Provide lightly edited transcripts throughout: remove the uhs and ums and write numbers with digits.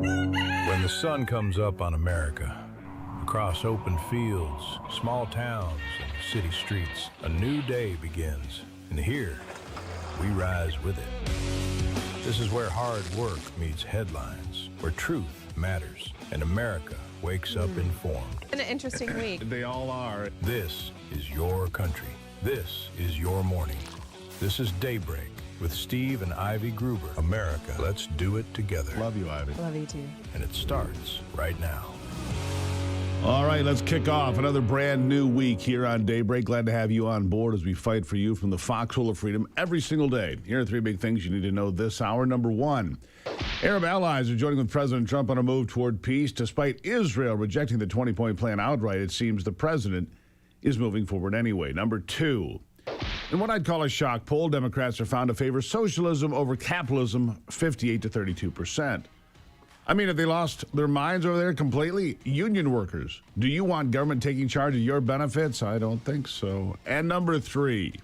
When the sun comes up on America, across open fields, small towns, and city streets, a new day begins. And here, we rise with it. This is where hard work meets headlines, where truth matters, and America wakes up informed. An interesting week. They all are. This is your country. This is your morning. This is Daybreak with Steve and Ivy Gruber. America, let's do it together. Love you, Ivy. Love you too. And it starts right now. All right, let's kick off another brand new week here on Daybreak. Glad to have you on board as we fight for you from the foxhole of freedom every single day. Here are three big things you need to know this hour. Number one, Arab allies are joining with President Trump on a move toward peace. Despite Israel rejecting the 20-point plan outright, it seems the president is moving forward anyway. Number two, in what I'd call a shock poll, Democrats are found to favor socialism over capitalism, 58 to 32%. I mean, have they lost their minds over there completely? Union workers, do you want government taking charge of your benefits? I don't think so. And number three,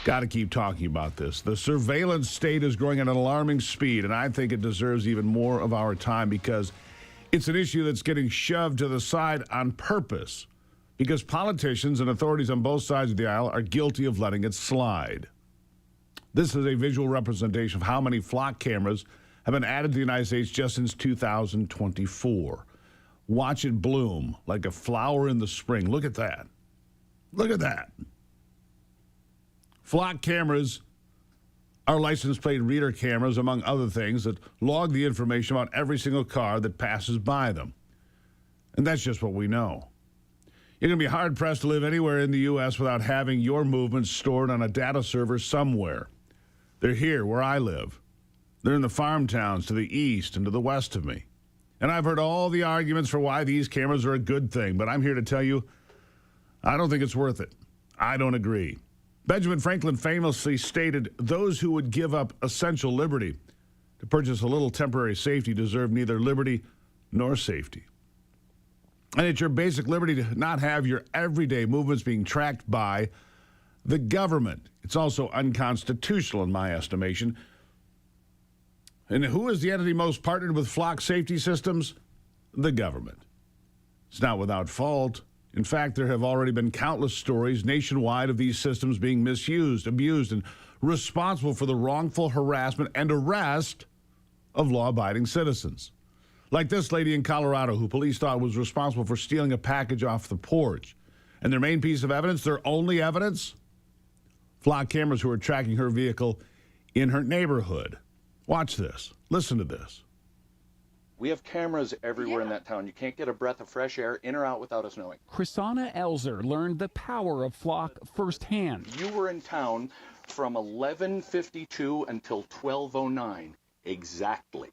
got to keep talking about this. The surveillance state is growing at an alarming speed, and I think it deserves even more of our time because it's an issue that's getting shoved to the side on purpose because politicians and authorities on both sides of the aisle are guilty of letting it slide. This is a visual representation of how many flock cameras have been added to the United States just since 2024. Watch it bloom like a flower in the spring. Look at that. Look at that. Flock cameras are license plate reader cameras, among other things, that log the information about every single car that passes by them. And that's just what we know. You're going to be hard-pressed to live anywhere in the U.S. without having your movements stored on a data server somewhere. They're here where I live. They're in the farm towns to the east and to the west of me. And I've heard all the arguments for why these cameras are a good thing, but I'm here to tell you, I don't think it's worth it. I don't agree. Benjamin Franklin famously stated, those who would give up essential liberty to purchase a little temporary safety deserve neither liberty nor safety. And it's your basic liberty to not have your everyday movements being tracked by the government. It's also unconstitutional in my estimation. And who is the entity most partnered with flock safety systems? The government. It's not without fault. In fact, there have already been countless stories nationwide of these systems being misused, abused, and responsible for the wrongful harassment and arrest of law-abiding citizens. Like this lady in Colorado who police thought was responsible for stealing a package off the porch. And their main piece of evidence, their only evidence? Flock cameras who were tracking her vehicle in her neighborhood. Watch this. Listen to this. We have cameras everywhere in that town. You can't get a breath of fresh air in or out without us knowing. Chrisana Elzer learned the power of flock firsthand. You were in town from 11:52 until 12:09. Exactly.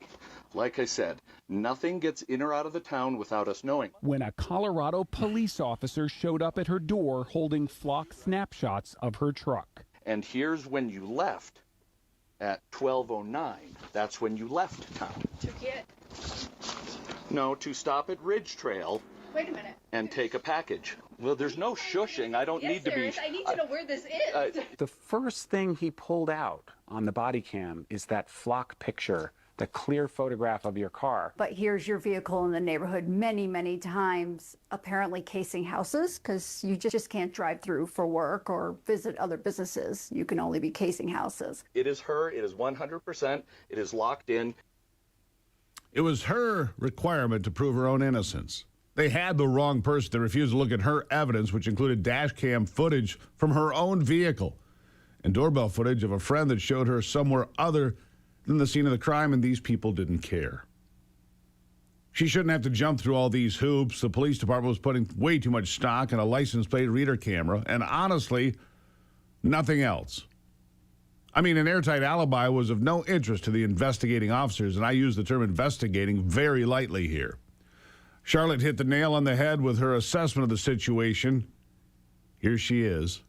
Like I said, nothing gets in or out of the town without us knowing. When a Colorado police officer showed up at her door holding flock snapshots of her truck. And here's when you left. At 12:09, that's when you left town. To get? No, to stop at Ridge Trail. Wait a minute. And take a package. Well, there's no shushing. I don't need to be. I need to know where this is. The first thing he pulled out on the body cam is that flock picture, the clear photograph of your car. But here's your vehicle in the neighborhood many, many times, apparently casing houses, because you just can't drive through for work or visit other businesses. You can only be casing houses. It is her. It is 100%. It is locked in. It was her requirement to prove her own innocence. They had the wrong person. They refused to look at her evidence, which included dash cam footage from her own vehicle and doorbell footage of a friend that showed her somewhere other than the scene of the crime, and these people didn't care. She shouldn't have to jump through all these hoops. The police department was putting way too much stock in a license plate reader camera, and honestly, nothing else. I mean, an airtight alibi was of no interest to the investigating officers, and I use the term investigating very lightly here. Charlotte hit the nail on the head with her assessment of the situation. Here she is.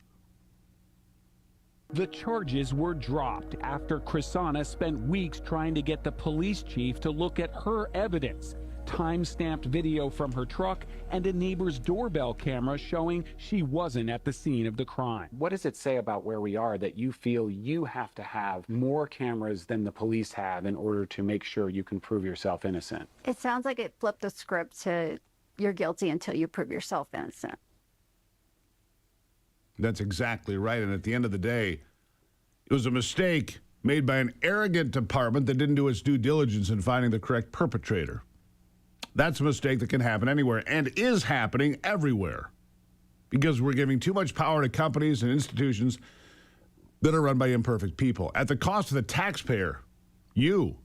The charges were dropped after Chrisana spent weeks trying to get the police chief to look at her evidence time-stamped video from her truck and a neighbor's doorbell camera showing she wasn't at the scene of the crime. What does it say about where we are that you feel you have to have more cameras than the police have in order to make sure you can prove yourself innocent? It sounds like it flipped the script to you're guilty until you prove yourself innocent. That's exactly right. And at the end of the day, it was a mistake made by an arrogant department that didn't do its due diligence in finding the correct perpetrator. That's a mistake that can happen anywhere and is happening everywhere because we're giving too much power to companies and institutions that are run by imperfect people at the cost of the taxpayer, you,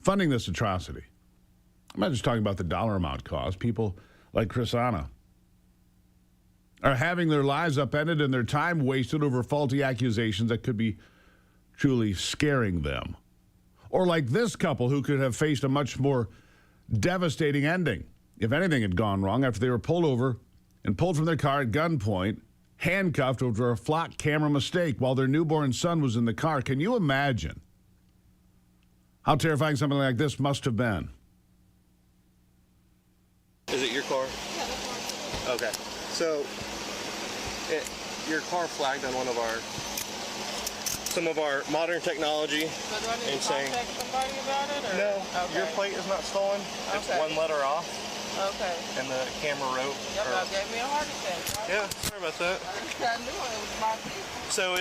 funding this atrocity. I'm not just talking about the dollar amount cost. People like Chrisana are having their lives upended and their time wasted over faulty accusations that could be truly scaring them. Or like this couple who could have faced a much more devastating ending if anything had gone wrong after they were pulled over and pulled from their car at gunpoint, handcuffed over a flock camera mistake while their newborn son was in the car. Can you imagine how terrifying something like this must have been? Is it your car? Yeah, that's mine. Okay. So, your car flagged on some of our modern technology. So do I need and to saying, contact somebody about it? Or? no, Okay. your plate is not stolen. It's Okay. one letter off, Okay. and the camera wrote. Yep, that gave me a heart attack. Right? Yeah, sorry about that. I knew it was my people. So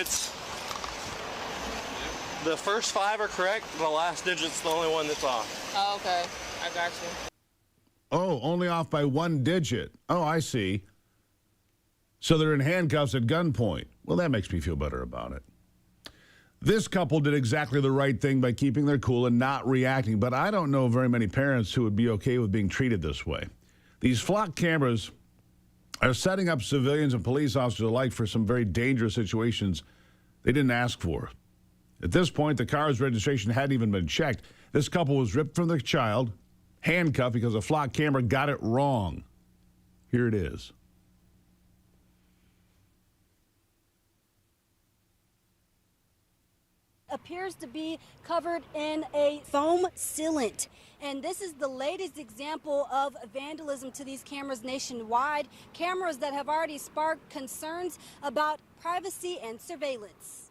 the first 5 are correct. The last digit's the only one that's off. Oh, okay. I got you. Oh, only off by 1 digit. Oh, I see. So they're in handcuffs at gunpoint. Well, that makes me feel better about it. This couple did exactly the right thing by keeping their cool and not reacting, but I don't know very many parents who would be okay with being treated this way. These flock cameras are setting up civilians and police officers alike for some very dangerous situations they didn't ask for. At this point, the car's registration hadn't even been checked. This couple was ripped from their child, handcuffed because a flock camera got it wrong. Here it is. Appears to be covered in a foam sealant. And this is the latest example of vandalism to these cameras nationwide. Cameras that have already sparked concerns about privacy and surveillance.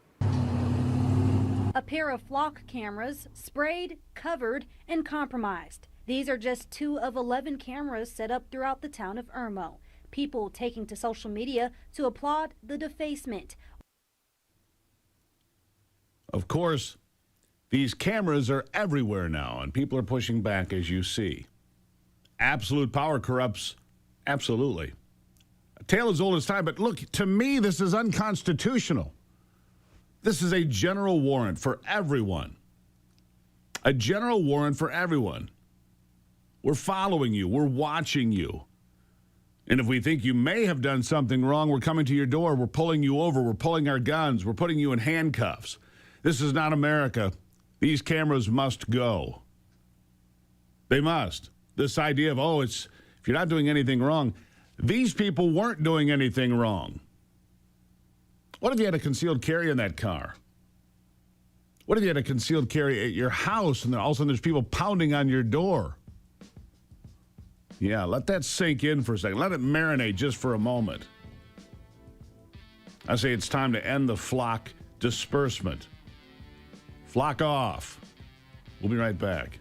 A pair of flock cameras sprayed, covered, and compromised. These are just 2 of 11 cameras set up throughout the town of Irmo. People taking to social media to applaud the defacement. Of course, these cameras are everywhere now, and people are pushing back, as you see. Absolute power corrupts absolutely. A tale as old as time, but look, to me, this is unconstitutional. This is a general warrant for everyone. A general warrant for everyone. We're following you. We're watching you. And if we think you may have done something wrong, we're coming to your door. We're pulling you over. We're pulling our guns. We're putting you in handcuffs. This is not America. These cameras must go. They must. This idea of, if you're not doing anything wrong, these people weren't doing anything wrong. What if you had a concealed carry in that car? What if you had a concealed carry at your house and then all of a sudden there's people pounding on your door? Yeah, let that sink in for a second. Let it marinate just for a moment. I say it's time to end the flock disbursement. Flock off. We'll be right back.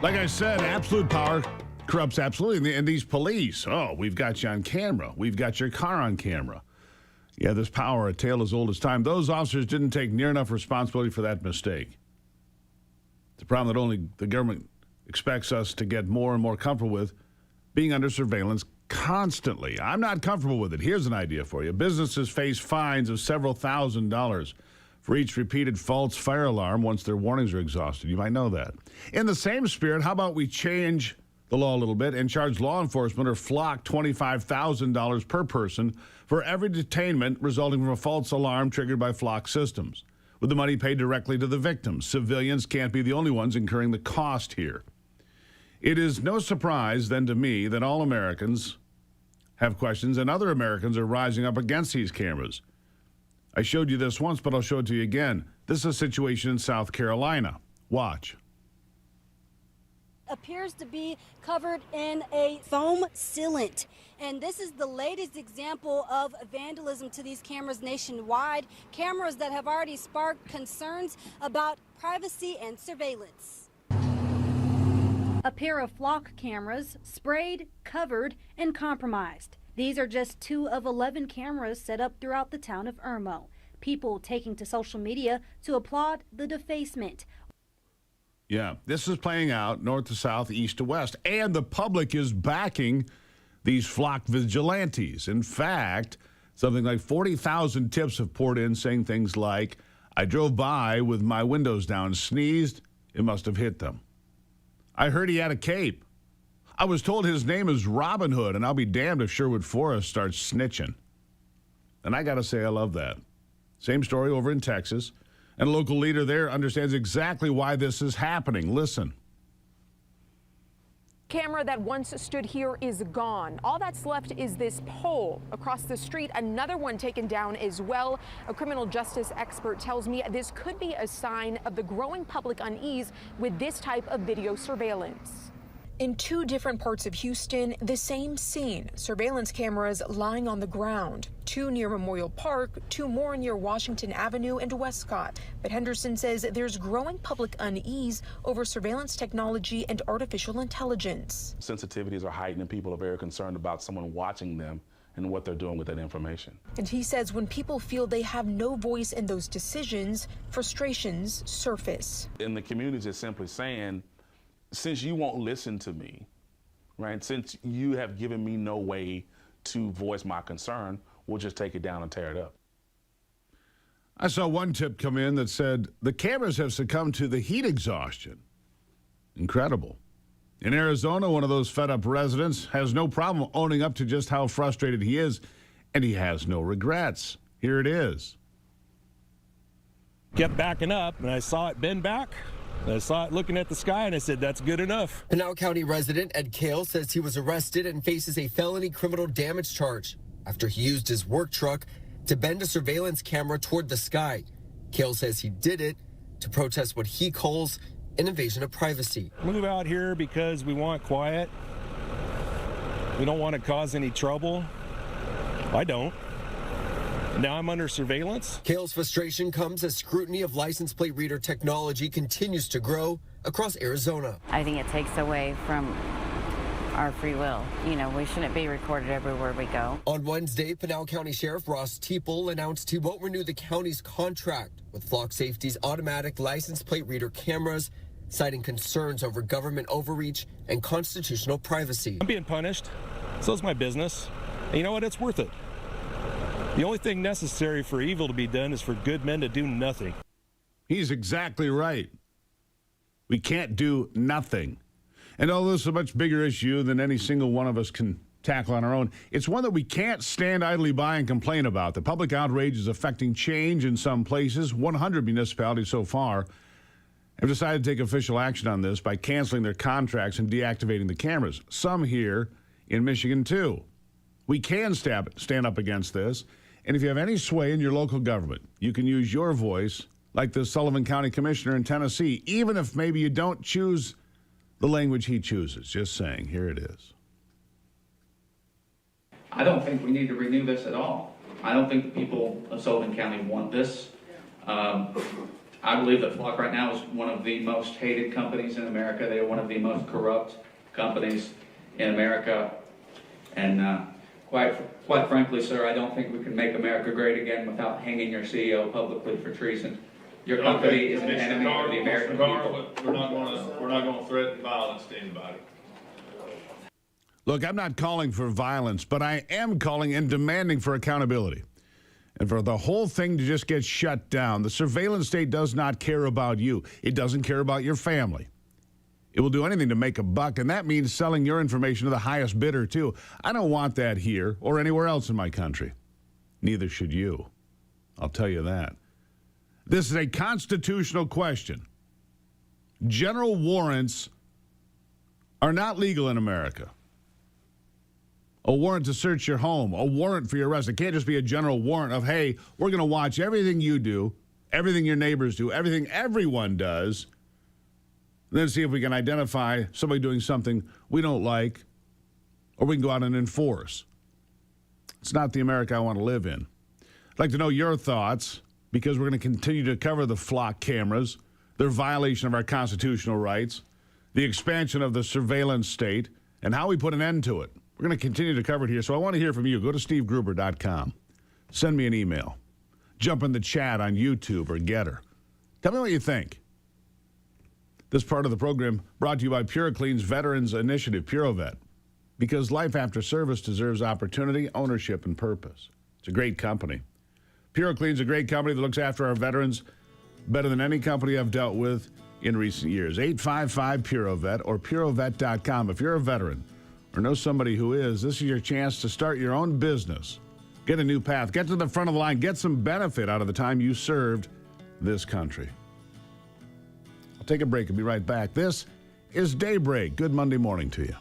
Like I said, absolute power corrupts absolutely. And these police, oh, we've got you on camera. We've got your car on camera. Yeah, this power, a tale as old as time. Those officers didn't take near enough responsibility for that mistake. It's a problem that only the government expects us to get more and more comfortable with, being under surveillance constantly. I'm not comfortable with it. Here's an idea for you. Businesses face fines of several $1,000s for each repeated false fire alarm once their warnings are exhausted. You might know that. In the same spirit, how about we change the law a little bit and charge law enforcement or flock $25,000 per person for every detainment resulting from a false alarm triggered by flock systems, with the money paid directly to the victims. Civilians can't be the only ones incurring the cost here. It is no surprise then to me that all Americans have questions and other Americans are rising up against these cameras. I showed you this once, but I'll show it to you again. This is a situation in South Carolina. Watch. Appears to be covered in a foam sealant. And this is the latest example of vandalism to these cameras nationwide. Cameras that have already sparked concerns about privacy and surveillance. A pair of flock cameras sprayed, covered, and compromised. These are just 2 of 11 cameras set up throughout the town of Irmo. People taking to social media to applaud the defacement. Yeah, this is playing out north to south, east to west, and the public is backing these flock vigilantes. In fact, something like 40,000 tips have poured in saying things like, I drove by with my windows down, sneezed, it must have hit them. I heard he had a cape. I was told his name is Robin Hood, and I'll be damned if Sherwood Forest starts snitching. And I got to say, I love that. Same story over in Texas. And a local leader there understands exactly why this is happening. Listen. Camera that once stood here is gone. All that's left is this pole across the street. Another one taken down as well. A criminal justice expert tells me this could be a sign of the growing public unease with this type of video surveillance. In 2 different parts of Houston, the same scene, surveillance cameras lying on the ground. 2 near Memorial Park, 2 more near Washington Avenue and Westcott. But Henderson says there's growing public unease over surveillance technology and artificial intelligence. Sensitivities are heightened and people are very concerned about someone watching them and what they're doing with that information. And he says when people feel they have no voice in those decisions, frustrations surface. And the community is simply saying, since you won't listen to me, right, since you have given me no way to voice my concern, we'll just take it down and tear it up. I saw one tip come in that said the cameras have succumbed to the heat exhaustion. Incredible. In Arizona, one of those fed-up residents has no problem owning up to just how frustrated he is, and he has no regrets. Here it is. Kept backing up, and I saw it bend back. I saw it looking at the sky, and I said, that's good enough. Pinal County resident Ed Kale says he was arrested and faces a felony criminal damage charge after he used his work truck to bend a surveillance camera toward the sky. Kale says he did it to protest what he calls an invasion of privacy. Move out here because we want quiet. We don't want to cause any trouble. I don't. Now I'm under surveillance. Kale's frustration comes as scrutiny of license plate reader technology continues to grow across Arizona. I think it takes away from our free will. You know, we shouldn't be recorded everywhere we go. On Wednesday, Pinal County Sheriff Ross Teeple announced he won't renew the county's contract with Flock Safety's automatic license plate reader cameras, citing concerns over government overreach and constitutional privacy. I'm being punished. So's my business. And you know what? It's worth it. The only thing necessary for evil to be done is for good men to do nothing. He's exactly right. We can't do nothing. And although this is a much bigger issue than any single one of us can tackle on our own, it's one that we can't stand idly by and complain about. The public outrage is affecting change in some places. 100 municipalities so far have decided to take official action on this by canceling their contracts and deactivating the cameras. Some here in Michigan, too. We can stand up against this. And if you have any sway in your local government, you can use your voice like the Sullivan County Commissioner in Tennessee, even if maybe you don't choose the language he chooses. Just saying, here it is. I don't think we need to renew this at all. I don't think the people of Sullivan County want this. I believe that Flock right now is one of the most hated companies in America. They are one of the most corrupt companies in America. And quite frankly, sir, I don't think we can make America great again without hanging your CEO publicly for treason. Your company is an enemy of the American people. We're not going to threaten violence to anybody. Look, I'm not calling for violence, but I am calling and demanding for accountability. And for the whole thing to just get shut down. The surveillance state does not care about you. It doesn't care about your family. It will do anything to make a buck, and that means selling your information to the highest bidder, too. I don't want that here or anywhere else in my country. Neither should you. I'll tell you that. This is a constitutional question. General warrants are not legal in America. A warrant to search your home, a warrant for your arrest. It can't just be a general warrant of, hey, we're going to watch everything you do, everything your neighbors do, everything everyone does, and then see if we can identify somebody doing something we don't like, or we can go out and enforce. It's not the America I want to live in. I'd like to know your thoughts, because we're going to continue to cover the flock cameras, their violation of our constitutional rights, the expansion of the surveillance state, and how we put an end to it. We're going to continue to cover it here, so I want to hear from you. Go to stevegruber.com. Send me an email. Jump in the chat on YouTube or Getter. Tell me what you think. This part of the program brought to you by PureClean's Veterans Initiative, PureVet, because life after service deserves opportunity, ownership, and purpose. It's a great company. PureClean's a great company that looks after our veterans better than any company I've dealt with in recent years. 855-PureVet or purevet.com. If you're a veteran or know somebody who is, this is your chance to start your own business. Get a new path. Get to the front of the line. Get some benefit out of the time you served this country. I'll take a break and be right back. This is Daybreak. Good Monday morning to you.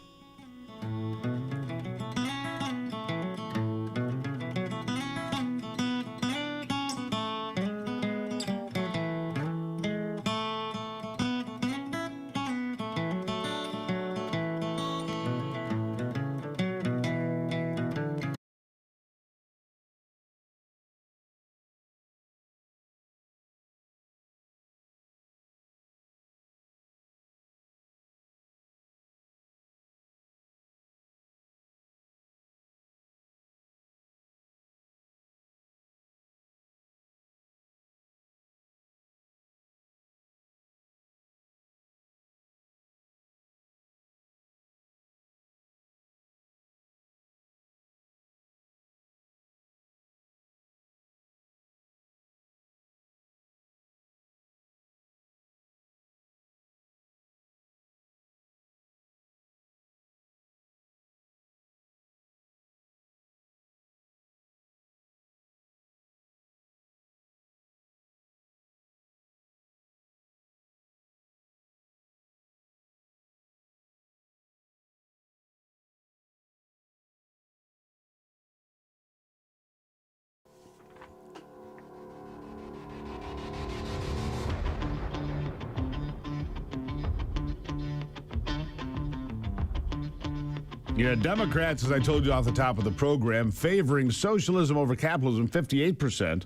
Yeah, Democrats, as I told you off the top of the program, favoring socialism over capitalism, 58%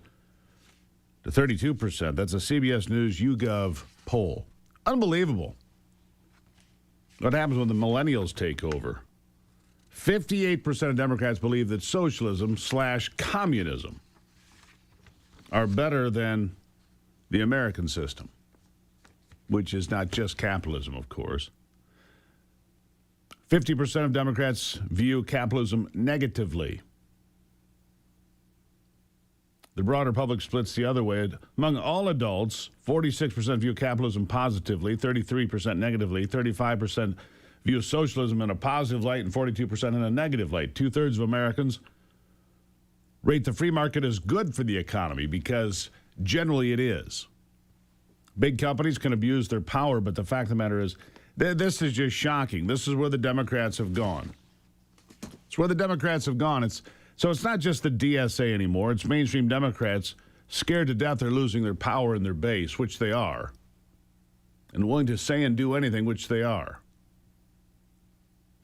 to 32%. That's a CBS News YouGov poll. Unbelievable. What happens when the millennials take over? 58% of Democrats believe that socialism/communism are better than the American system, which is not just capitalism, of course. 50% of Democrats view capitalism negatively. The broader public splits the other way. Among all adults, 46% view capitalism positively, 33% negatively, 35% view socialism in a positive light, and 42% in a negative light. Two-thirds of Americans rate the free market as good for the economy because generally it is. Big companies can abuse their power, but the fact of the matter is, this is just shocking. This is where the Democrats have gone. It's where the Democrats have gone. So it's not just the DSA anymore. It's mainstream Democrats scared to death they're losing their power and their base, which they are, and willing to say and do anything, which they are.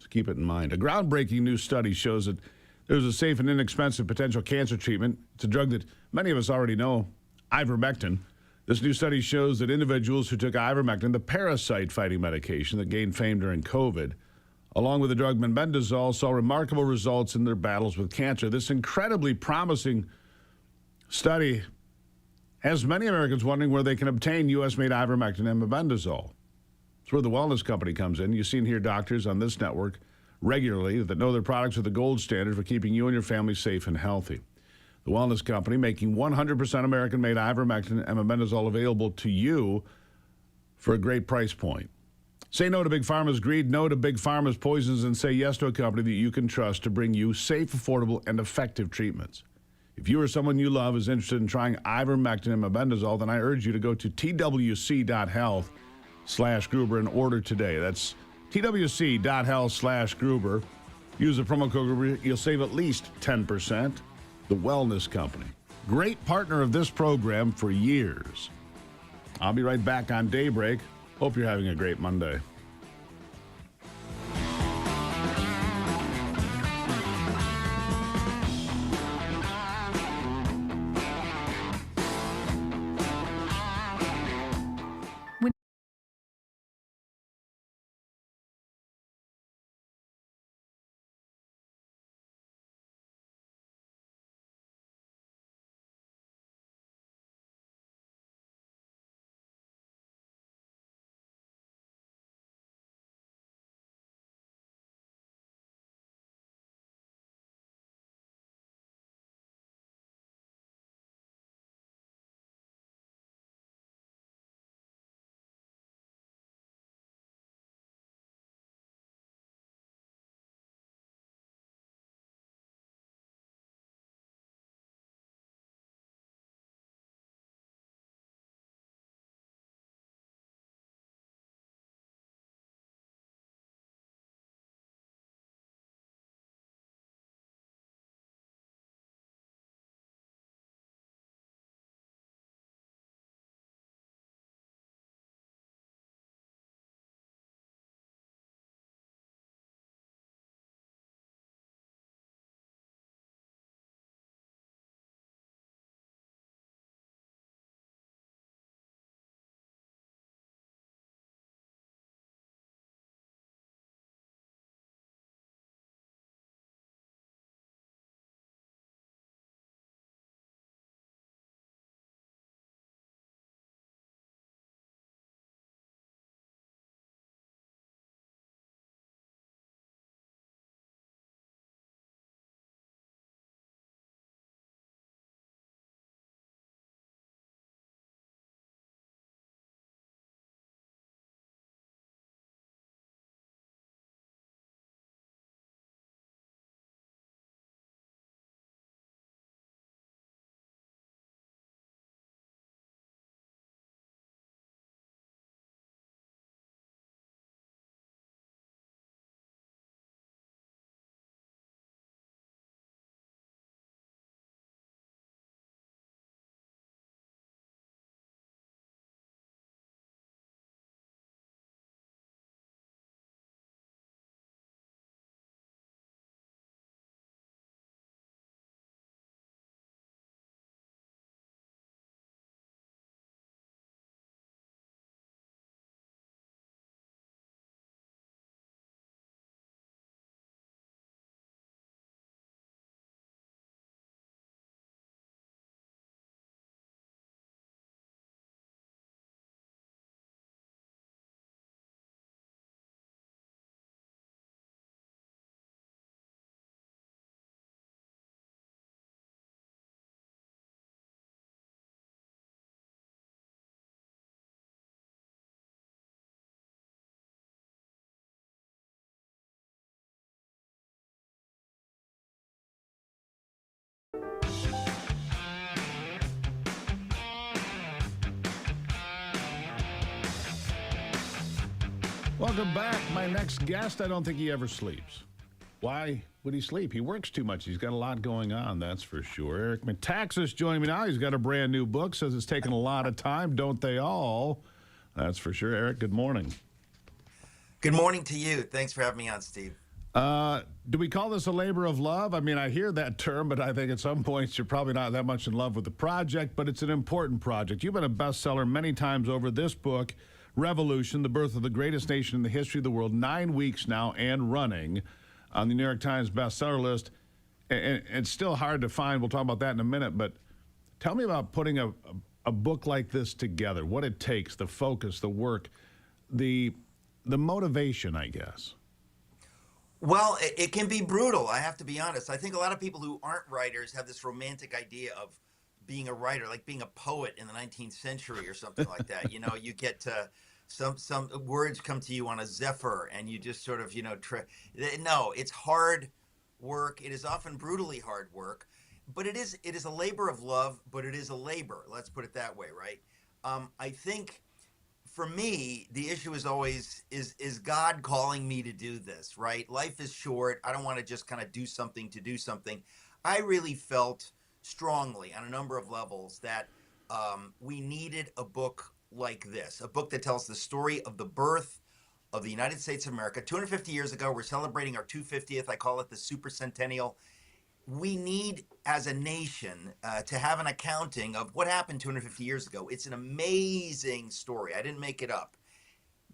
So keep it in mind. A groundbreaking new study shows that there's a safe and inexpensive potential cancer treatment. It's a drug that many of us already know, ivermectin, This new study shows that individuals who took ivermectin, the parasite-fighting medication that gained fame during COVID, along with the drug mebendazole, saw remarkable results in their battles with cancer. This incredibly promising study has many Americans wondering where they can obtain U.S.-made ivermectin and mebendazole. It's where the wellness company comes in. You've seen here doctors on this network regularly that know their products are the gold standard for keeping you and your family safe and healthy. The wellness company making 100% American-made ivermectin and mebendazole available to you for a great price point. Say no to Big Pharma's greed, no to Big Pharma's poisons, and say yes to a company that you can trust to bring you safe, affordable, and effective treatments. If you or someone you love is interested in trying ivermectin and mebendazole, then I urge you to go to twc.health/Gruber and order today. That's twc.health/Gruber. Use the promo code Gruber. You'll save at least 10%. The Wellness Company. Great partner of this program for years. I'll be right back on Daybreak. Hope you're having a great Monday. Welcome back. My next guest, I don't think he ever sleeps. Why would he sleep? He works too much. He's got a lot going on, that's for sure. Eric Metaxas joining me now. He's got a brand new book. Says it's taken a lot of time, don't they all? That's for sure. Eric, good morning. Good morning to you. Thanks for having me on, Steve. Do we call this a labor of love? I mean, I hear that term, but I think at some points you're probably not that much in love with the project, but it's an important project. You've been a bestseller many times over. This book, Revolution, the Birth of the Greatest Nation in the History of the World, 9 weeks now and running on the New York Times bestseller list. And it's still hard to find. We'll talk about that in a minute, but tell me about putting a book like this together, what it takes, the focus, the work, the motivation, I guess. Well, it can be brutal, I have to be honest. I think a lot of people who aren't writers have this romantic idea of being a writer, like being a poet in the 19th century or something like that. You know, you get to some words come to you on a zephyr and you just sort of, you know, no, it's hard work. It is often brutally hard work, but it is a labor of love, but it is a labor. Let's put it that way, right? I think for me, the issue is always, is God calling me to do this, right? Life is short. I don't want to just kind of do something to do something. I really felt strongly on a number of levels that we needed a book like this, a book that tells the story of the birth of the United States of America. 250 years ago, we're celebrating our 250th. I call it the supercentennial. We need, as a nation, to have an accounting of what happened 250 years ago. It's an amazing story. I didn't make it up.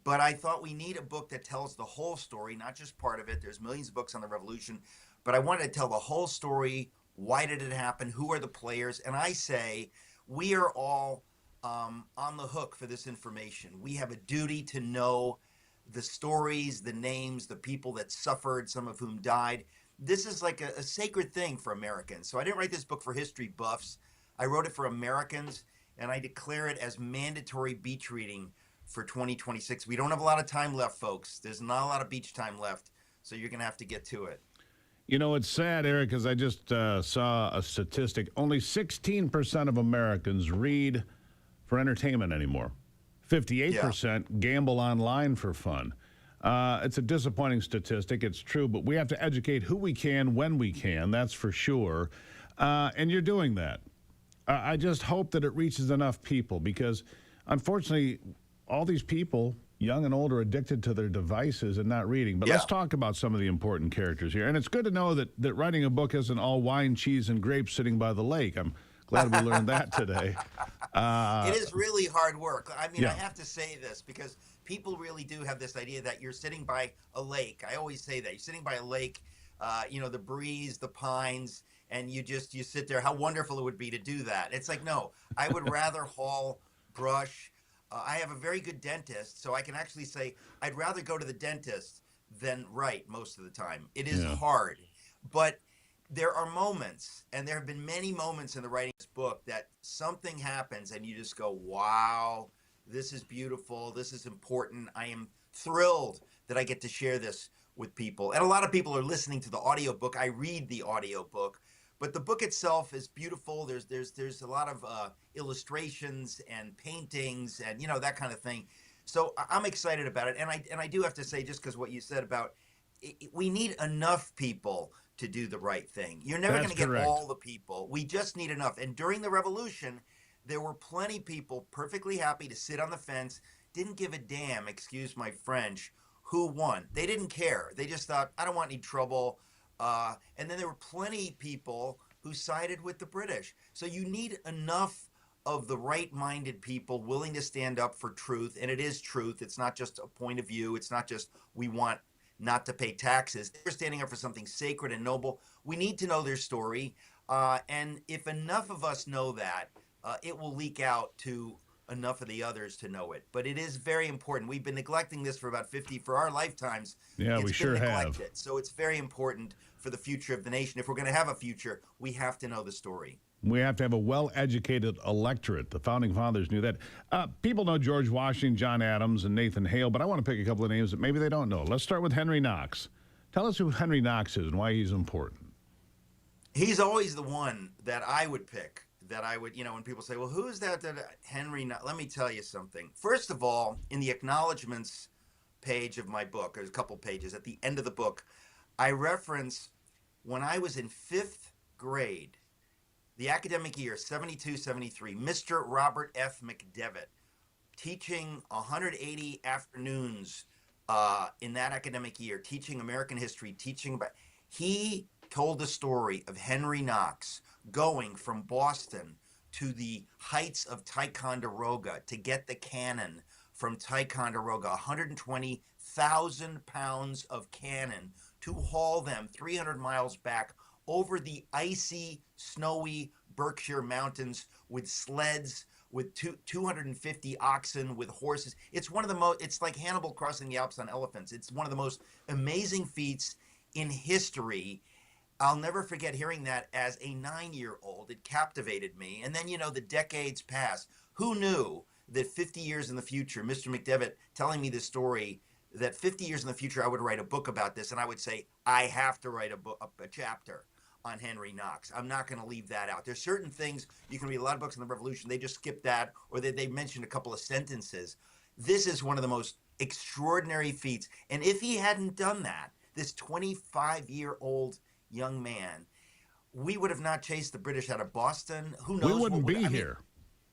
But I thought we need a book that tells the whole story, not just part of it. There's millions of books on the revolution. But I wanted to tell the whole story. Why did it happen? Who are the players? And I say we are all on the hook for this information. We have a duty to know the stories, the names, the people that suffered, some of whom died. This is like a sacred thing for Americans. So I didn't write this book for history buffs. I wrote it for Americans, and I declare it as mandatory beach reading for 2026. We don't have a lot of time left, folks. There's not a lot of beach time left, so you're going to have to get to it. You know, it's sad, Eric, because I just saw a statistic. Only 16% of Americans read for entertainment anymore. 58% gamble online for fun. It's a disappointing statistic. It's true, but we have to educate who we can when we can. That's for sure. And you're doing that. I just hope that it reaches enough people because, unfortunately, all these people, young and old, are addicted to their devices and not reading. But let's talk about some of the important characters here. And it's good to know that writing a book isn't all wine, cheese, and grapes sitting by the lake. I'm glad we learned that today. It is really hard work. I mean, I have to say this because people really do have this idea that you're sitting by a lake. I always say that. You're sitting by a lake, you know, the breeze, the pines, and you sit there. How wonderful it would be to do that. It's like, no, I would rather haul brush. I have a very good dentist, so I can actually say I'd rather go to the dentist than write most of the time. It is hard, but there are moments, and there have been many moments in the writing of this book that something happens and you just go, wow, this is beautiful. This is important. I am thrilled that I get to share this with people. And a lot of people are listening to the audiobook. I read the audiobook, but the book itself is beautiful. There's a lot of illustrations and paintings and, you know, that kind of thing. So I'm excited about it. And I do have to say, just because what you said about we need enough people to do the right thing. You're never going to get all the people. We just need enough. And during the revolution, there were plenty of people perfectly happy to sit on the fence, didn't give a damn, excuse my French, who won. They didn't care. They just thought, I don't want any trouble. And then there were plenty of people who sided with the British. So you need enough of the right-minded people willing to stand up for truth. And it is truth. It's not just a point of view. It's not just we want not to pay taxes. They're standing up for something sacred and noble. We need to know their story. And if enough of us know that, it will leak out to enough of the others to know it. But it is very important. We've been neglecting this for about 50, for our lifetimes. Yeah, we sure have. So it's very important for the future of the nation. If we're going to have a future, we have to know the story. We have to have a well-educated electorate. The Founding Fathers knew that. People know George Washington, John Adams, and Nathan Hale, but I want to pick a couple of names that maybe they don't know. Let's start with Henry Knox. Tell us who Henry Knox is and why he's important. He's always the one that I would pick, that I would, you know, when people say, well, who is that Henry Knox? Let me tell you something. First of all, in the acknowledgments page of my book, there's a couple pages, at the end of the book, I reference when I was in 5th grade, the academic year, 72-73, Mr. Robert F. McDevitt, teaching 180 afternoons in that academic year, teaching American history, teaching about, he told the story of Henry Knox going from Boston to the heights of Ticonderoga to get the cannon from Ticonderoga, 120,000 pounds of cannon, to haul them 300 miles back over the icy, snowy Berkshire Mountains with sleds, with 250 oxen, with horses. It's one of the most, it's like Hannibal crossing the Alps on elephants. It's one of the most amazing feats in history. I'll never forget hearing that as a 9-year-old. It captivated me. And then, the decades passed. Who knew that 50 years in the future, Mr. McDevitt telling me this story, that 50 years in the future I would write a book about this, and I would say, I have to write a chapter on Henry Knox. I'm not going to leave that out. There's certain things, you can read a lot of books on the Revolution, they just skip that, or they mentioned a couple of sentences. This is one of the most extraordinary feats. And if he hadn't done that, this 25-year-old young man, we would have not chased the British out of Boston. Who knows? We wouldn't be here.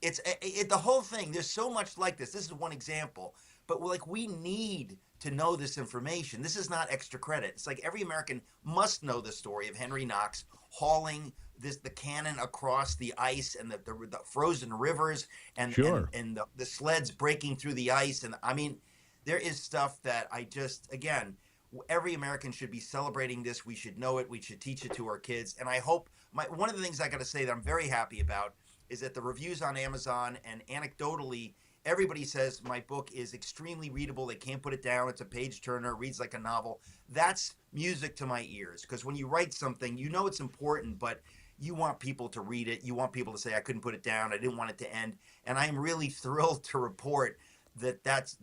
It's the whole thing. There's so much like this. This is one example, but we need to know this information. This is not extra credit. It's like every American must know the story of Henry Knox hauling the cannon across the ice and the frozen rivers and Sure. and the sleds breaking through the ice. And I mean, there is stuff that again, every American should be celebrating this. We should know it. We should teach it to our kids. And I hope one of the things I got to say that I'm very happy about is that the reviews on Amazon, and anecdotally, everybody says my book is extremely readable. They can't put it down. It's a page turner, reads like a novel. That's music to my ears, because when you write something, it's important, but you want people to read it. You want people to say, I couldn't put it down. I didn't want it to end. And I'm really thrilled to report that's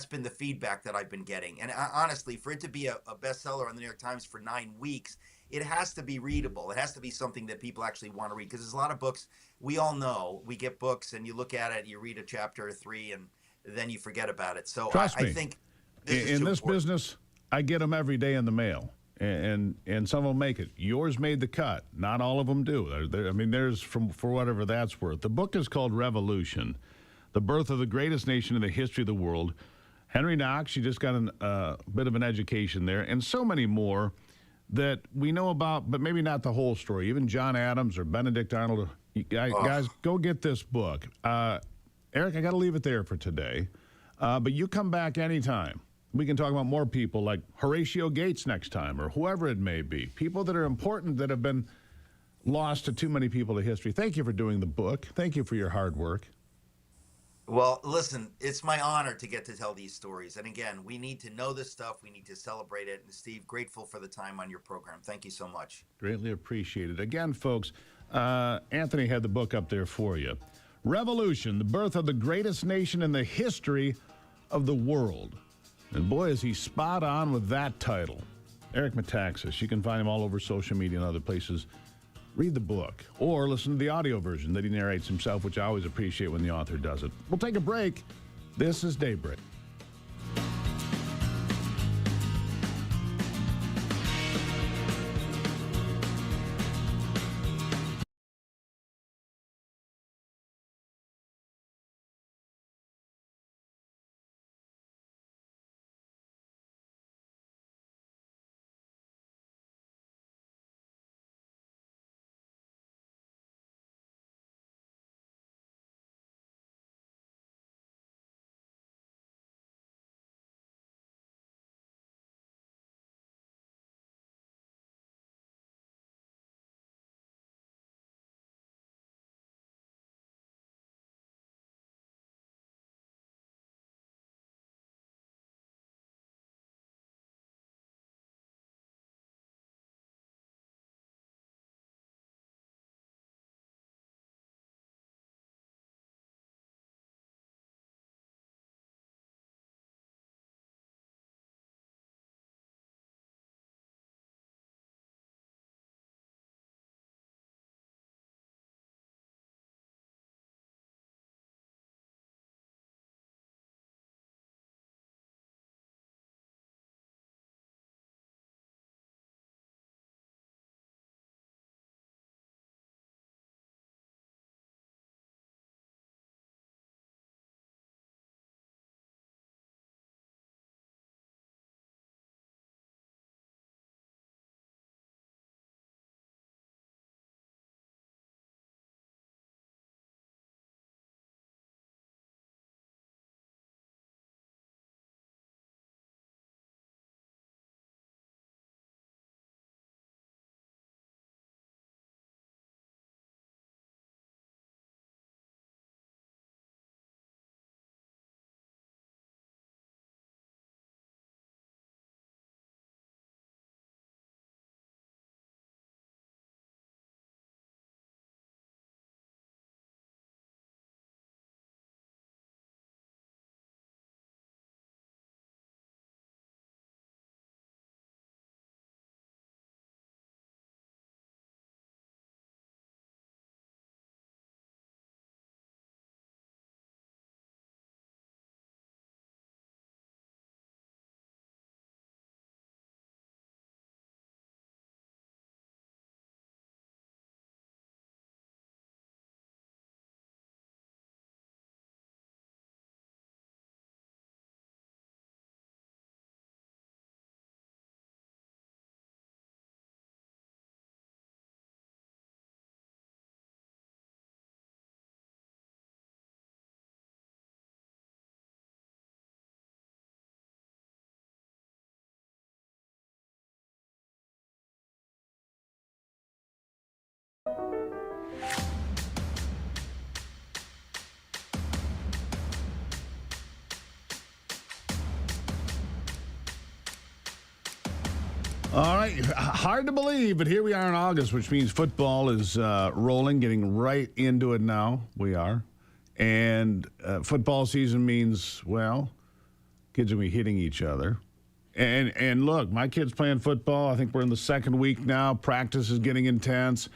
been the feedback that I've been getting. And honestly, for it to be a bestseller on the New York Times for 9 weeks, it has to be readable. It has to be something that people actually want to read, because there's a lot of books. We all know, we get books and you look at it, you read a chapter or 3, and then you forget about it. So Trust me, I think in this business, I get them every day in the mail, and some of them make it. Yours made the cut. Not all of them do. There's for whatever that's worth. The book is called Revolution: The Birth of the Greatest Nation in the History of the World. Henry Knox, you just got a bit of an education there, and so many more that we know about, but maybe not the whole story. Even John Adams or Benedict Arnold. Guys, go get this book. Eric, I got to leave it there for today, but you come back anytime. We can talk about more people like Horatio Gates next time, or whoever it may be. People that are important that have been lost to too many people in history. Thank you for doing the book. Thank you for your hard work. Well, listen, it's my honor to get to tell these stories. And again, we need to know this stuff. We need to celebrate it. And Steve, grateful for the time on your program. Thank you so much. Greatly appreciated. Again, folks, Anthony had the book up there for you. Revolution: The Birth of the Greatest Nation in the History of the World. And boy, is he spot on with that title. Eric Metaxas. You can find him all over social media and other places. Read the book or listen to the audio version that he narrates himself, which I always appreciate when the author does it. We'll take a break. This is Daybreak. All right, hard to believe, but here we are in August, which means football is rolling, getting right into it now. We are. And football season means, well, kids will be hitting each other. And look, my kid's playing football. I think we're in the second week now. Practice is getting intense.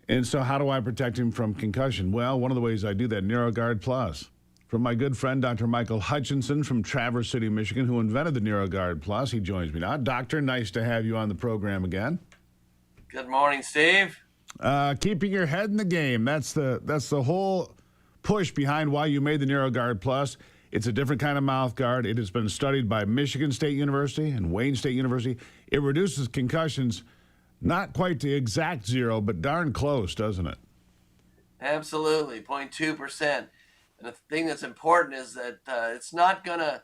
And so how do I protect him from concussion? Well, one of the ways I do that, NeuroGuard Plus. From my good friend, Dr. Michael Hutchinson from Traverse City, Michigan, who invented the NeuroGuard Plus. He joins me now. Doctor, nice to have you on the program again. Good morning, Steve. Keeping your head in the game. That's the whole push behind why you made the NeuroGuard Plus. It's a different kind of mouth guard. It has been studied by Michigan State University and Wayne State University. It reduces concussions, not quite to exact zero, but darn close, doesn't it? Absolutely, 0.2%. And the thing that's important is that it's not going to,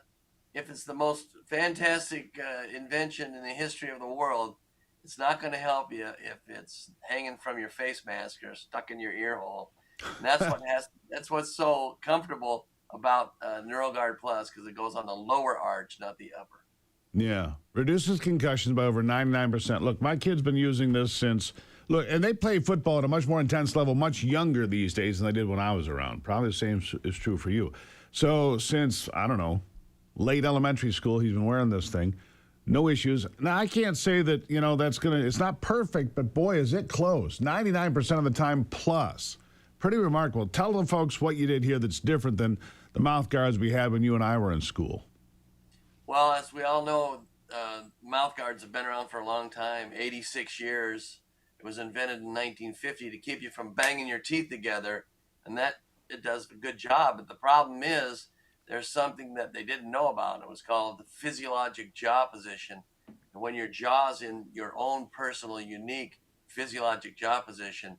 if it's the most fantastic invention in the history of the world, it's not going to help you if it's hanging from your face mask or stuck in your ear hole. And that's what's so comfortable about NeuroGuard Plus, because it goes on the lower arch, not the upper. Yeah, reduces concussions by over 99%. Look, my kid's been using this since... Look, and they play football at a much more intense level, much younger these days than they did when I was around. Probably the same is true for you. So since, I don't know, late elementary school, he's been wearing this thing. No issues. Now, I can't say that, that's going to, it's not perfect, but boy, is it close. 99% of the time plus. Pretty remarkable. Tell the folks what you did here that's different than the mouth guards we had when you and I were in school. Well, as we all know, mouth guards have been around for a long time, 86 years. It was invented in 1950 to keep you from banging your teeth together, and that it does a good job. But the problem is there's something that they didn't know about. It was called the physiologic jaw position. And when your jaw's in your own personal, unique physiologic jaw position,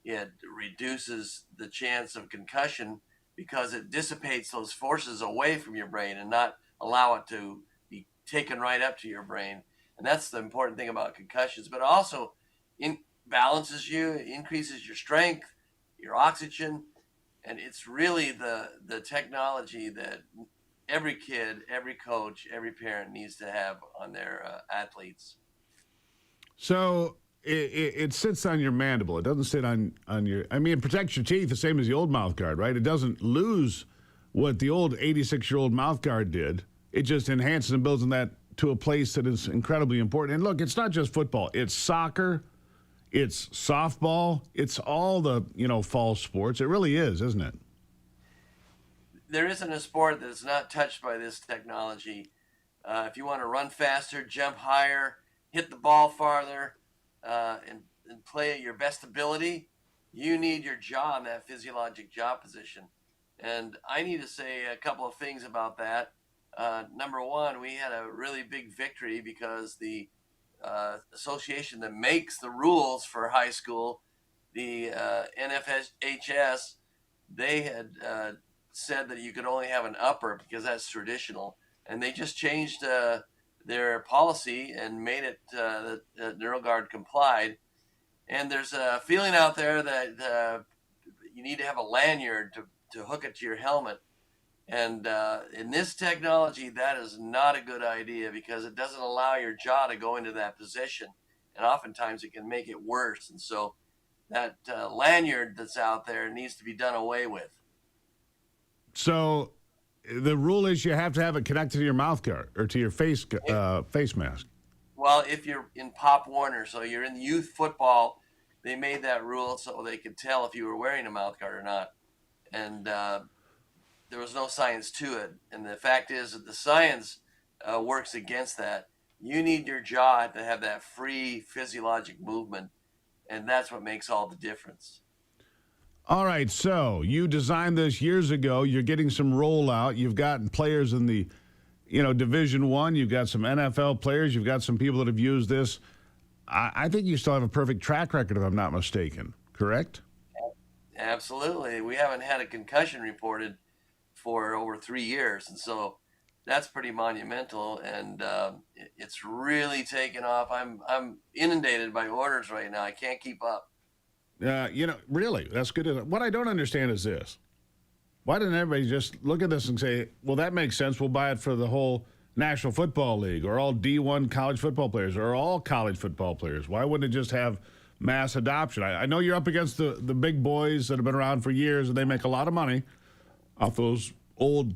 it reduces the chance of concussion because it dissipates those forces away from your brain and not allow it to be taken right up to your brain. And that's the important thing about concussions, but also balances you, increases your strength, your oxygen, and it's really the technology that every kid, every coach, every parent needs to have on their athletes. So it sits on your mandible. It doesn't sit on your... I mean, it protects your teeth the same as the old mouth guard, right? It doesn't lose what the old 86-year-old mouth guard did. It just enhances and builds on that to a place that is incredibly important. And look, it's not just football. It's soccer. It's softball. It's all the, fall sports. It really is, isn't it? There isn't a sport that's not touched by this technology. If you want to run faster, jump higher, hit the ball farther, and play at your best ability, you need your jaw in that physiologic jaw position. And I need to say a couple of things about that. Number one, we had a really big victory because the association that makes the rules for high school, the NFHS, they had said that you could only have an upper because that's traditional, and they just changed their policy and made it that NeuroGuard complied. And there's a feeling out there that you need to have a lanyard to hook it to your helmet. And in this technology, that is not a good idea because it doesn't allow your jaw to go into that position. And oftentimes it can make it worse. And so that lanyard that's out there needs to be done away with. So the rule is you have to have it connected to your mouth guard or to your face mask. Well, if you're in Pop Warner, so you're in youth football, they made that rule so they could tell if you were wearing a mouth guard or not. And there was no science to it. And the fact is that the science works against that. You need your jaw to have that free physiologic movement, and that's what makes all the difference. All right, so you designed this years ago. You're getting some rollout. You've got players in the, Division I. You've got some NFL players. You've got some people that have used this. I think you still have a perfect track record, if I'm not mistaken, correct? Absolutely. We haven't had a concussion reported for over 3 years, and so that's pretty monumental, and it's really taken off. I'm inundated by orders right now. I can't keep up. Really, that's good. What I don't understand is this. Why didn't everybody just look at this and say, well, that makes sense. We'll buy it for the whole National Football League or all D1 college football players or all college football players? Why wouldn't it just have mass adoption? I know you're up against the big boys that have been around for years and they make a lot of money off those old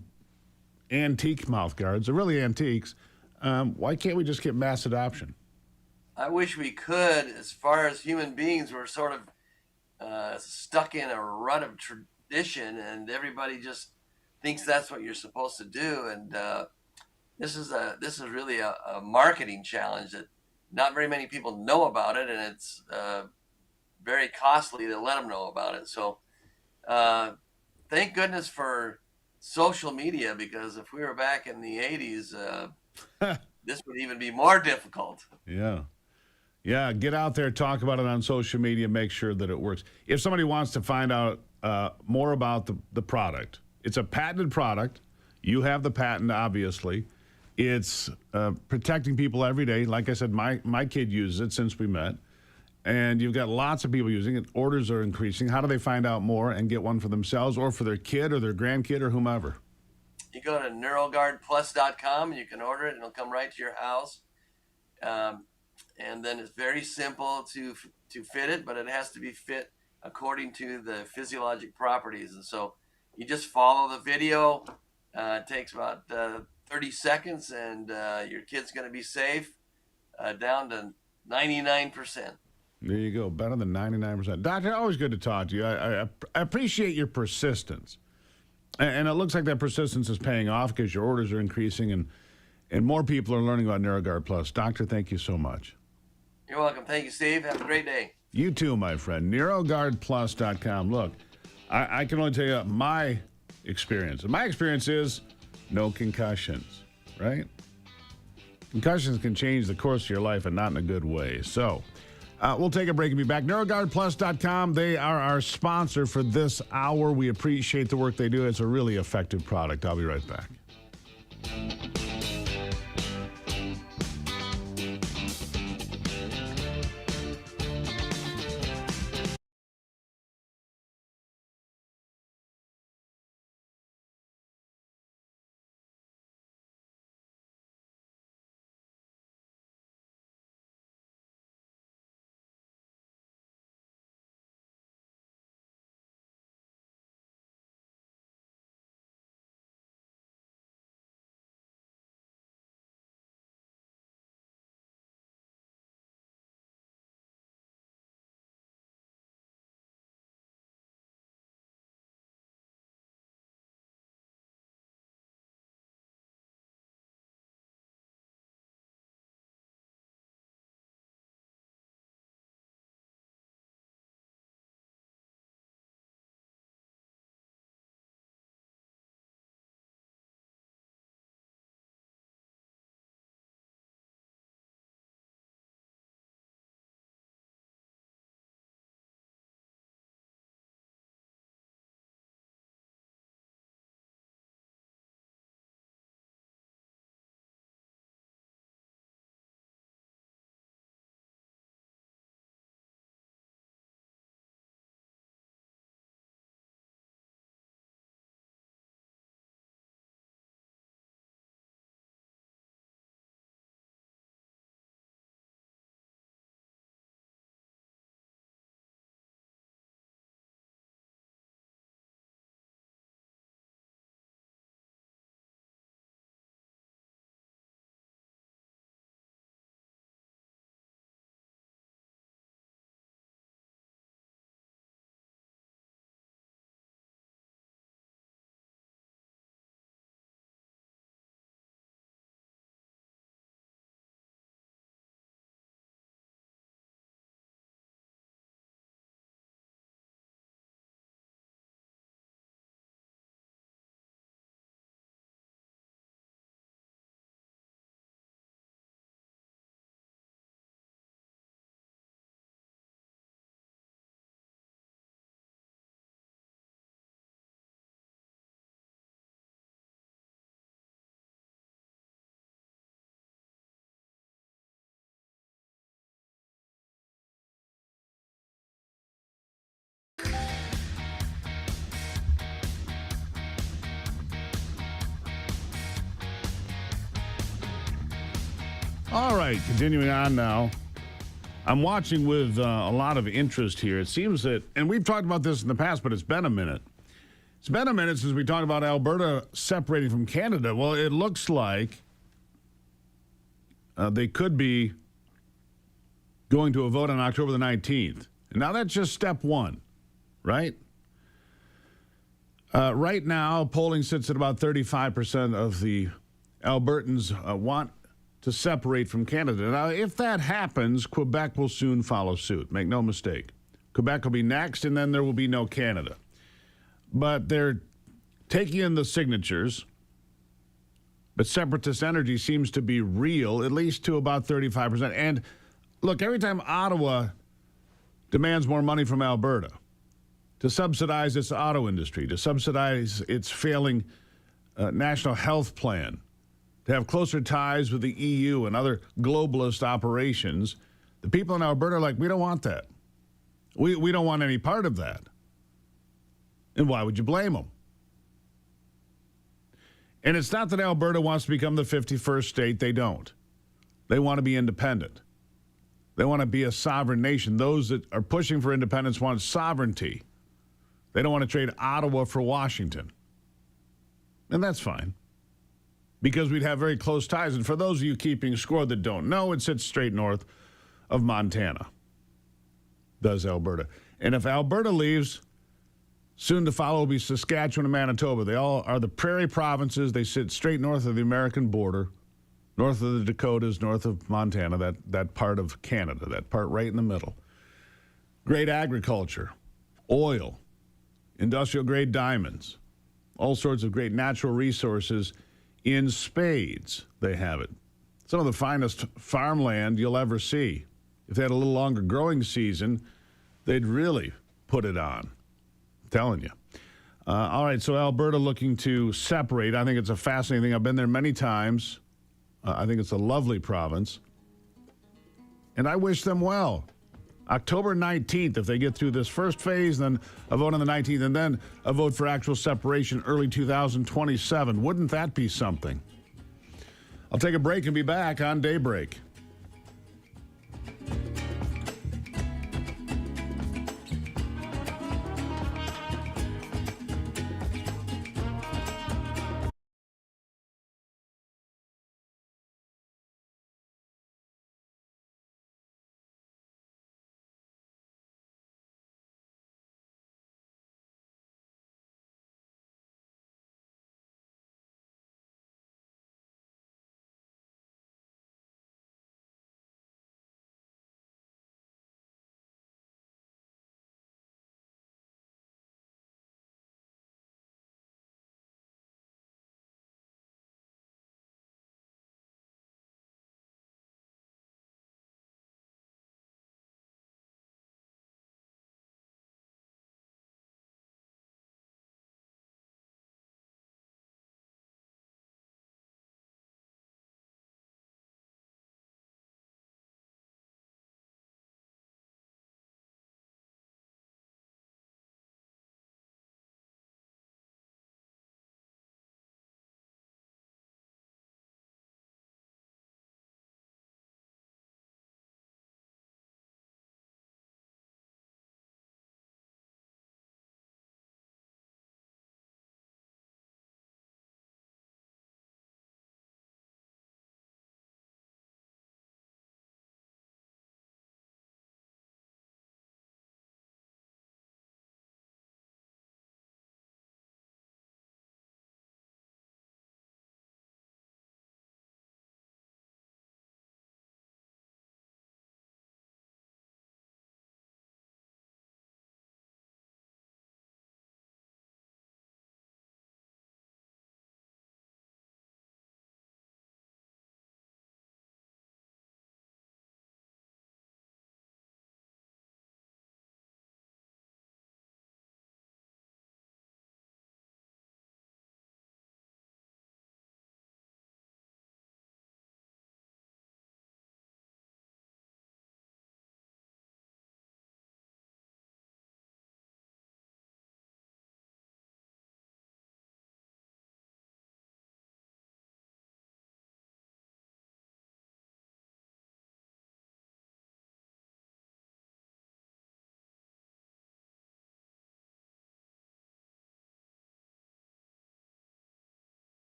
antique mouth guards. They're really antiques. Why can't we just get mass adoption? I wish we could. As far as human beings, we're sort of stuck in a rut of tradition, and everybody just thinks that's what you're supposed to do. And this is really a marketing challenge that not very many people know about it, and it's very costly to let them know about it. So thank goodness for social media, because if we were back in the 80s, this would even be more difficult. Yeah, get out there, talk about it on social media, make sure that it works. If somebody wants to find out more about the product, it's a patented product. You have the patent, obviously. It's protecting people every day. Like I said, my kid uses it since we met. And you've got lots of people using it. Orders are increasing. How do they find out more and get one for themselves or for their kid or their grandkid or whomever? You go to neuroguardplus.com and you can order it, and it'll come right to your house. And then it's very simple to fit it, but it has to be fit according to the physiologic properties. And so you just follow the video. It takes about 30 seconds, and your kid's going to be safe down to 99%. There you go, better than 99%. Doctor, always good to talk to you. I appreciate your persistence. And it looks like that persistence is paying off because your orders are increasing and more people are learning about NeuroGuard Plus. Doctor, thank you so much. You're welcome. Thank you, Steve. Have a great day. You too, my friend. NeuroGuardPlus.com. Look, I can only tell you my experience. And my experience is no concussions, right? Concussions can change the course of your life and not in a good way. So we'll take a break and be back. NeuroGuardPlus.com. They are our sponsor for this hour. We appreciate the work they do. It's a really effective product. I'll be right back. All right, continuing on now. I'm watching with a lot of interest here. It seems that, and we've talked about this in the past, but it's been a minute. It's been a minute since we talked about Alberta separating from Canada. Well, it looks like they could be going to a vote on October the 19th. And now that's just step one, right? Right now, polling sits at about 35% of the Albertans want to separate from Canada. Now, if that happens, Quebec will soon follow suit. Make no mistake. Quebec will be next, and then there will be no Canada. But they're taking in the signatures. But separatist energy seems to be real, at least to about 35%. And look, every time Ottawa demands more money from Alberta to subsidize its auto industry, to subsidize its failing national health plan, to have closer ties with the EU and other globalist operations, the people in Alberta are like, we don't want that. We don't want any part of that. And why would you blame them? And it's not that Alberta wants to become the 51st state. They don't. They want to be independent. They want to be a sovereign nation. Those that are pushing for independence want sovereignty. They don't want to trade Ottawa for Washington. And that's fine, because we'd have very close ties. And for those of you keeping score that don't know, it sits straight north of Montana, does Alberta. And if Alberta leaves, soon to follow will be Saskatchewan and Manitoba. They all are the prairie provinces. They sit straight north of the American border, north of the Dakotas, north of Montana, that part of Canada, that part right in the middle. Great agriculture, oil, industrial-grade diamonds, all sorts of great natural resources. In spades, they have it. Some of the finest farmland you'll ever see. If they had a little longer growing season, they'd really put it on. I'm telling you. All right, so Alberta looking to separate. I think it's a fascinating thing. I've been there many times. I think it's a lovely province. And I wish them well. October 19th, if they get through this first phase, then a vote on the 19th, and then a vote for actual separation early 2027. Wouldn't that be something? I'll take a break and be back on Daybreak.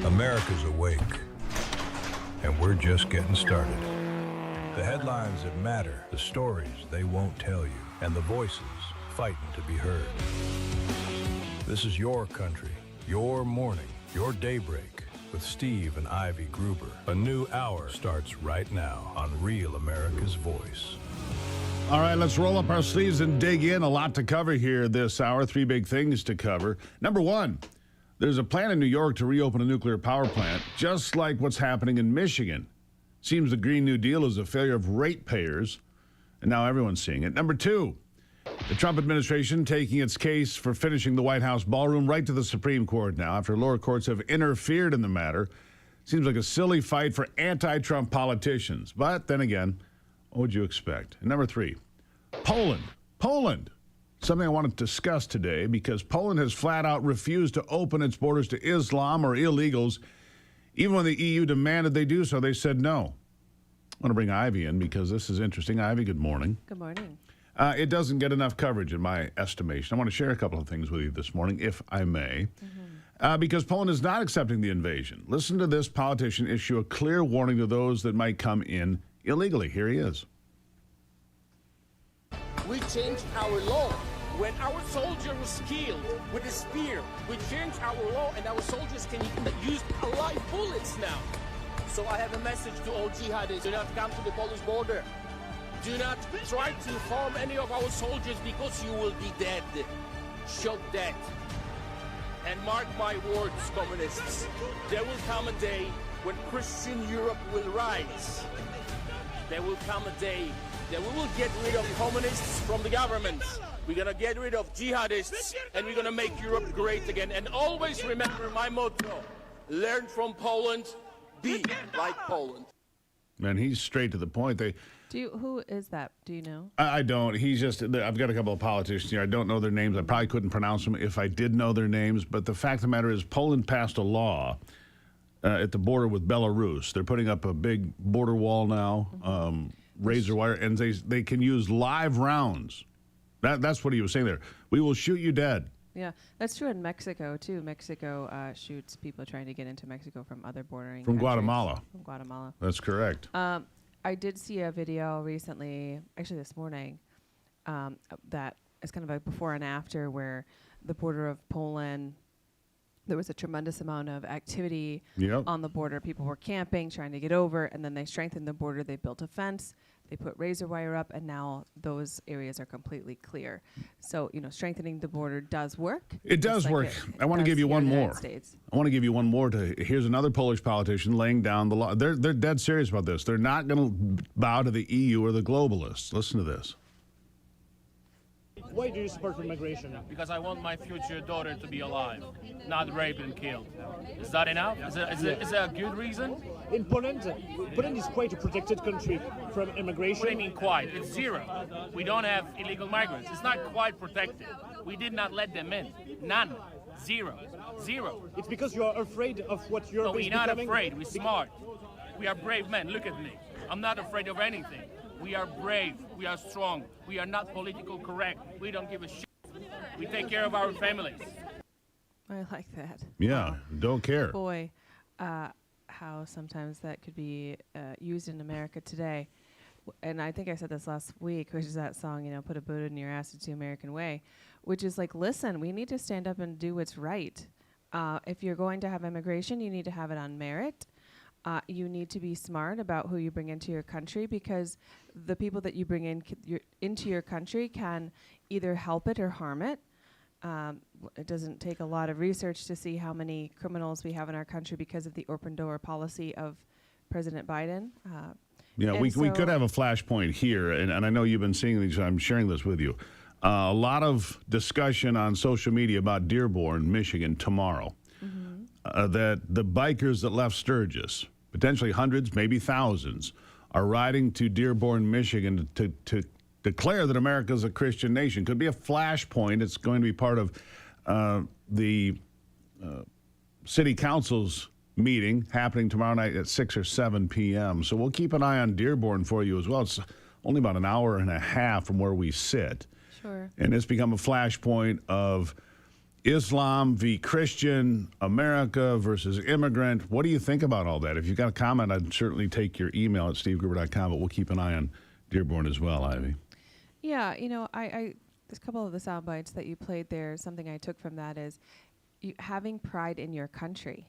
America's awake, and we're just getting started. The headlines that matter, the stories they won't tell you, and the voices fighting to be heard. This is your country, your morning, your daybreak with Steve and Ivy Gruber. A new hour starts right now on Real America's Voice. All right, let's roll up our sleeves and dig in. A lot to cover here this hour. 3 big things to cover. Number one, there's a plan in New York to reopen a nuclear power plant, just like what's happening in Michigan. Seems the Green New Deal is a failure of ratepayers, and now everyone's seeing it. Number two, the Trump administration taking its case for finishing the White House ballroom right to the Supreme Court now after lower courts have interfered in the matter. Seems like a silly fight for anti-Trump politicians. But then again, what would you expect? And number three, Poland. Something I want to discuss today because Poland has flat out refused to open its borders to Islam or illegals. Even when the EU demanded they do so, they said no. I want to bring Ivy in because this is interesting. Ivy, good morning. Good morning. It doesn't get enough coverage in my estimation. I want to share a couple of things with you this morning, if I may, because Poland is not accepting the invasion. Listen to this politician issue a clear warning to those that might come in illegally. Here he is. We changed our law. When our soldier was killed with a spear, we changed our law and our soldiers can use live bullets now. So I have a message to all jihadists. Do not come to the Polish border. Do not try to harm any of our soldiers because you will be dead. Shot dead. And mark my words, communists, there will come a day when Christian Europe will rise. There will come a day that we will get rid of communists from the government. We're going to get rid of jihadists, and we're going to make Europe great again. And always remember my motto, learn from Poland, be like Poland. Man, he's straight to the point. Who is that? Do you know? I don't. He's just, I've got a couple of politicians here. I don't know their names. I probably couldn't pronounce them if I did know their names. But the fact of the matter is Poland passed a law at the border with Belarus. They're putting up a big border wall now, razor wire, and they can use live rounds. That's what he was saying there. We will shoot you dead. Yeah, that's true in Mexico, too. Mexico shoots people trying to get into Mexico from other bordering From countries. Guatemala. From Guatemala. That's correct. I did see a video recently, actually this morning, that is kind of a before and after where the border of Poland, there was a tremendous amount of activity on the border. People were camping, trying to get over, and then they strengthened the border. They built a fence. They put razor wire up, and now those areas are completely clear. So, strengthening the border does work. It does work. I want to give you one more. I want to give you one more. Here's another Polish politician laying down the law. They're dead serious about this. They're not going to bow to the EU or the globalists. Listen to this. Why do you support immigration? Because I want my future daughter to be alive, not raped and killed. Is that enough? Is that a good reason? In Poland is quite a protected country from immigration. What do you mean quite? It's zero. We don't have illegal migrants. It's not quite protected. We did not let them in. None. Zero. It's because you are afraid of what you're becoming. No, we're not afraid. We're smart. We are brave men. Look at me. I'm not afraid of anything. We are brave. We are strong. We are not political correct. We don't give a shit. We take care of our families. I like that. Yeah, don't care. Boy, how sometimes that could be used in America today. And I think I said this last week, which is that song, put a boot in your ass, it's the American way, which is like, listen, we need to stand up and do what's right. If you're going to have immigration, you need to have it on merit. You need to be smart about who you bring into your country because the people that you bring into your country can either help it or harm it. It doesn't take a lot of research to see how many criminals we have in our country because of the open door policy of President Biden. We could have a flashpoint here, and I know you've been seeing these. I'm sharing this with you. A lot of discussion on social media about Dearborn, Michigan tomorrow. That the bikers that left Sturgis, potentially hundreds, maybe thousands, are riding to Dearborn, Michigan to declare that America is a Christian nation. Could be a flashpoint. It's going to be part of the city council's meeting happening tomorrow night at 6 or 7 p.m. So we'll keep an eye on Dearborn for you as well. It's only about an hour and a half from where we sit. Sure. And it's become a flashpoint of Islam v. Christian, America versus immigrant. What do you think about all that? If you've got a comment, I'd certainly take your email at stevegruber.com, but we'll keep an eye on Dearborn as well, Ivy. Yeah, there's a couple of the sound bites that you played there. Something I took from that is having pride in your country.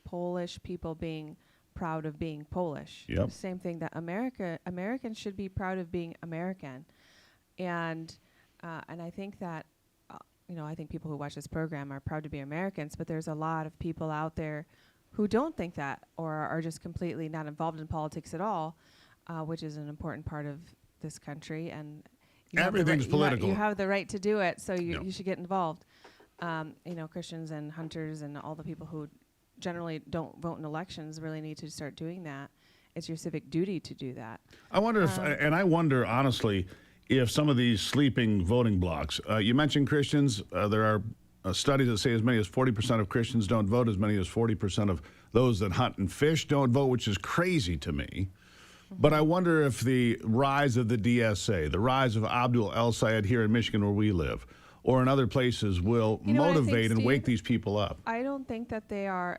Polish people being proud of being Polish. Yep. Same thing that Americans should be proud of being American. And I think that, I think people who watch this program are proud to be Americans, but there's a lot of people out there who don't think that or are just completely not involved in politics at all, which is an important part of this country. And everything's political. You have the right to do it, so you should get involved. Christians and hunters and all the people who generally don't vote in elections really need to start doing that. It's your civic duty to do that. I wonder honestly, if some of these sleeping voting blocks, you mentioned Christians, there are studies that say as many as 40% of Christians don't vote, as many as 40% of those that hunt and fish don't vote, which is crazy to me. But I wonder if the rise of the DSA, the rise of Abdul El Sayed here in Michigan where we live, or in other places will motivate and wake these people up. I don't think that they are.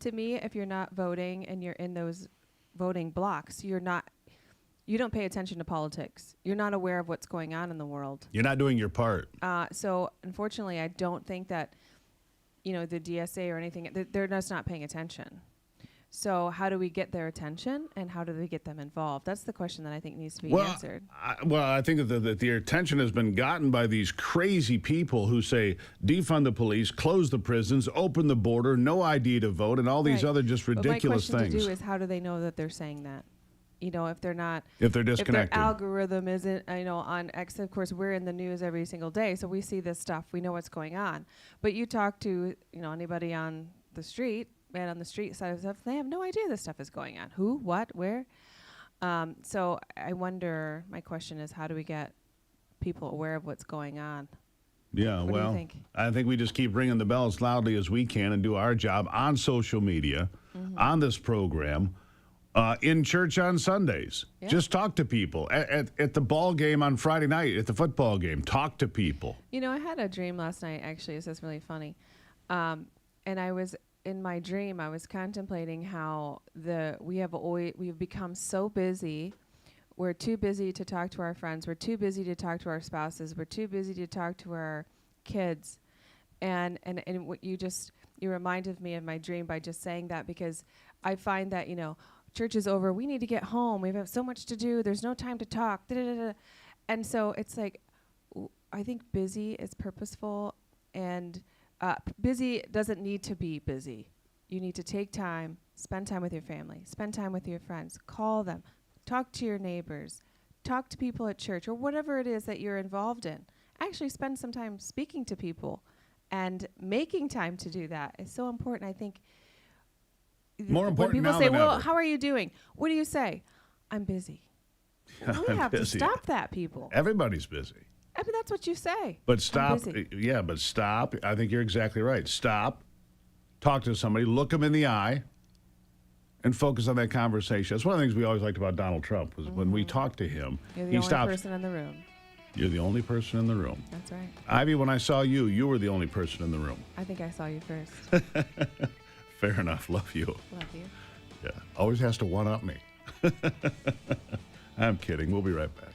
To me, if you're not voting and you're in those voting blocks, you don't pay attention to politics. You're not aware of what's going on in the world. You're not doing your part. So unfortunately, I don't think that, the DSA or anything, they're just not paying attention. So how do we get their attention and how do we get them involved? That's the question that I think needs to be answered. I think that the attention has been gotten by these crazy people who say defund the police, close the prisons, open the border, no ID to vote, and all these other just ridiculous but my things. question to do is how do they know that they're saying that? If they're not, if they're disconnected, if their algorithm isn't, on X, of course, we're in the news every single day, so we see this stuff, we know what's going on. But you talk to, anybody on the street, man on the street side of stuff, they have no idea this stuff is going on. Who, what, where? So I wonder, my question is, how do we get people aware of what's going on? Yeah, what do you think? I think we just keep ringing the bell as loudly as we can and do our job on social media, on this program, in church on Sundays. Yeah. Just talk to people. At the ball game on Friday night, at the football game, talk to people. I had a dream last night, actually. This is really funny. And in my dream, I was contemplating how we've become so busy. We're too busy to talk to our friends. We're too busy to talk to our spouses. We're too busy to talk to our kids. And what you reminded me of my dream by just saying that, because I find that, church is over. We need to get home. We have so much to do. There's no time to talk. And so it's like, I think busy is purposeful, and busy doesn't need to be busy. You need to take time, spend time with your family, spend time with your friends, call them, talk to your neighbors, talk to people at church, or whatever it is that you're involved in. Actually spend some time speaking to people, and making time to do that is so important. I think more important when people now say, than well, ever. how are you doing? What do you say? I'm busy. Well, we have to stop that, people. Everybody's busy. I mean, that's what you say. But stop. Yeah, but stop. I think you're exactly right. Stop. Talk to somebody. Look them in the eye. And focus on that conversation. That's one of the things we always liked about Donald Trump was when we talked to him, You're the he only stops. person in the room. You're the only person in the room. That's right. Ivy, when I saw you, you were the only person in the room. I think I saw you first. Fair enough. Love you. Love you. Yeah. Always has to one-up me. I'm kidding. We'll be right back.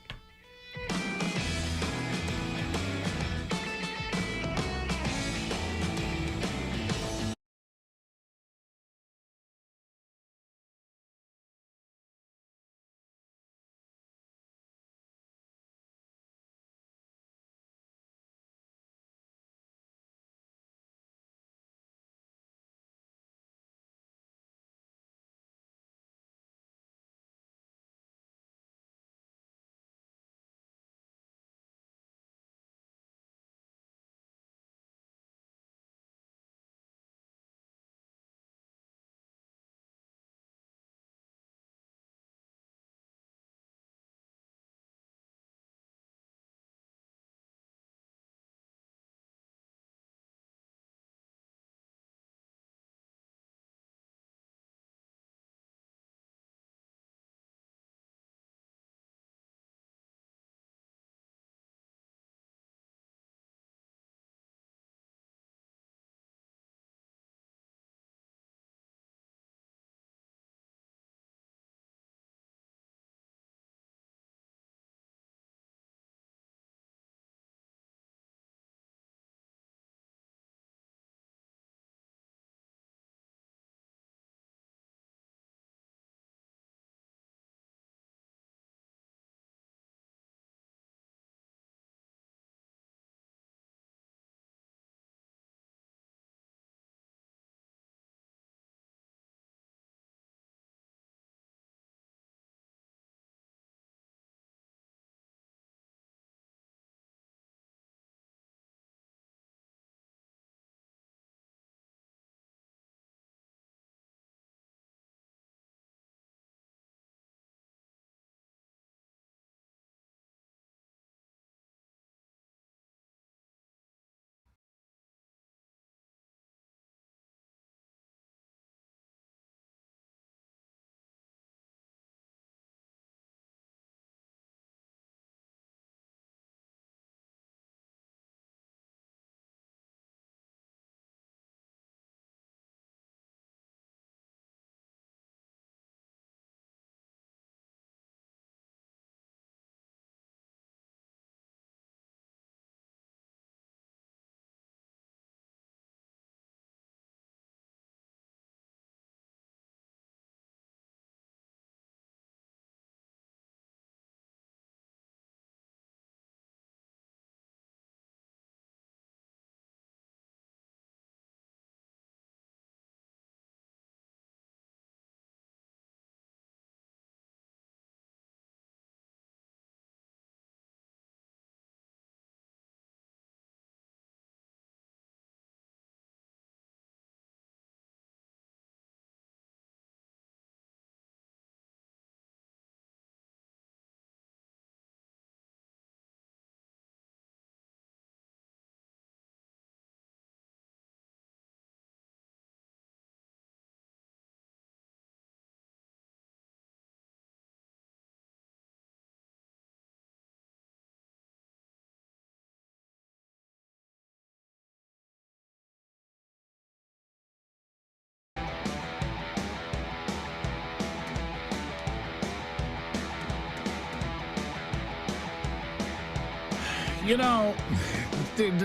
You know,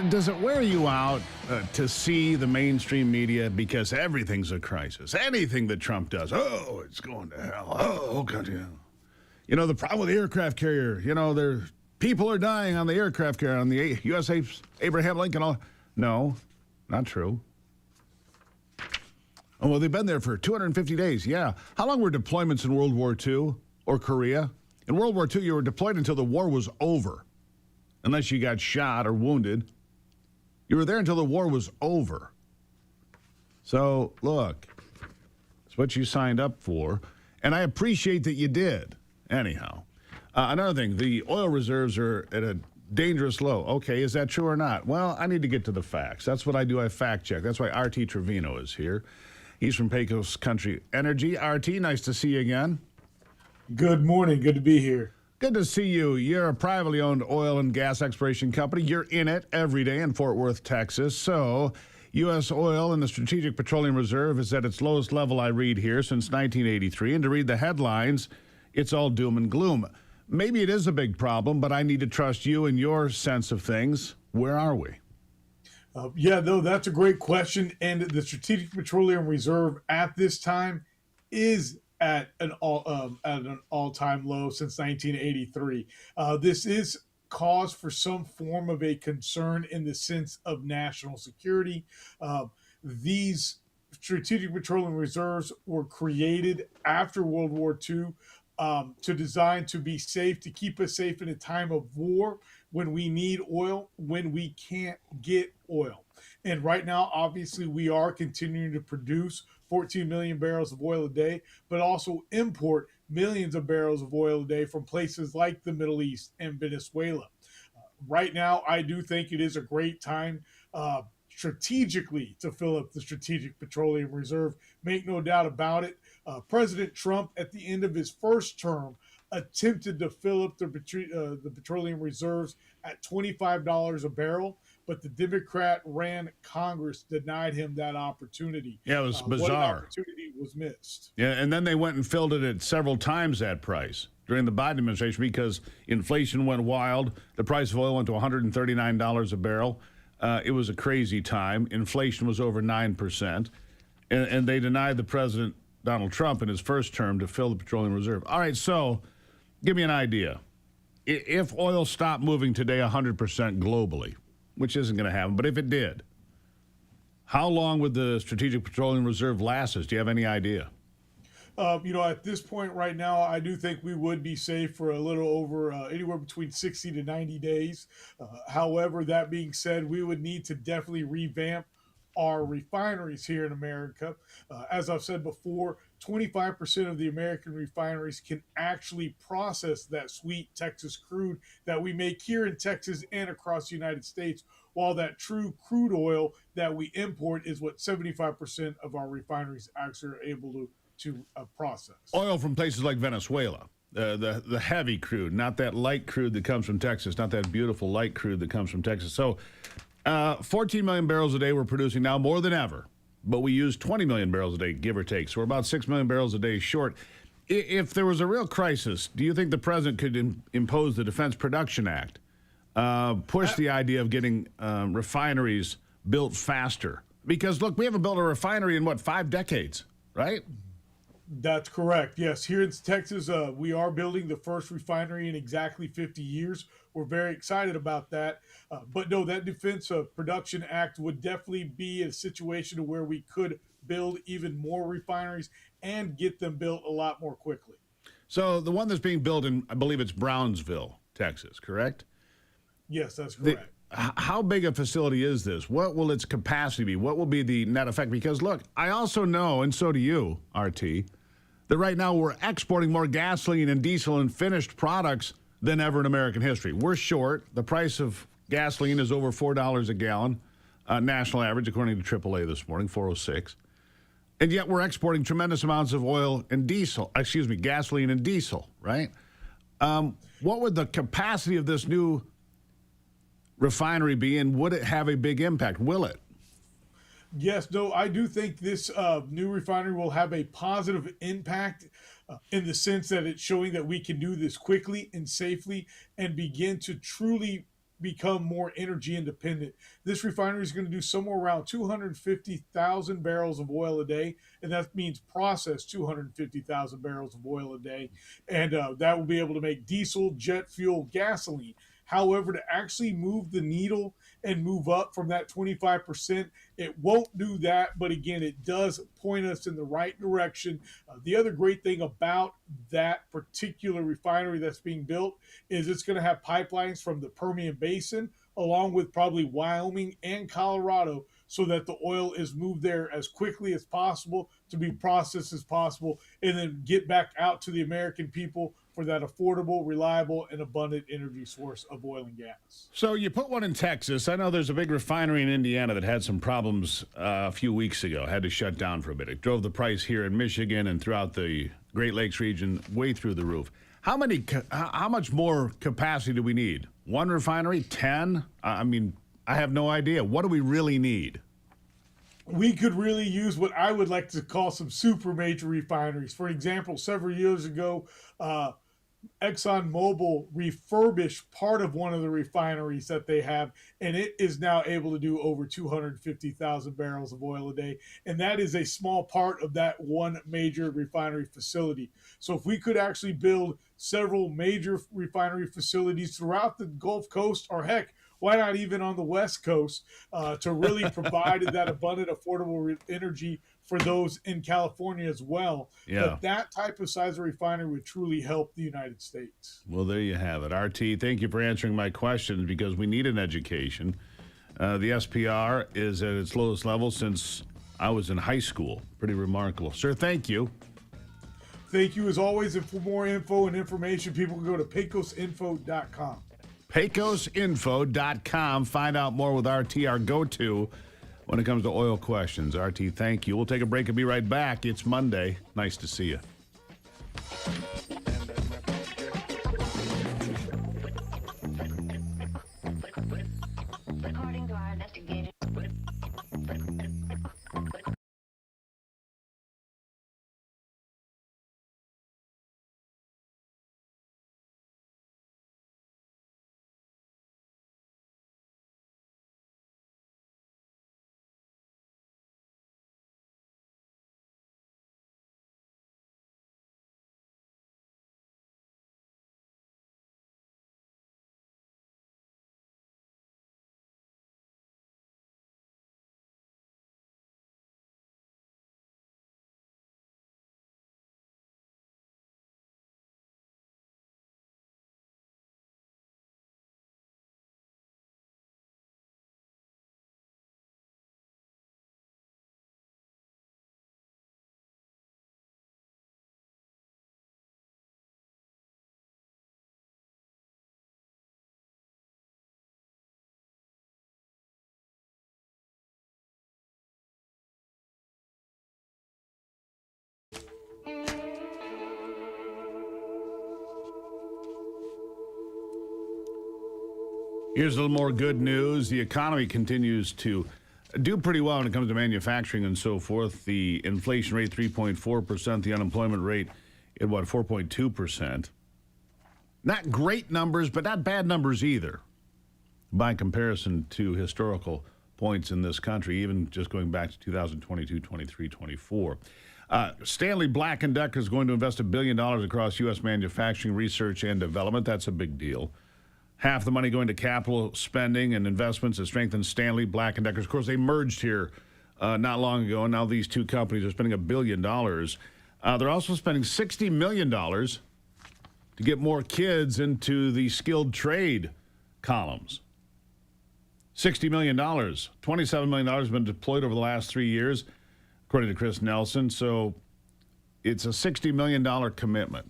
does it wear you out to see the mainstream media because everything's a crisis? Anything that Trump does, oh, it's going to hell. Oh, God, yeah. You know, the problem with the aircraft carrier, you know, people are dying on the aircraft carrier, on the USS Abraham Lincoln. No, not true. Oh, well, they've been there for 250 days. Yeah. How long were deployments in World War II or Korea? In World War II, you were deployed until the war was over. Unless you got shot or wounded. You were there until the war was over. So, look, it's what you signed up for. And I appreciate that you did. Anyhow. Another thing, the oil reserves are at a dangerous low. Okay, is that true or not? Well, I need to get to the facts. That's what I do. I fact check. That's why R.T. Trevino is here. He's from Pecos Country Energy. R.T., nice to see you again. Good morning. Good to be here. Good to see you. You're a privately owned oil and gas exploration company. You're in it every day in Fort Worth, Texas. So, U.S. oil and the Strategic Petroleum Reserve is at its lowest level, I read here, since 1983. And to read the headlines, it's all doom and gloom. Maybe it is a big problem, but I need to trust you and your sense of things. Where are we? That's a great question. And the Strategic Petroleum Reserve at this time is at an all-time low since 1983. This is cause for some form of a concern in the sense of national security. These strategic petroleum reserves were created after World War II to design to be safe, to keep us safe in a time of war when we need oil, when we can't get oil. And right now, obviously, we are continuing to produce 14 million barrels of oil a day, but also import millions of barrels of oil a day from places like the Middle East and Venezuela. Right now, I do think it is a great time strategically to fill up the Strategic Petroleum Reserve. Make no doubt about it. President Trump, at the end of his first term, attempted to fill up the petroleum reserves at $25 a barrel, but the Democrat-ran Congress denied him that opportunity. Yeah, it was bizarre. What an opportunity was missed. Yeah, and then they went and filled it at several times that price during the Biden administration because inflation went wild. The price of oil went to $139 a barrel. It was a crazy time. Inflation was over 9%. And they denied the president, Donald Trump, in his first term to fill the petroleum reserve. All right, so give me an idea. If oil stopped moving today 100% globally, which isn't going to happen, but if it did, how long would the Strategic Petroleum Reserve last us? Do you have any idea? At this point right now, I do think we would be safe for a little over anywhere between 60 to 90 days. However, that being said, we would need to definitely revamp our refineries here in America. As I've said before, 25% of the American refineries can actually process that sweet Texas crude that we make here in Texas and across the United States, while that true crude oil that we import is what 75% of our refineries actually are able to process. Oil from places like Venezuela, the heavy crude, not that light crude that comes from Texas, not that beautiful light crude that comes from Texas. So 14 million barrels a day we're producing now, more than ever. But we use 20 million barrels a day, give or take. So we're about 6 million barrels a day short. If there was a real crisis, do you think the president could impose the Defense Production Act, push the idea of getting refineries built faster? Because, look, we haven't built a refinery in, 5 decades, right? That's correct. Yes, here in Texas, we are building the first refinery in exactly 50 years. We're very excited about that. But no, that Defense Production Act would definitely be a situation where we could build even more refineries and get them built a lot more quickly. So the one that's being built in, I believe it's Brownsville, Texas, correct? Yes, that's correct. How big a facility is this? What will its capacity be? What will be the net effect? Because, look, I also know, and so do you, RT, that right now we're exporting more gasoline and diesel and finished products than ever in American history. We're short. The price of gasoline is over $4 a gallon, national average, according to AAA this morning, 406. And yet we're exporting tremendous amounts of gasoline and diesel, right? What would the capacity of this new refinery be, and would it have a big impact? Will it? Yes, no, I do think this new refinery will have a positive impact in the sense that it's showing that we can do this quickly and safely and begin to truly become more energy independent. This refinery is going to do somewhere around 250,000 barrels of oil a day, and that means process 250,000 barrels of oil a day, and that will be able to make diesel, jet fuel, gasoline. However, to actually move the needle and move up from that 25%, it won't do that. But again, it does point us in the right direction. The other great thing about that particular refinery that's being built is it's going to have pipelines from the Permian Basin, along with probably Wyoming and Colorado, so that the oil is moved there as quickly as possible to be processed as possible, and then get back out to the American people for that affordable, reliable, and abundant energy source of oil and gas. So you put one in Texas. I know there's a big refinery in Indiana that had some problems a few weeks ago, had to shut down for a bit. It drove the price here in Michigan and throughout the Great Lakes region way through the roof. How much more capacity do we need? One refinery? 10? I mean, I have no idea. What do we really need? We could really use what I would like to call some super major refineries. For example, several years ago, ExxonMobil refurbished part of one of the refineries that they have, and it is now able to do over 250,000 barrels of oil a day. And that is a small part of that one major refinery facility. So if we could actually build several major refinery facilities throughout the Gulf Coast, or heck, why not even on the West Coast, to really provide that abundant, affordable energy for those in California as well. Yeah. That type of size of refinery would truly help the United States. Well, there you have it. RT, thank you for answering my questions, because we need an education. The SPR is at its lowest level since I was in high school. Pretty remarkable. Sir, thank you. Thank you as always. And for more info and information, people can go to pecos.info.com. pecos.info.com. Find out more with RT, our go-to when it comes to oil questions. RT, thank you. We'll take a break and be right back. It's Monday. Nice to see you. According to our investigators. Here's a little more good news. The economy continues to do pretty well when it comes to manufacturing and so forth. The inflation rate, 3.4%. The unemployment rate at, 4.2%. Not great numbers, but not bad numbers either, by comparison to historical points in this country, even just going back to 2022, 23, 24. Stanley Black & Decker is going to invest $1 billion across U.S. manufacturing, research, and development. That's a big deal. Half the money going to capital spending and investments to strengthen Stanley Black & Decker. Of course, they merged here not long ago, and now these two companies are spending $1 billion. They're also spending $60 million to get more kids into the skilled trade columns. $60 million. $27 million has been deployed over the last 3 years, according to Chris Nelson. So it's a $60 million commitment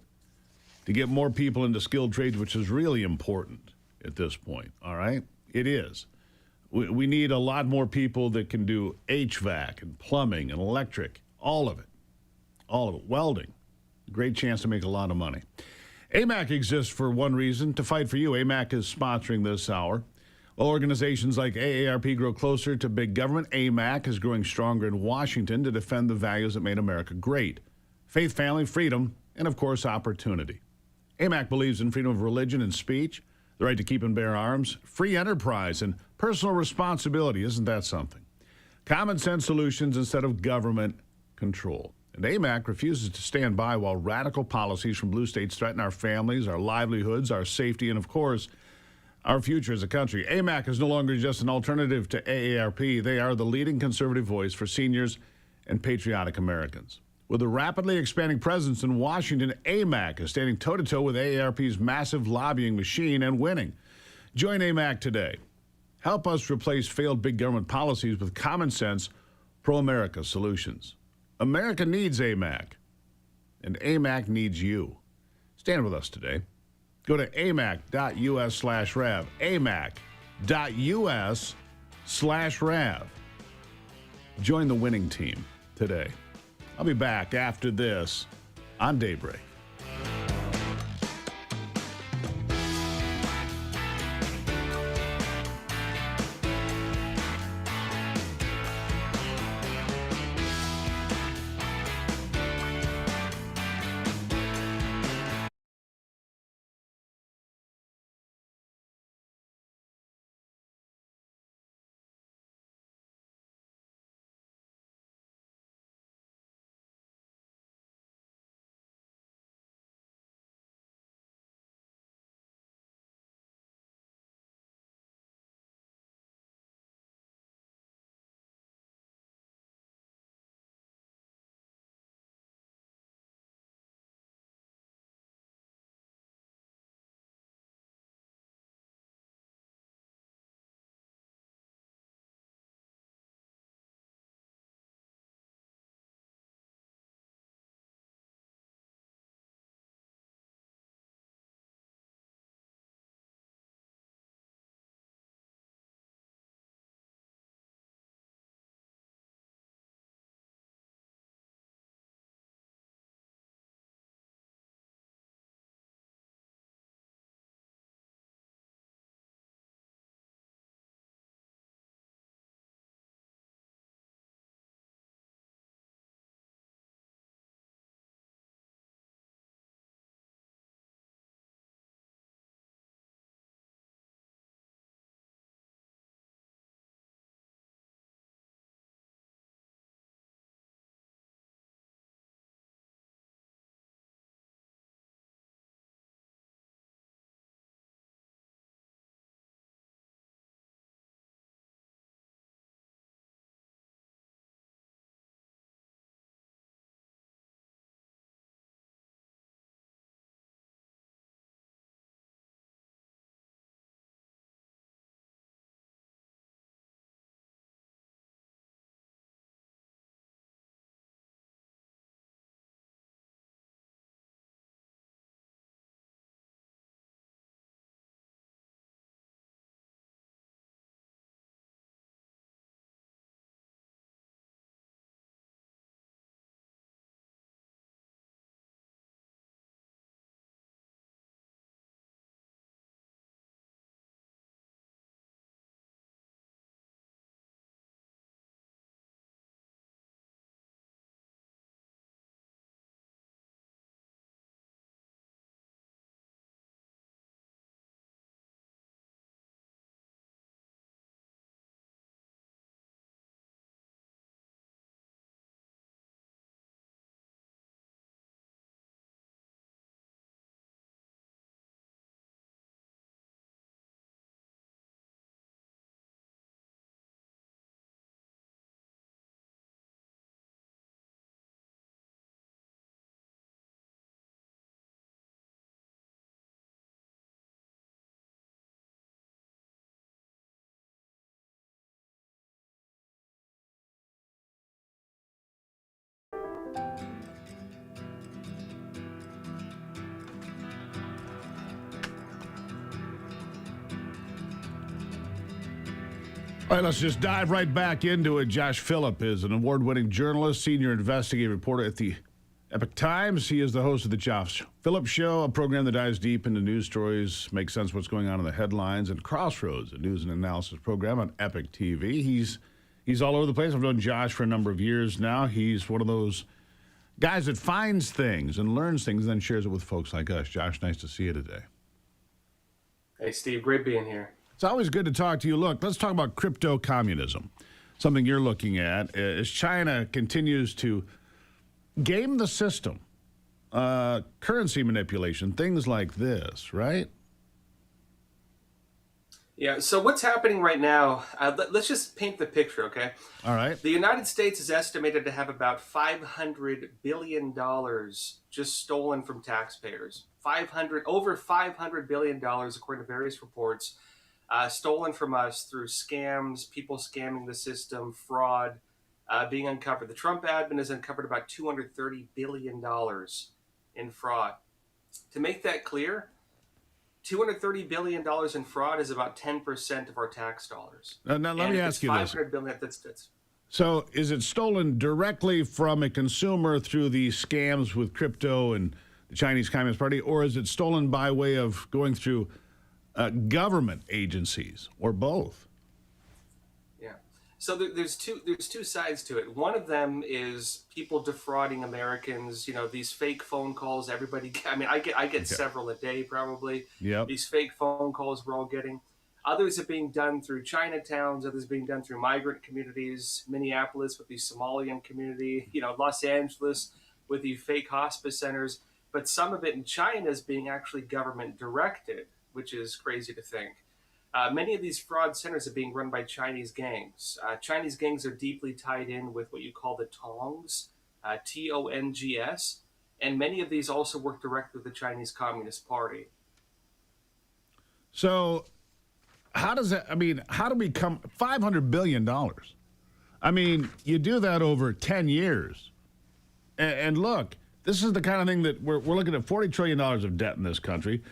to get more people into skilled trades, which is really important at this point, all right? It is. We need a lot more people that can do HVAC and plumbing and electric, all of it. All of it. Welding. Great chance to make a lot of money. AMAC exists for one reason, to fight for you. AMAC is sponsoring this hour. While organizations like AARP grow closer to big government, AMAC is growing stronger in Washington to defend the values that made America great. Faith, family, freedom, and, of course, opportunity. AMAC believes in freedom of religion and speech, The right to keep and bear arms, free enterprise, and personal responsibility. Isn't that something? Common sense solutions instead of government control. And AMAC refuses to stand by while radical policies from blue states threaten our families, our livelihoods, our safety, and, of course, our future as a country. AMAC is no longer just an alternative to AARP. They are the leading conservative voice for seniors and patriotic Americans. With a rapidly expanding presence in Washington, AMAC is standing toe-to-toe with AARP's massive lobbying machine and winning. Join AMAC today. Help us replace failed big government policies with common sense, pro-America solutions. America needs AMAC, and AMAC needs you. Stand with us today. Go to amac.us/RAV, amac.us/RAV. Join the winning team today. I'll be back after this on Daybreak. All right, let's just dive right back into it. Josh Phillip is an award-winning journalist, senior investigative reporter at the Epoch Times. He is the host of the Josh Phillip Show, a program that dives deep into news stories, makes sense of what's going on in the headlines, and Crossroads, a news and analysis program on Epoch TV. He's all over the place. I've known Josh for a number of years now. He's one of those guys that finds things and learns things and then shares it with folks like us. Josh, nice to see you today. Hey, Steve, great being here. It's always good to talk to you. Look, let's talk about crypto communism, something you're looking at as China continues to game the system, currency manipulation, things like this, right? Yeah, so what's happening right now, let's just paint the picture, okay? All right. The United States is estimated to have about $500 billion just stolen from taxpayers. Over $500 billion, according to various reports, stolen from us through scams, people scamming the system, fraud, being uncovered. The Trump admin has uncovered about $230 billion in fraud. To make that clear, $230 billion in fraud is about 10% of our tax dollars. Now let me ask you this. $500 billion, that's So is it stolen directly from a consumer through these scams with crypto and the Chinese Communist Party, or is it stolen by way of going through government agencies, or both? Yeah. So there's two sides to it. One of them is people defrauding Americans. You know, these fake phone calls. Everybody. I mean, I get several a day probably. Yep. These fake phone calls we're all getting. Others are being done through Chinatowns. Others being done through migrant communities. Minneapolis with the Somalian community. You know, Los Angeles with the fake hospice centers. But some of it in China is being actually government directed, which is crazy to think. Many of these fraud centers are being run by Chinese gangs. Chinese gangs are deeply tied in with what you call the Tongs, Tongs, and many of these also work directly with the Chinese Communist Party. So how does that, I mean, how do we come, $500 billion? I mean, you do that over 10 years. And look, this is the kind of thing that we're looking at $40 trillion of debt in this country.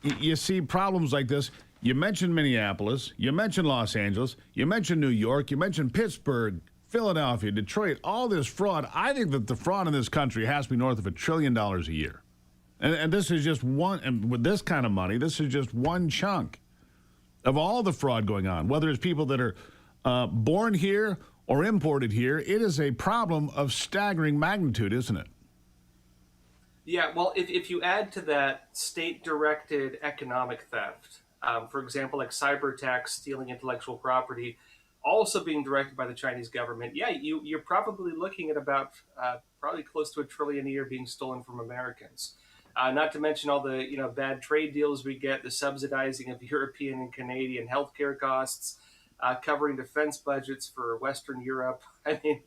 You see problems like this. You mentioned Minneapolis. You mentioned Los Angeles. You mentioned New York. You mentioned Pittsburgh, Philadelphia, Detroit, all this fraud. I think that the fraud in this country has to be north of $1 trillion a year. And this is just one, and with this kind of money, this is just one chunk of all the fraud going on, whether it's people that are born here or imported here. It is a problem of staggering magnitude, isn't it? Yeah, well, if you add to that state-directed economic theft, for example, like cyber attacks, stealing intellectual property, also being directed by the Chinese government, yeah, you're probably looking at about probably close to $1 trillion a year being stolen from Americans. Not to mention all the bad trade deals we get, the subsidizing of European and Canadian healthcare costs, covering defense budgets for Western Europe. I mean,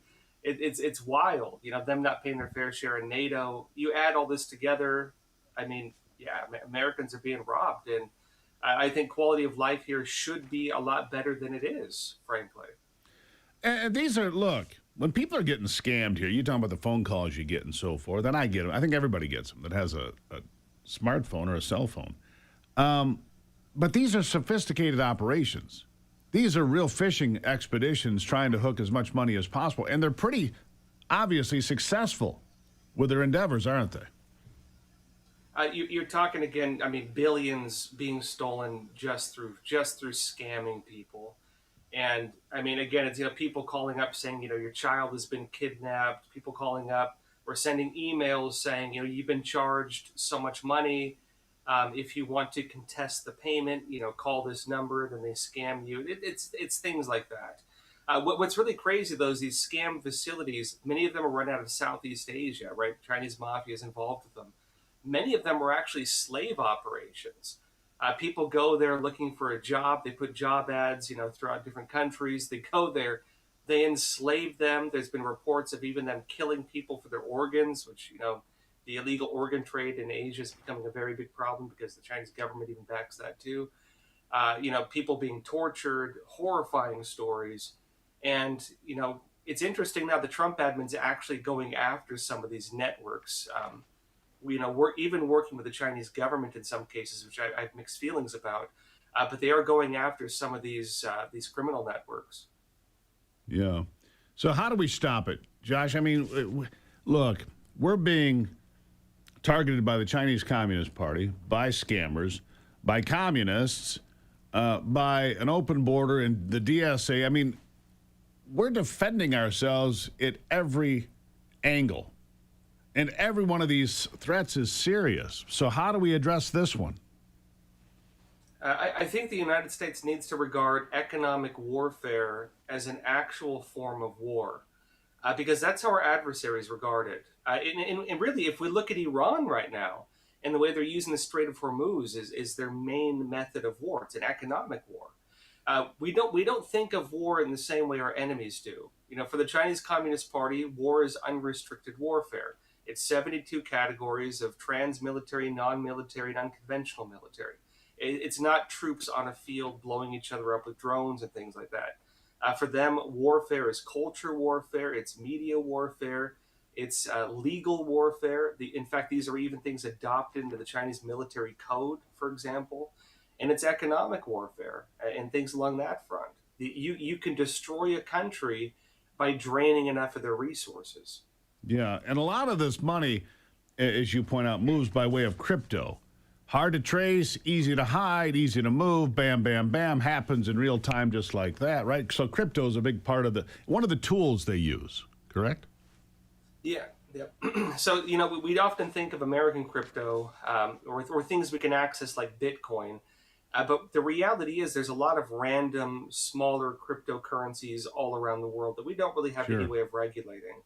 it's wild, them not paying their fair share in NATO. You add all this together, I mean, yeah, Americans are being robbed. And I think quality of life here should be a lot better than it is, frankly. And these are, look, when people are getting scammed here, you're talking about the phone calls you get and so forth, and I get them. I think everybody gets them that has a smartphone or a cell phone. But these are sophisticated operations. These are real fishing expeditions trying to hook as much money as possible, and they're pretty obviously successful with their endeavors, aren't they? You're talking again. I mean, billions being stolen just through scamming people, and I mean, again, it's people calling up saying your child has been kidnapped. People calling up or sending emails saying you've been charged so much money. If you want to contest the payment, call this number. Then they scam you. It's things like that. What's really crazy though is these scam facilities. Many of them are run out of Southeast Asia, right? Chinese mafia is involved with them. Many of them were actually slave operations. People go there looking for a job. They put job ads, throughout different countries. They go there, they enslave them. There's been reports of even them killing people for their organs, which the illegal organ trade in Asia is becoming a very big problem because the Chinese government even backs that too. People being tortured, horrifying stories. And, it's interesting now the Trump admin's actually going after some of these networks. We're even working with the Chinese government in some cases, which I have mixed feelings about. But they are going after some of these criminal networks. Yeah. So how do we stop it, Josh? I mean, look, we're being targeted by the Chinese Communist Party, by scammers, by communists, by an open border and the DSA. I mean, we're defending ourselves at every angle. And every one of these threats is serious. So how do we address this one? I think the United States needs to regard economic warfare as an actual form of war, because that's how our adversaries regard it. And really, if we look at Iran right now, and the way they're using the Strait of Hormuz is their main method of war. It's an economic war. We don't think of war in the same way our enemies do. For the Chinese Communist Party, war is unrestricted warfare. It's 72 categories of trans-military, non-military, and unconventional military. It's not troops on a field blowing each other up with drones and things like that. For them, warfare is culture warfare, it's media warfare, it's legal warfare. In fact, these are even things adopted into the Chinese military code, for example. And it's economic warfare and things along that front. You can destroy a country by draining enough of their resources. Yeah, and a lot of this money, as you point out, moves by way of crypto. Hard to trace, easy to hide, easy to move, bam, bam, bam, happens in real time just like that, right? So crypto is a big part of one of the tools they use, correct? Yeah. So, we'd often think of American crypto or things we can access like Bitcoin. But the reality is there's a lot of random, smaller cryptocurrencies all around the world that we don't really have any way of regulating.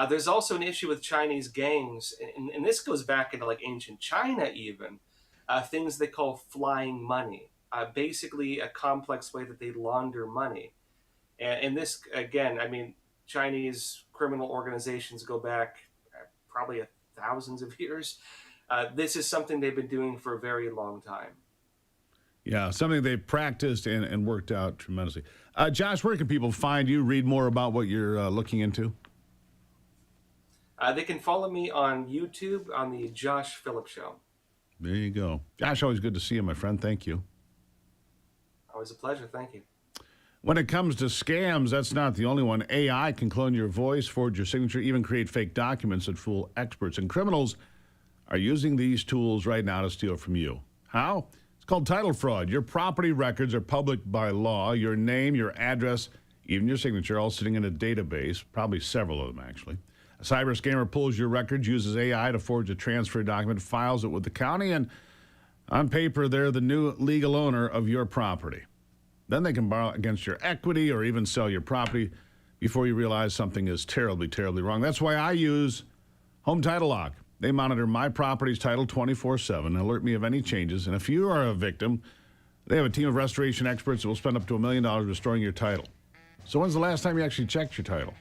There's also an issue with Chinese gangs, and this goes back into like ancient China even, things they call flying money, basically a complex way that they launder money. And this, again, I mean, Chinese criminal organizations go back probably thousands of years. This is something they've been doing for a very long time. Yeah, something they've practiced and worked out tremendously. Josh, where can people find you, read more about what you're looking into? They can follow me on YouTube on the Josh Phillips Show. There you go. Josh, always good to see you, my friend. Thank you. Always a pleasure. Thank you. When it comes to scams, that's not the only one. AI can clone your voice, forge your signature, even create fake documents that fool experts. And criminals are using these tools right now to steal from you. How? It's called title fraud. Your property records are public by law. Your name, your address, even your signature, all sitting in a database, probably several of them, actually. A cyber scammer pulls your records, uses AI to forge a transfer document, files it with the county, and on paper, they're the new legal owner of your property. Then they can borrow against your equity or even sell your property before you realize something is terribly, terribly wrong. That's why I use Home Title Lock. They monitor my property's title 24/7 and alert me of any changes. And if you are a victim, they have a team of restoration experts that will spend up to $1 million restoring your title. So when's the last time you actually checked your title?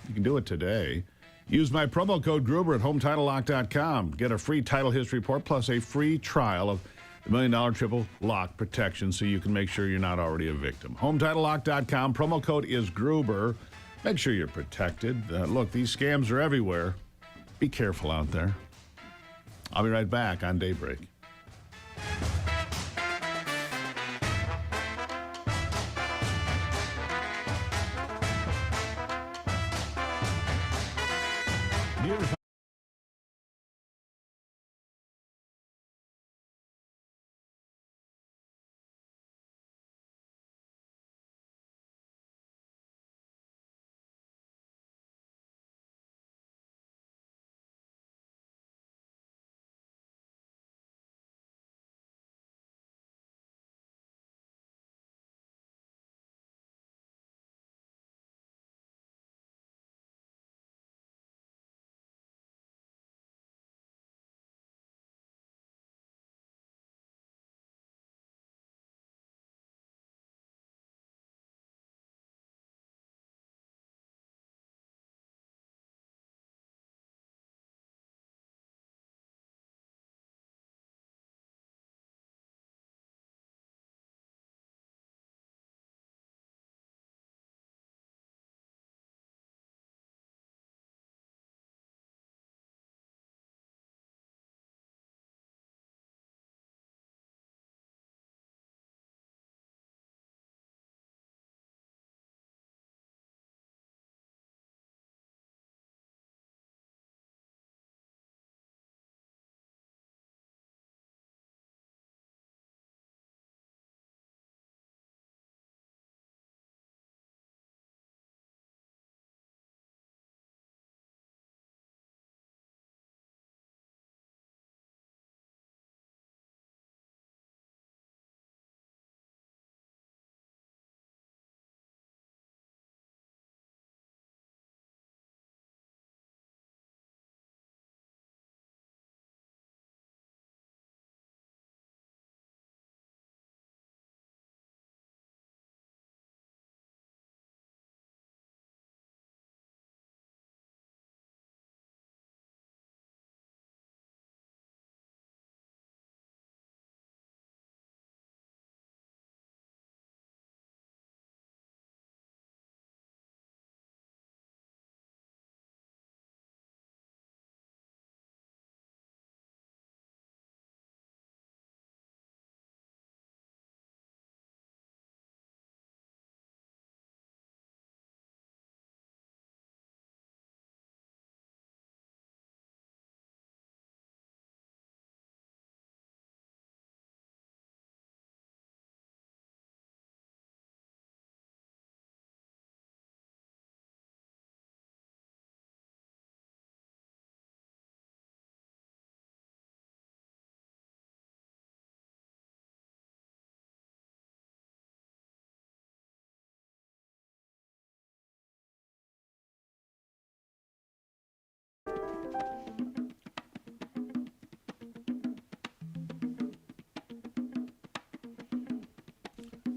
You can do it today. Use my promo code Gruber at HometitleLock.com. Get a free title history report plus a free trial of the $1 million triple lock protection so you can make sure you're not already a victim. HometitleLock.com. Promo code is Gruber. Make sure you're protected. Look, these scams are everywhere. Be careful out there. I'll be right back on Daybreak.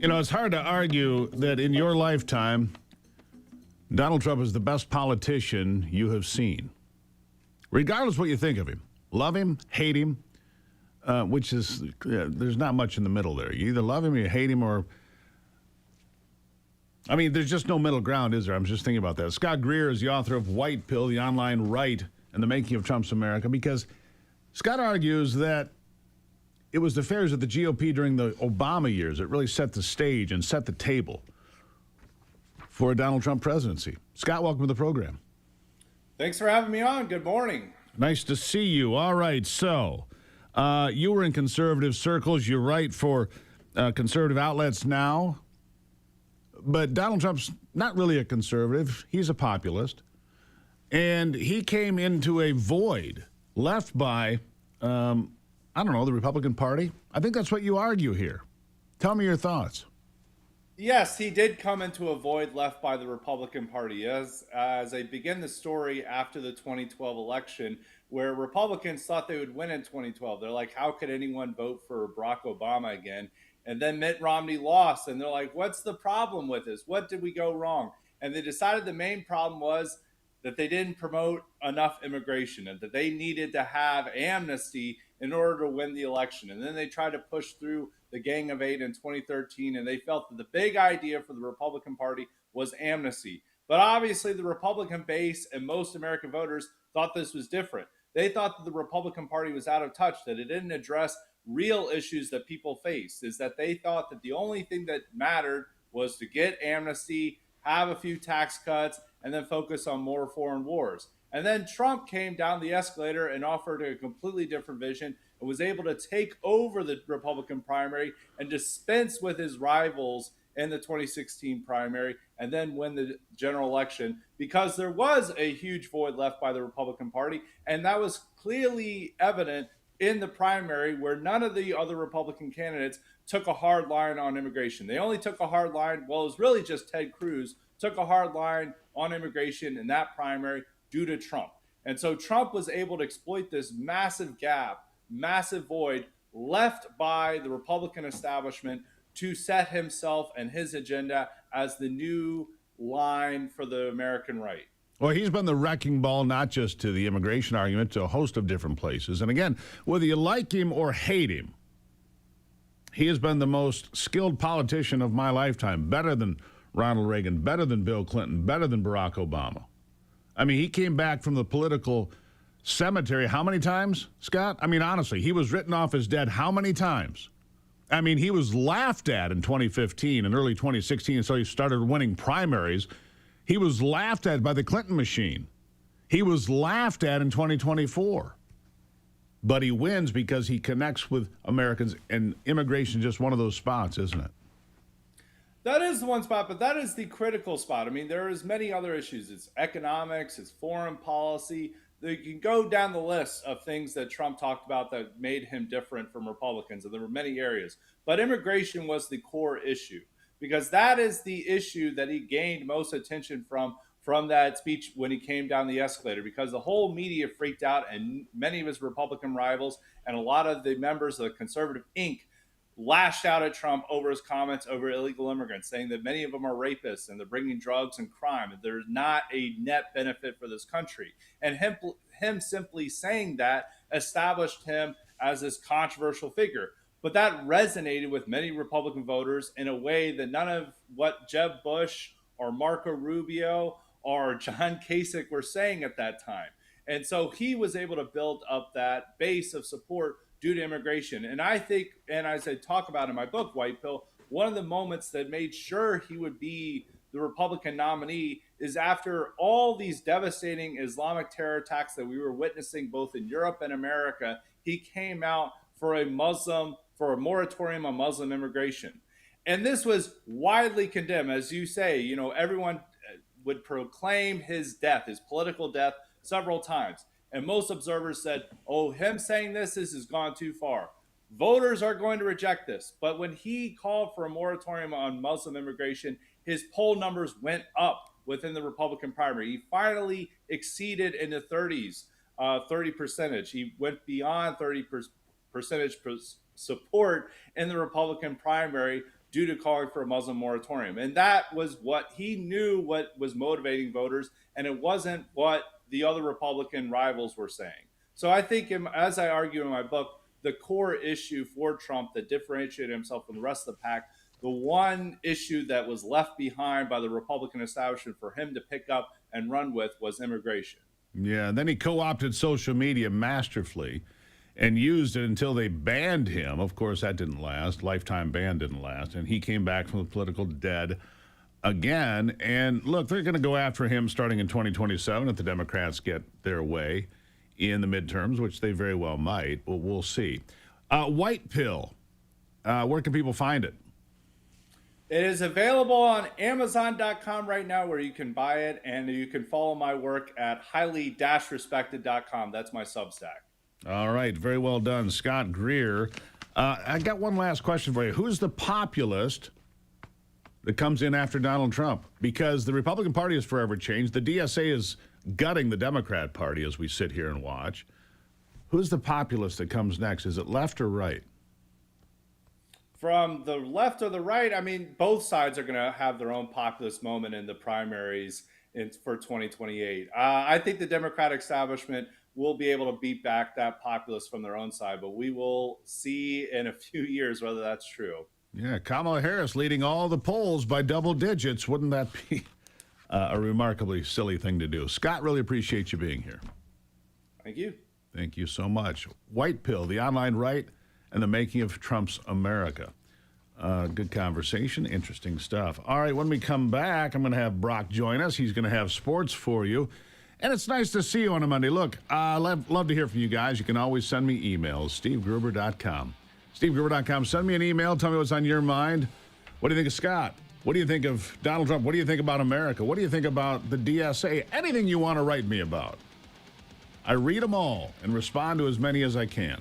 You know, it's hard to argue that in your lifetime, Donald Trump is the best politician you have seen. Regardless what you think of him. Love him, hate him, which is, there's not much in the middle there. You either love him or you hate him, or, I mean, there's just no middle ground, is there? I'm just thinking about that. Scott Greer is the author of White Pill, the online right and the making of Trump's America, because Scott argues that it was the failures of the GOP during the Obama years that really set the stage and set the table for a Donald Trump presidency. Scott, welcome to the program. Thanks for having me on. Good morning. Nice to see you. All right, so you were in conservative circles. You write for conservative outlets now. But Donald Trump's not really a conservative. He's a populist. And he came into a void left by, I don't know, the Republican Party. I think that's what you argue here. Tell me your thoughts. Yes, he did come into a void left by the Republican Party. As I begin the story after the 2012 election, where Republicans thought they would win in 2012. They're like, how could anyone vote for Barack Obama again? And then Mitt Romney lost, and they're like, what's the problem with this? What did we go wrong? And they decided the main problem was that they didn't promote enough immigration and that they needed to have amnesty in order to win the election. And then they tried to push through the Gang of Eight in 2013, and they felt that the big idea for the Republican Party was amnesty. But obviously the Republican base and most American voters thought this was different. They thought that the Republican Party was out of touch, that it didn't address real issues that people face, is that they thought that the only thing that mattered was to get amnesty, have a few tax cuts, and then focus on more foreign wars. And then Trump came down the escalator and offered a completely different vision and was able to take over the Republican primary and dispense with his rivals in the 2016 primary and then win the general election, because there was a huge void left by the Republican Party. And that was clearly evident in the primary, where none of the other Republican candidates took a hard line on immigration. They only took a hard line, well, it was really just Ted Cruz took a hard line on immigration in that primary due to Trump. And so Trump was able to exploit this massive gap, massive void left by the Republican establishment to set himself and his agenda as the new line for the American right. Well, he's been the wrecking ball, not just to the immigration argument, to a host of different places. And again, whether you like him or hate him, he has been the most skilled politician of my lifetime, better than Ronald Reagan, better than Bill Clinton, better than Barack Obama. I mean, he came back from the political cemetery how many times, Scott? I mean, honestly, he was written off as dead how many times? I mean, he was laughed at in 2015 and early 2016, so he started winning primaries. He was laughed at by the Clinton machine. He was laughed at in 2024. But he wins because he connects with Americans, and immigration is just one of those spots, isn't it? That is the one spot, but that is the critical spot. I mean, there is many other issues. It's economics, it's foreign policy. You can go down the list of things that Trump talked about that made him different from Republicans, and there were many areas. But immigration was the core issue, because that is the issue that he gained most attention from that speech when he came down the escalator, because the whole media freaked out, and many of his Republican rivals and a lot of the members of Conservative Inc. lashed out at Trump over his comments over illegal immigrants, saying that many of them are rapists and they're bringing drugs and crime, and there's not a net benefit for this country. And him simply saying that established him as this controversial figure. But that resonated with many Republican voters in a way that none of what Jeb Bush or Marco Rubio or John Kasich were saying at that time. And so he was able to build up that base of support due to immigration. And I think, and as I talk about in my book, White Pill, one of the moments that made sure he would be the Republican nominee is after all these devastating Islamic terror attacks that we were witnessing both in Europe and America, he came out for a moratorium on Muslim immigration. And this was widely condemned. As you say, you know, everyone would proclaim his death, his political death, several times. And most observers said, oh, him saying this has gone too far. Voters are going to reject this. But when he called for a moratorium on Muslim immigration, his poll numbers went up within the Republican primary. He finally exceeded in the 30 percentage. He went beyond 30 percentage support in the Republican primary due to calling for a Muslim moratorium. And that was what he knew what was motivating voters, and it wasn't what the other Republican rivals were saying. So I think, as I argue in my book, the core issue for Trump that differentiated himself from the rest of the pack, the one issue that was left behind by the Republican establishment for him to pick up and run with was immigration. Yeah, and then he co-opted social media masterfully and used it until they banned him. Of course, that didn't last. Lifetime ban didn't last. And he came back from the political dead again. And look, they're going to go after him starting in 2027 if the Democrats get their way in the midterms, which they very well might. But we'll see. White Pill, where can people find it? It is available on Amazon.com right now where you can buy it, and you can follow my work at highly-respected.com. That's my Substack. All right, very well done, Scott Greer. I got one last question for you. Who's the populist that comes in after Donald Trump? Because the Republican Party has forever changed. The DSA is gutting the Democrat Party as we sit here and watch. Who's the populist that comes next? Is it left or right? From the left or the right, I mean, both sides are going to have their own populist moment in the primaries for 2028. I think the Democratic establishment will be able to beat back that populist from their own side, but we will see in a few years whether that's true. Yeah, Kamala Harris leading all the polls by double digits. Wouldn't that be a remarkably silly thing to do? Scott, really appreciate you being here. Thank you. Thank you so much. White Pill, the online right, and the making of Trump's America. Good conversation, interesting stuff. All right, when we come back, I'm going to have Brock join us. He's going to have sports for you. And it's nice to see you on a Monday. Look, love to hear from you guys. You can always send me emails, stevegruber.com. stevegruber.com. Send me an email. Tell me what's on your mind. What do you think of Scott? What do you think of Donald Trump? What do you think about America? What do you think about the DSA? Anything you want to write me about. I read them all and respond to as many as I can.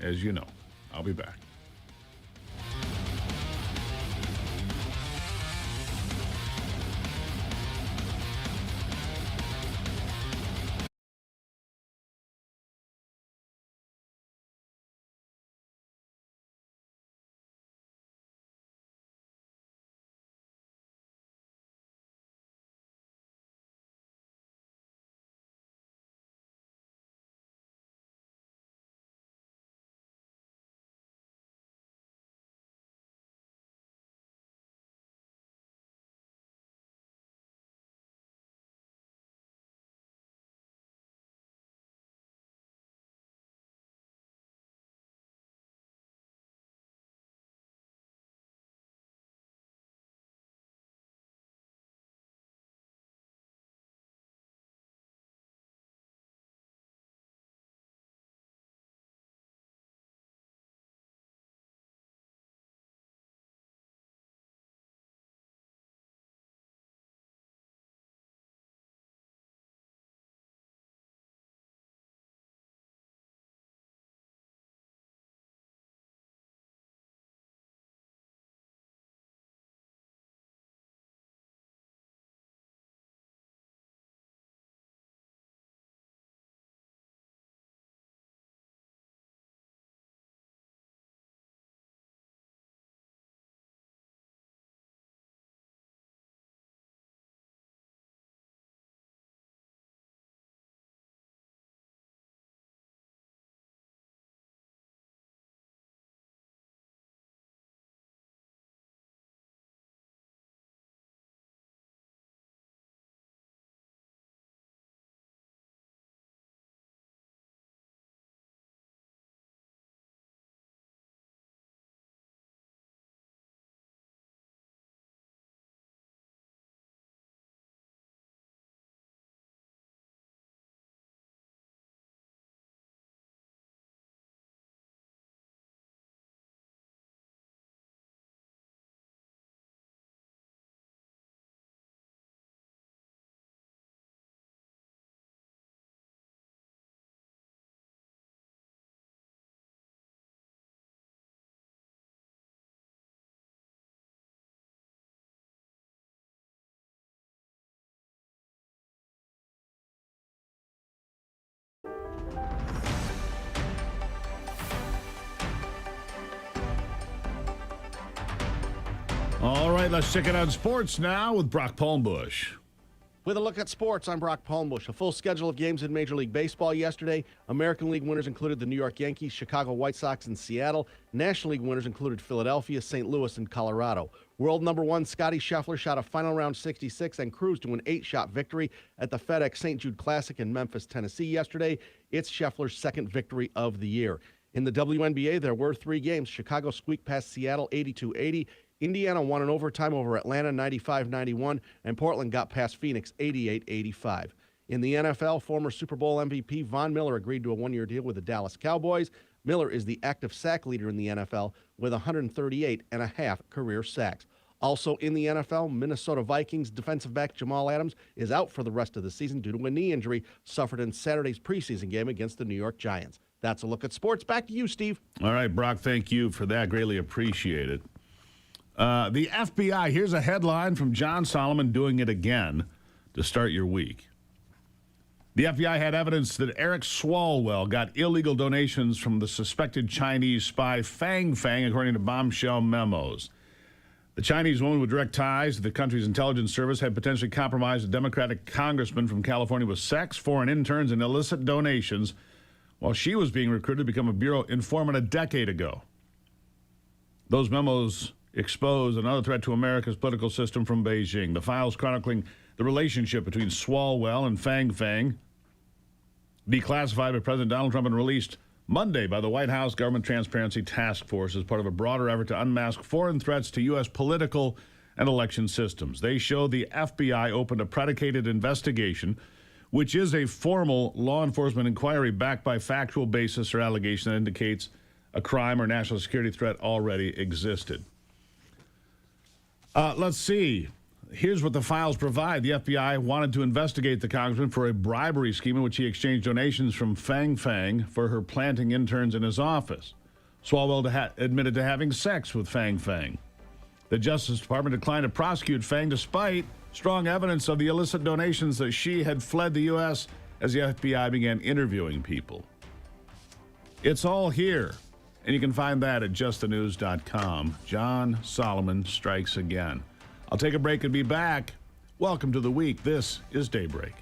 As you know, I'll be back. All right, let's check it out sports now with Brock Palmbush. With a look at sports, I'm Brock Palmbush. A full schedule of games in Major League Baseball yesterday. American League winners included the New York Yankees, Chicago White Sox, and Seattle. National League winners included Philadelphia, St. Louis, and Colorado. World number one Scotty Scheffler shot a final round 66 and cruised to an 8-shot victory at the FedEx St. Jude Classic in Memphis, Tennessee yesterday. It's Scheffler's second victory of the year. In the WNBA, there were 3 games. Chicago squeaked past Seattle 82-80. Indiana won in overtime over Atlanta 95-91, and Portland got past Phoenix 88-85. In the NFL, former Super Bowl MVP Von Miller agreed to a 1-year deal with the Dallas Cowboys. Miller is the active sack leader in the NFL with 138.5 career sacks. Also in the NFL, Minnesota Vikings defensive back Jamal Adams is out for the rest of the season due to a knee injury suffered in Saturday's preseason game against the New York Giants. That's a look at sports. Back to you, Steve. All right, Brock, thank you for that. Greatly appreciated. The FBI, here's a headline from John Solomon doing it again to start your week. The FBI had evidence that Eric Swalwell got illegal donations from the suspected Chinese spy Fang Fang, according to bombshell memos. The Chinese woman with direct ties to the country's intelligence service had potentially compromised a Democratic congressman from California with sex, foreign interns, and illicit donations while she was being recruited to become a bureau informant a decade ago. Those memos expose another threat to America's political system from Beijing. The files chronicling the relationship between Swalwell and Fang Fang, declassified by President Donald Trump and released Monday by the White House Government Transparency Task Force as part of a broader effort to unmask foreign threats to U.S. political and election systems. They show the FBI opened a predicated investigation, which is a formal law enforcement inquiry backed by factual basis or allegation that indicates a crime or national security threat already existed. Let's see. Here's what the files provide. The FBI wanted to investigate the congressman for a bribery scheme in which he exchanged donations from Fang Fang for her planting interns in his office. Swalwell admitted to having sex with Fang Fang. The Justice Department declined to prosecute Fang despite strong evidence of the illicit donations that she had fled the U.S. as the FBI began interviewing people. It's all here. And you can find that at justthenews.com. John Solomon strikes again. I'll take a break and be back. Welcome to the week. This is Daybreak.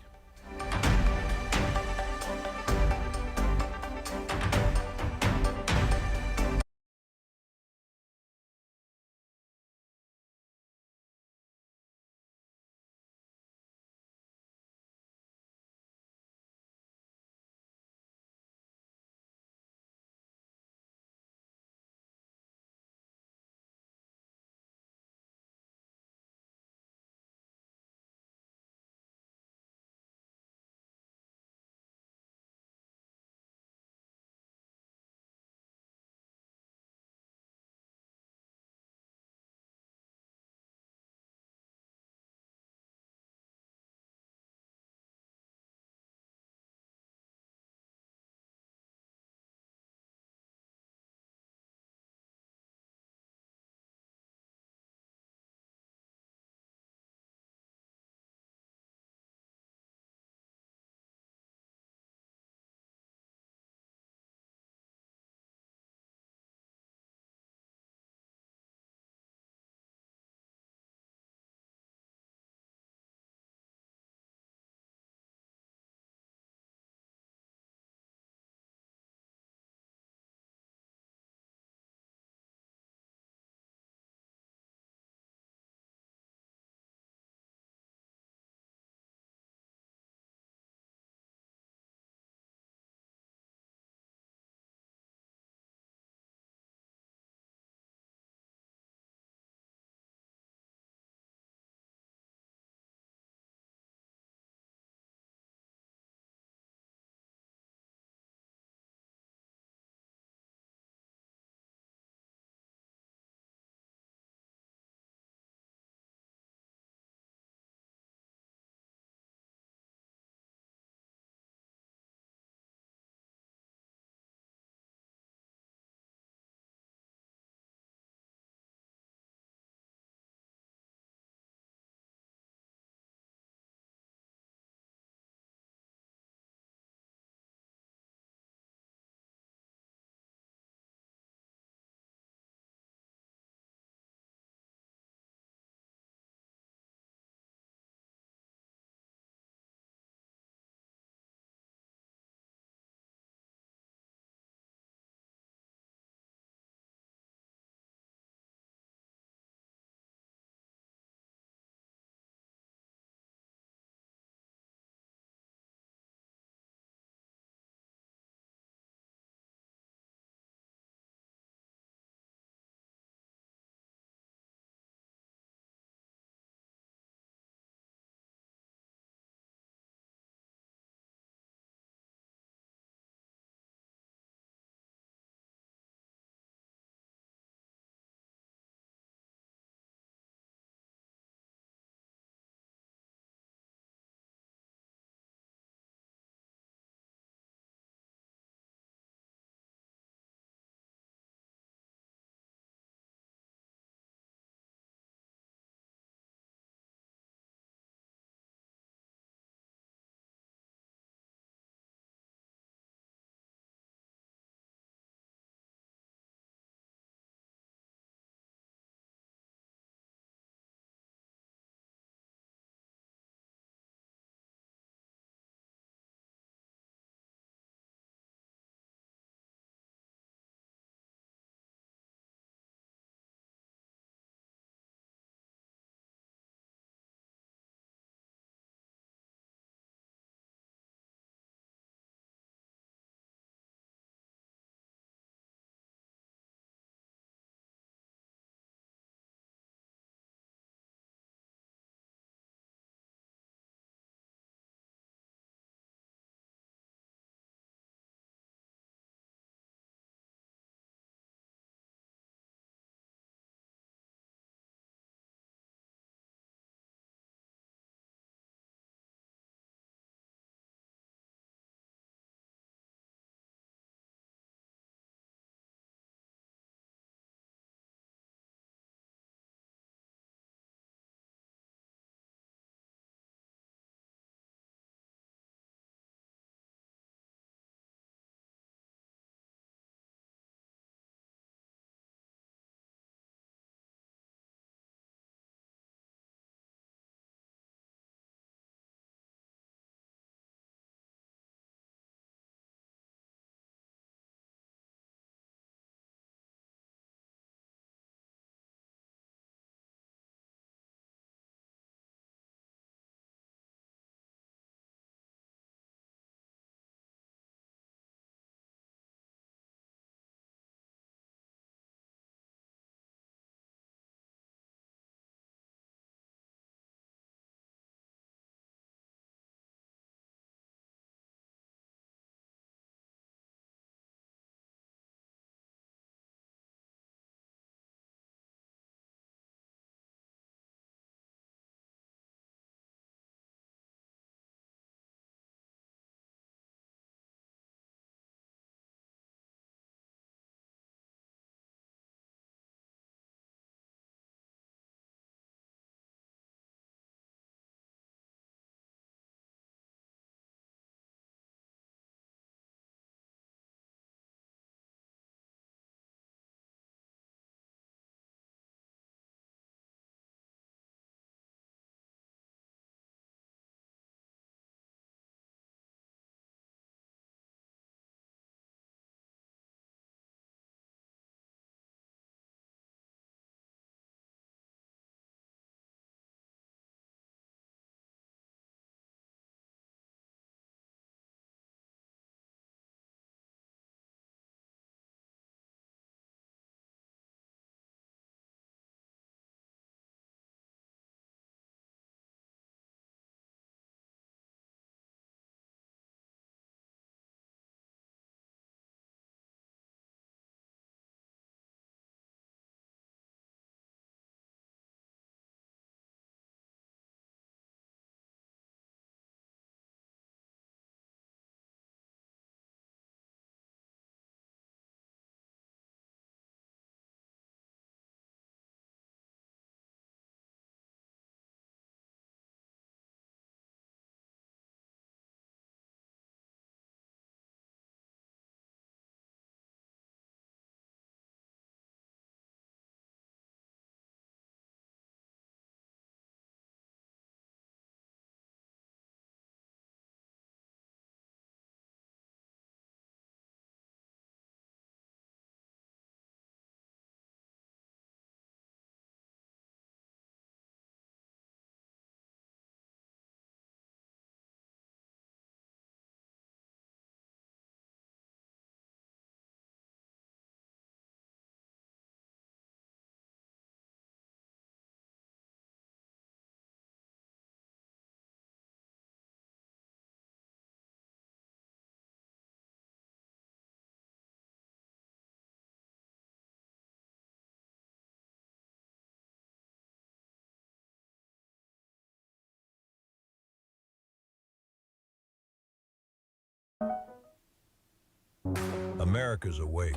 America's awake,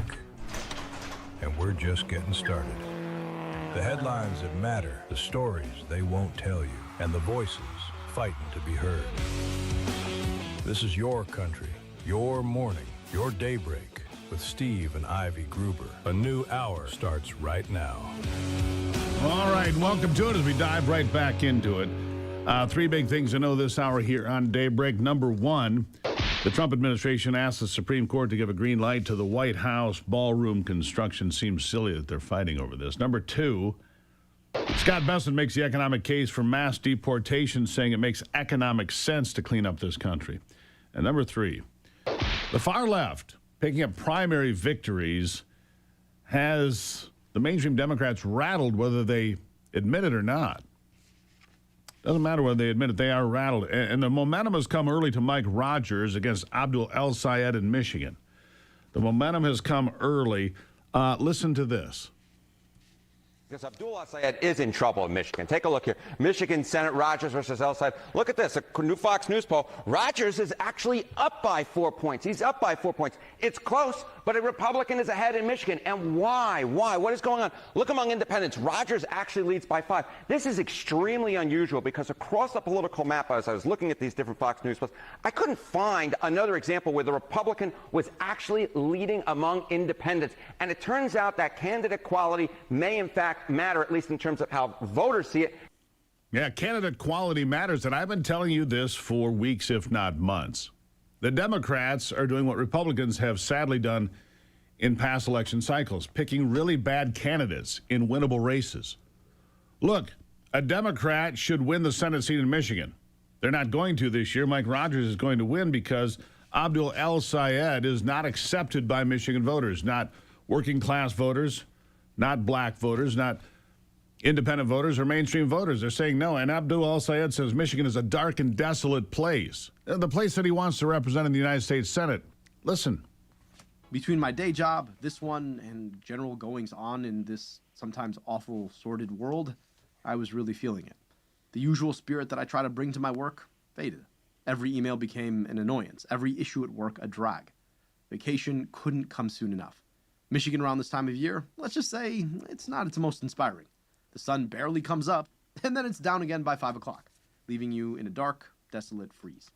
and we're just getting started. The headlines that matter, the stories they won't tell you, and the voices fighting to be heard. This is your country, your morning, your daybreak with Steve and Ivy Gruber. A new hour starts right now. All right, welcome to it as we dive right back into it. Three big things to know this hour here on Daybreak. Number one, the Trump administration asked the Supreme Court to give a green light to the White House ballroom construction. Seems silly that they're fighting over this. Number two, Scott Bessent makes the economic case for mass deportation, saying it makes economic sense to clean up this country. And number three, the far left, picking up primary victories, has the mainstream Democrats rattled whether they admit it or not. Doesn't matter whether they admit it, they are rattled. And the momentum has come early to Mike Rogers against Abdul El Sayed in Michigan. The momentum has come early. Listen to this. Because Abdul El Sayed is in trouble in Michigan. Take a look here. Michigan Senate Rogers versus El Sayed. Look at this. A new Fox News poll. Rogers is actually up by 4 points. He's up by 4 points. It's close, but a Republican is ahead in Michigan. And why? Why? What is going on? Look among independents. Rogers actually leads by 5. This is extremely unusual because across the political map, as I was looking at these different Fox News polls, I couldn't find another example where the Republican was actually leading among independents. And it turns out that candidate quality may, in fact, matter, at least in terms of how voters see it. Yeah, candidate quality matters, and I've been telling you this for weeks, if not months. The Democrats are doing what Republicans have sadly done in past election cycles, picking really bad candidates in winnable races. Look, a Democrat should win the Senate seat in Michigan. They're not going to this year. Mike Rogers is going to win because Abdul El Sayed is not accepted by Michigan voters, not working class voters, not black voters, not independent voters or mainstream voters. They're saying no. And Abdul El Sayed says Michigan is a dark and desolate place, the place that he wants to represent in the United States Senate. Listen. Between my day job, this one, and general goings on in this sometimes awful, sordid world, I was really feeling it. The usual spirit that I try to bring to my work faded. Every email became an annoyance. Every issue at work a drag. Vacation couldn't come soon enough. Michigan around this time of year, let's just say it's not its most inspiring. The sun barely comes up, and then it's down again by 5 o'clock, leaving you in a dark, desolate freeze.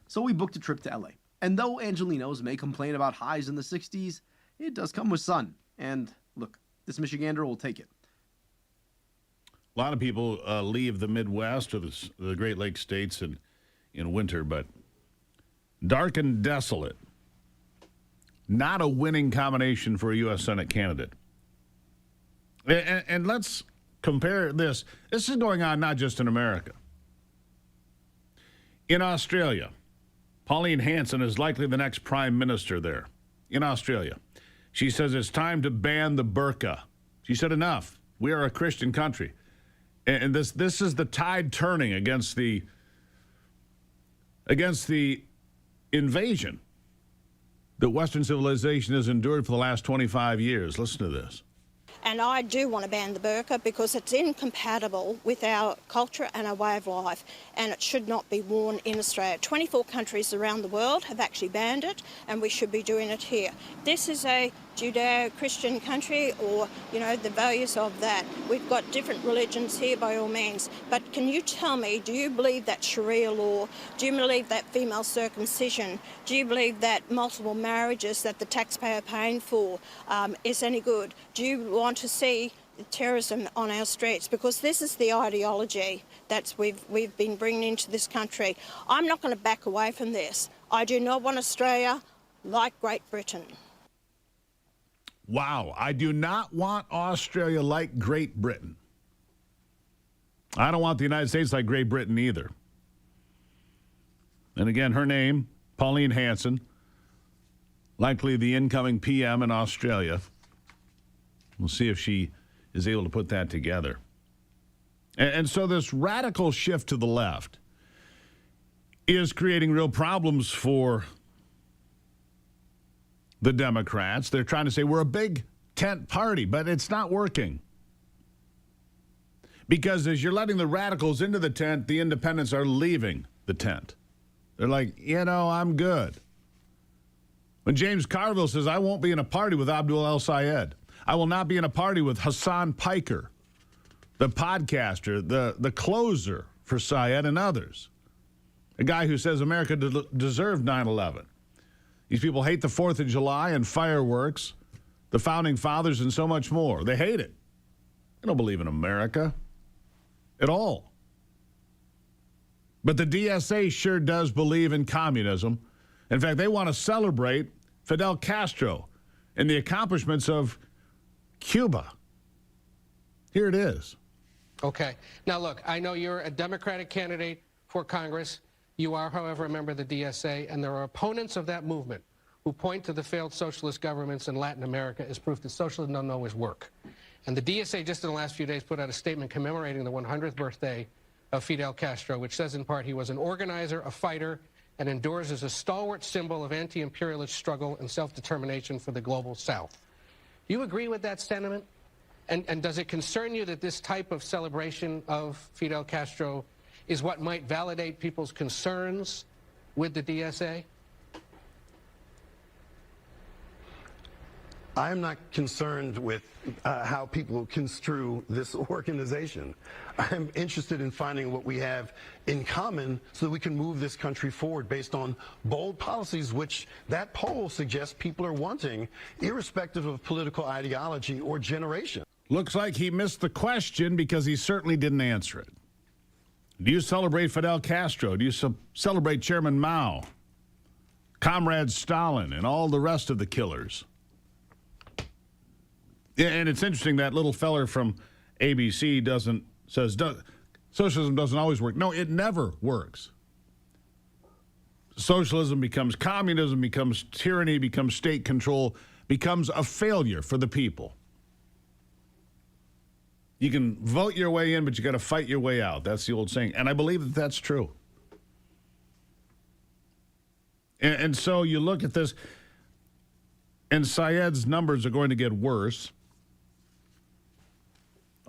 So we booked a trip to LA. And though Angelinos may complain about highs in the 60s, it does come with sun. And look, this Michigander will take it. A lot of people leave the Midwest or the Great Lakes states in winter, but dark and desolate. Not a winning combination for a U.S. Senate candidate. And let's compare this. This is going on not just in America. In Australia, Pauline Hanson is likely the next prime minister there. In Australia. She says it's time to ban the burqa. She said enough. We are a Christian country. And this is the tide turning against the invasion that Western civilization has endured for the last 25 years. Listen to this. And I do want to ban the burqa because it's incompatible with our culture and our way of life, and it should not be worn in Australia. 24 countries around the world have actually banned it, and we should be doing it here. This is a Judeo-Christian country, or, you know, the values of that. We've got different religions here by all means, but can you tell me, do you believe that Sharia law, do you believe that female circumcision, do you believe that multiple marriages that the taxpayer paying for is any good? Do you want to see terrorism on our streets? Because this is the ideology that we've been bringing into this country. I'm not going to back away from this. I do not want Australia like Great Britain. Wow, I do not want Australia like Great Britain. I don't want the United States like Great Britain either. And again, her name, Pauline Hanson, likely the incoming PM in Australia. We'll see if she is able to put that together. And so this radical shift to the left is creating real problems for the Democrats. They're trying to say we're a big tent party, but it's not working. Because as you're letting the radicals into the tent, the independents are leaving the tent. They're like, I'm good. When James Carville says, I won't be in a party with Abdul El Sayed. I will not be in a party with Hassan Piker, the podcaster, the closer for Sayed and others. A guy who says America deserved 9/11. These people hate the 4th of July and fireworks, the Founding Fathers, and so much more. They hate it. They don't believe in America at all. But the DSA sure does believe in communism. In fact, they want to celebrate Fidel Castro and the accomplishments of Cuba. Here it is. Okay. Now, look, I know you're a Democratic candidate for Congress. You are, however, a member of the DSA, and there are opponents of that movement who point to the failed socialist governments in Latin America as proof that socialism doesn't always work. And the DSA just in the last few days put out a statement commemorating the 100th birthday of Fidel Castro, which says in part he was an organizer, a fighter, and endures as a stalwart symbol of anti-imperialist struggle and self-determination for the global South. Do you agree with that sentiment? And does it concern you that this type of celebration of Fidel Castro is what might validate people's concerns with the DSA? I'm not concerned with how people construe this organization. I'm interested in finding what we have in common so that we can move this country forward based on bold policies, which that poll suggests people are wanting, irrespective of political ideology or generation. Looks like he missed the question because he certainly didn't answer it. Do you celebrate Fidel Castro? Do you celebrate Chairman Mao, Comrade Stalin, and all the rest of the killers? Yeah, and it's interesting that little feller from ABC says socialism doesn't always work. No, it never works. Socialism becomes communism, becomes tyranny, becomes state control, becomes a failure for the people. You can vote your way in, but you got to fight your way out. That's the old saying. And I believe that that's true. And so you look at this, and Syed's numbers are going to get worse.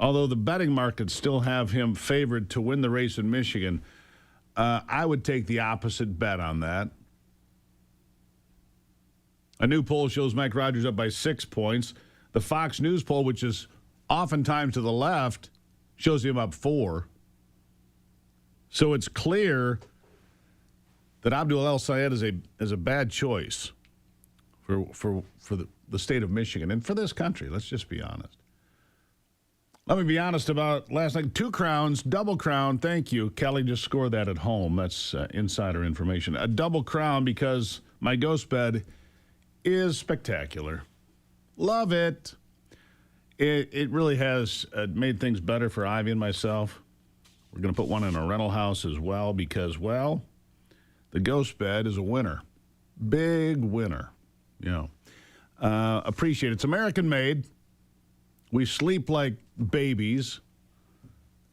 Although the betting markets still have him favored to win the race in Michigan, I would take the opposite bet on that. A new poll shows Mike Rogers up by 6 points. The Fox News poll, which is oftentimes to the left, shows him up 4. So it's clear that Abdul El Sayed is a bad choice for the state of Michigan and for this country. Let's just be honest. Let me be honest about last night. 2 crowns, double crown. Thank you. Kelly just scored that at home. That's insider information. A double crown because my ghost bed is spectacular. Love it. It really has made things better for Ivy and myself. We're going to put one in a rental house as well because, well, the ghost bed is a winner. Big winner. You know, appreciate it. It's American made. We sleep like babies.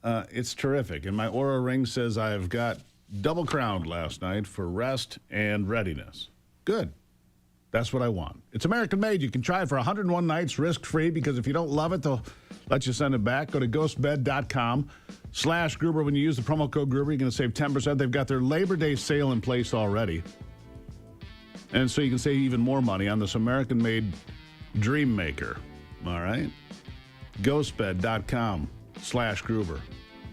It's terrific. And my Oura ring says I've got double crowned last night for rest and readiness. Good. That's what I want. It's American made. You can try it for 101 nights risk-free because if you don't love it, they'll let you send it back. Go to ghostbed.com/Gruber. When you use the promo code Gruber, you're going to save 10%. They've got their Labor Day sale in place already. And so you can save even more money on this American-made Dream Maker. All right? ghostbed.com/Gruber.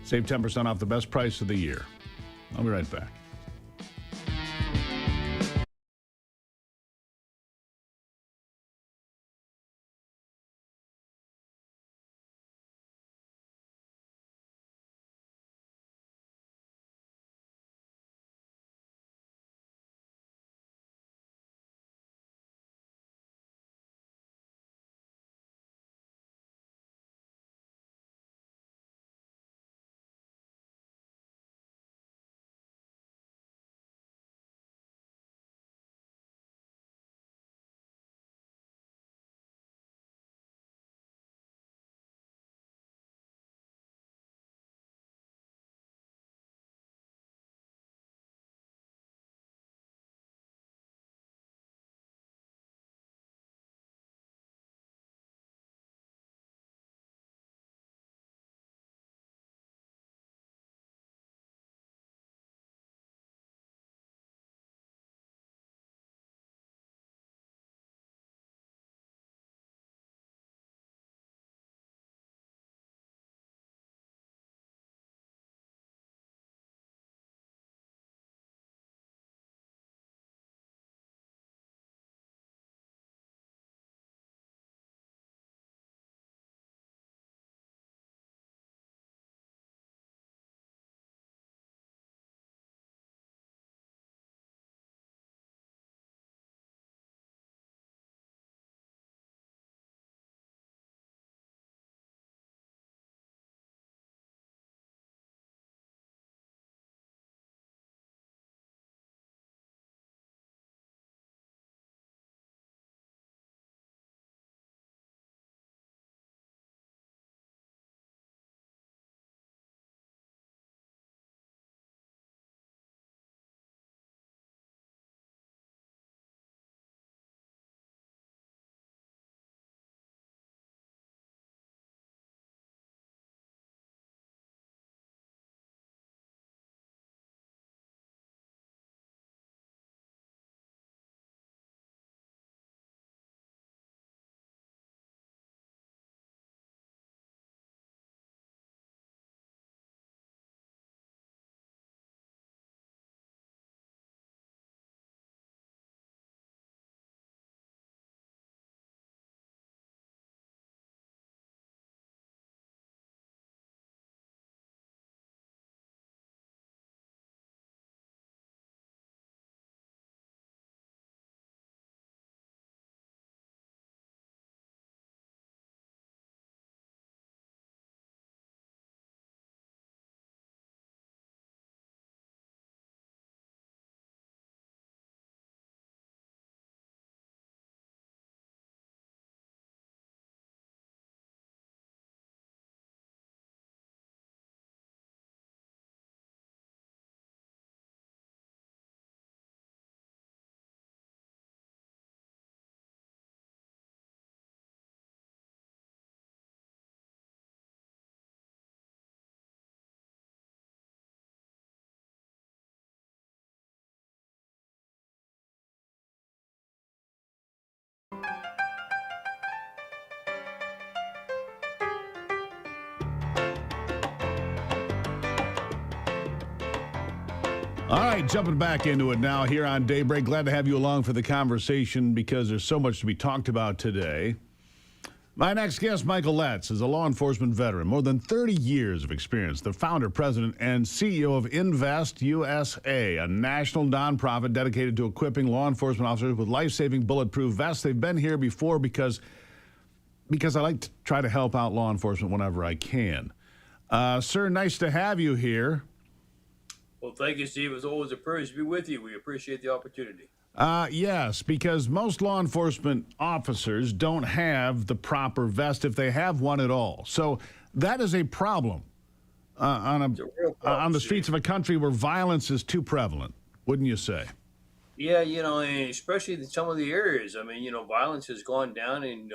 Save 10% off the best price of the year. I'll be right back. All right, jumping back into it now here on Daybreak. Glad to have you along for the conversation because there's so much to be talked about today. My next guest, Michael Letts, is a law enforcement veteran, more than 30 years of experience, the founder, president, and CEO of Invest USA, a national nonprofit dedicated to equipping law enforcement officers with life-saving bulletproof vests. They've been here before because I like to try to help out law enforcement whenever I can. Sir, nice to have you here. Well, thank you, Steve. It's always a privilege to be with you. We appreciate the opportunity. Yes, because most law enforcement officers don't have the proper vest if they have one at all. So that is a problem on the streets of a country where violence is too prevalent, wouldn't you say? Yeah, and especially in some of the areas. I mean, violence has gone down in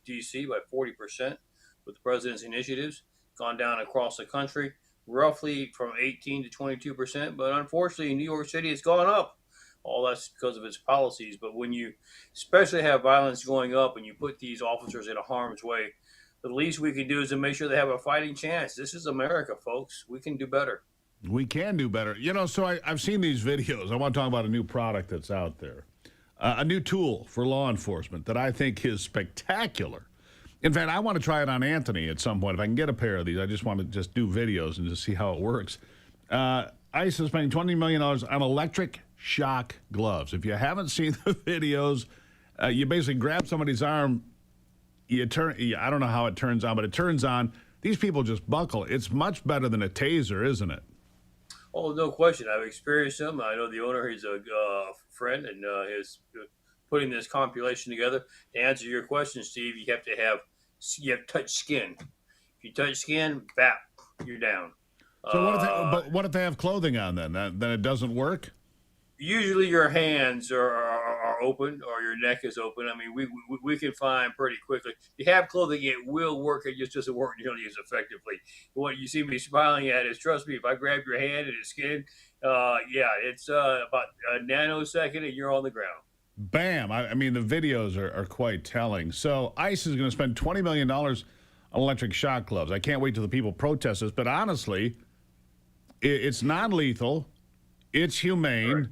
D.C. by 40% with the president's initiatives, gone down across the country, roughly from 18 to 22%. But unfortunately, in New York City, it's gone up. All that's because of its policies. But when you especially have violence going up and you put these officers in a harm's way, the least we can do is to make sure they have a fighting chance. This is America, folks. We can do better. We can do better. So I've seen these videos. I want to talk about a new product that's out there, a new tool for law enforcement that I think is spectacular. In fact, I want to try it on Anthony at some point. If I can get a pair of these, I just want to just do videos and just see how it works. ICE is spending $20 million on electric shock gloves. If you haven't seen the videos, you basically grab somebody's arm, I don't know how it turns on, but it turns on. These people just buckle. It's much better than a taser, isn't it? Oh, no question. I've experienced them. I know the owner. He's a friend, and is putting this compilation together. To answer your question, Steve, you have to touch skin. If you touch skin, bap, you're down. So what if they have clothing on then? Then it doesn't work? Usually your hands are open or your neck is open. I mean, we can find pretty quickly. If you have clothing, it will work. It just doesn't work nearly as effectively. What you see me smiling at is, trust me, if I grab your hand and it's skin, it's about a nanosecond and you're on the ground. Bam. I mean, the videos are quite telling. So ICE is going to spend $20 million on electric shock gloves. I can't wait till the people protest this. But honestly, it's non-lethal. It's humane.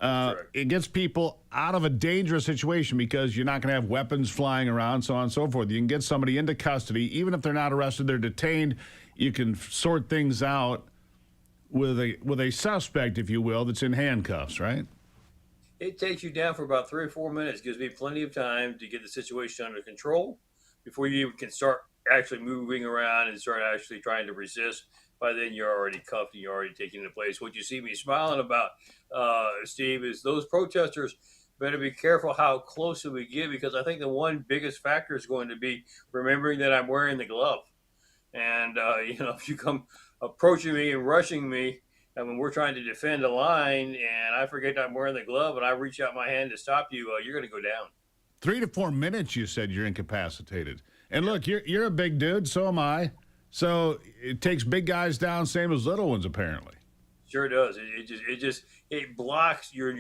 It gets people out of a dangerous situation because you're not going to have weapons flying around, so on and so forth. You can get somebody into custody. Even if they're not arrested, they're detained. You can sort things out with a suspect, if you will, that's in handcuffs, right? It takes you down for about 3 or 4 minutes. Gives me plenty of time to get the situation under control before you even can start actually moving around and start actually trying to resist. By then, you're already cuffed and you're already taken into place. What you see me smiling about, Steve, is those protesters better be careful how close we get, because I think the one biggest factor is going to be remembering that I'm wearing the glove. And, if you come approaching me and rushing me, and when we're trying to defend a line and I forget I'm wearing the glove and I reach out my hand to stop you, you're going to go down. 3 to 4 minutes, you said you're incapacitated. And look, you're a big dude, so am I. So it takes big guys down, same as little ones, apparently. Sure does. It blocks your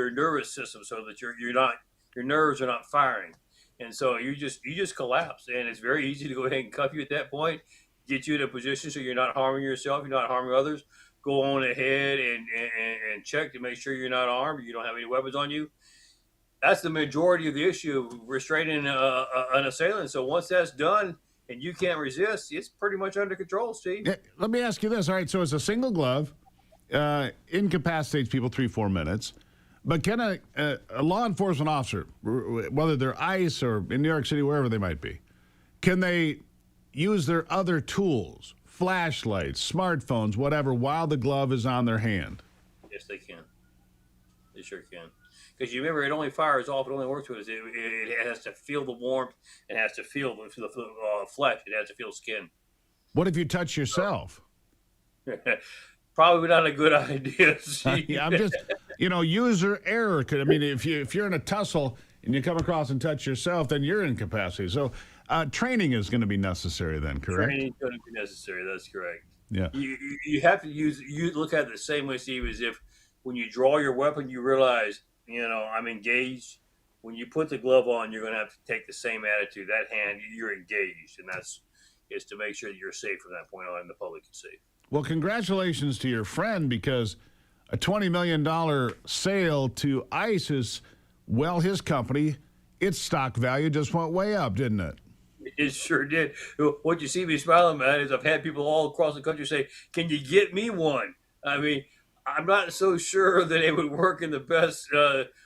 nervous system so that your nerves are not firing, and so you just collapse. And it's very easy to go ahead and cuff you at that point, get you in a position so you're not harming yourself, you're not harming others. Go on ahead and check to make sure you're not armed, you don't have any weapons on you. That's the majority of the issue of restraining an assailant. So once that's done, and you can't resist, it's pretty much under control, Steve. Yeah, let me ask you this. All right, so it's a single glove, incapacitates people 3-4 minutes. But can a law enforcement officer, whether they're ICE or in New York City, wherever they might be, can they use their other tools, flashlights, smartphones, whatever, while the glove is on their hand? Yes, they can. They sure can. Because you remember, it only fires off. It only works with it has to feel the warmth. It has to feel the flesh. It has to feel skin. What if you touch yourself? Probably not a good idea. Yeah, I'm just, user error. If you're in a tussle and you come across and touch yourself, then you're incapacitated. So training is going to be necessary then, correct? Training is going to be necessary. That's correct. Yeah. You have to you look at it the same way, Steve, as if when you draw your weapon, you realize, I'm engaged. When you put the glove on, you're going to have to take the same attitude. That hand, you're engaged, and is to make sure that you're safe from that point on and the public is safe. Well, congratulations to your friend, because a $20 million sale to ICE is, well, his company, its stock value just went way up, didn't it? It sure did. What you see me smiling, man, is I've had people all across the country say, "Can you get me one?" I mean, I'm not so sure that it would work in the best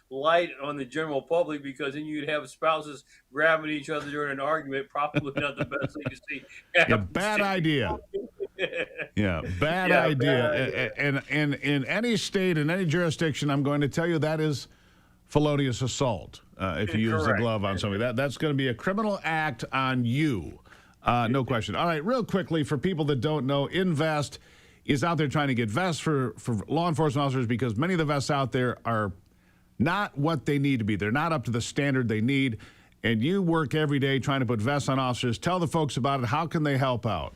light on the general public, because then you'd have spouses grabbing each other during an argument. Probably not the best thing to see. Yeah, bad idea. Yeah, bad idea. And in any state, in any jurisdiction, I'm going to tell you that is felonious assault if you use the glove on somebody. That's going to be a criminal act on you. No question. All right, real quickly, for people that don't know, Invest is out there trying to get vests for law enforcement officers, because many of the vests out there are not what they need to be. They're not up to the standard they need. And you work every day trying to put vests on officers. Tell the folks about it. How can they help out?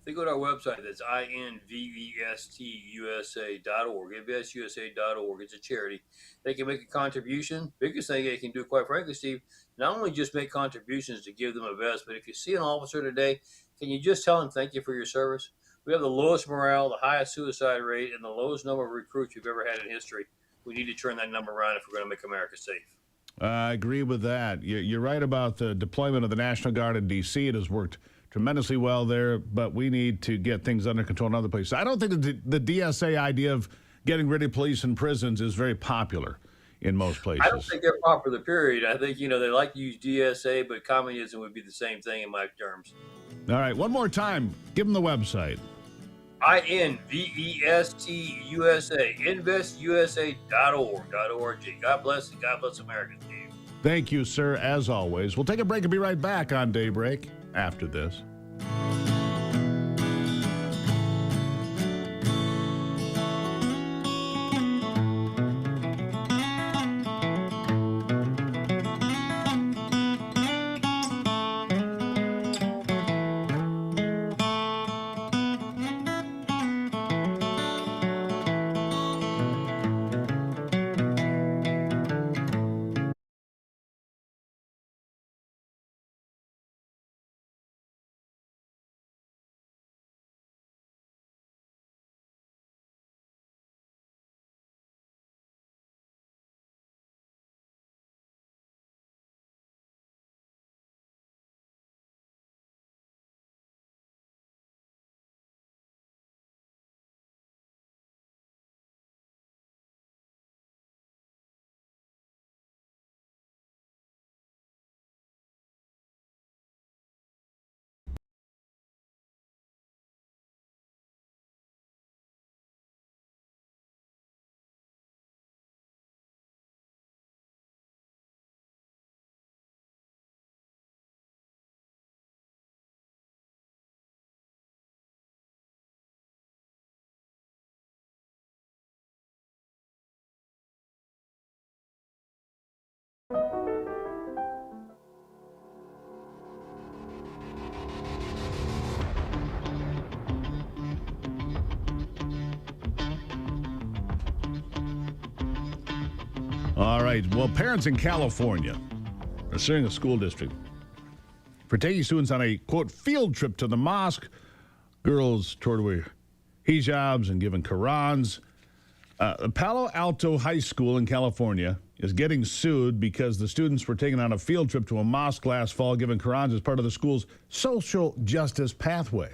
They go to our website. That's INVESTUSA.org. InvestUSA.org. It's a charity. They can make a contribution. Biggest thing they can do, quite frankly, Steve, not only just make contributions to give them a vest, but if you see an officer today, can you just tell them thank you for your service? We have the lowest morale, the highest suicide rate, and the lowest number of recruits we've ever had in history. We need to turn that number around if we're going to make America safe. I agree with that. You're right about the deployment of the National Guard in D.C. It has worked tremendously well there, but we need to get things under control in other places. I don't think the DSA idea of getting rid of police in prisons is very popular in most places. I don't think they're popular, period. I think, they like to use DSA, but communism would be the same thing in my terms. All right, one more time. Give them the website. INVESTUSA, InvestUSA.org. God bless and God bless America, Steve. Thank you, sir, as always. We'll take a break and be right back on Daybreak after this. All right. Well, parents in California are suing a school district for taking students on a, quote, field trip to the mosque. Girls toured with hijabs and given Qurans. Palo Alto High School in California is getting sued because the students were taken on a field trip to a mosque last fall, given Qurans as part of the school's social justice pathway.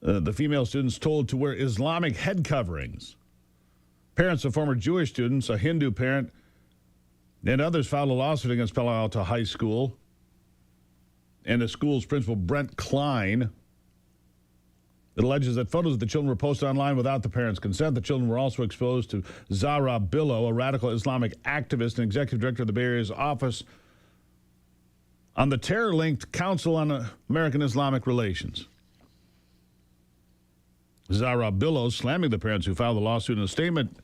The female students told to wear Islamic head coverings. Parents of former Jewish students, a Hindu parent, and others filed a lawsuit against Palo Alto High School and the school's principal, Brent Klein. It alleges that photos of the children were posted online without the parents' consent. The children were also exposed to Zahra Billow, a radical Islamic activist and executive director of the Bay Area's Office on the terror-linked Council on American Islamic Relations. Zahra Billow slamming the parents who filed the lawsuit in a statement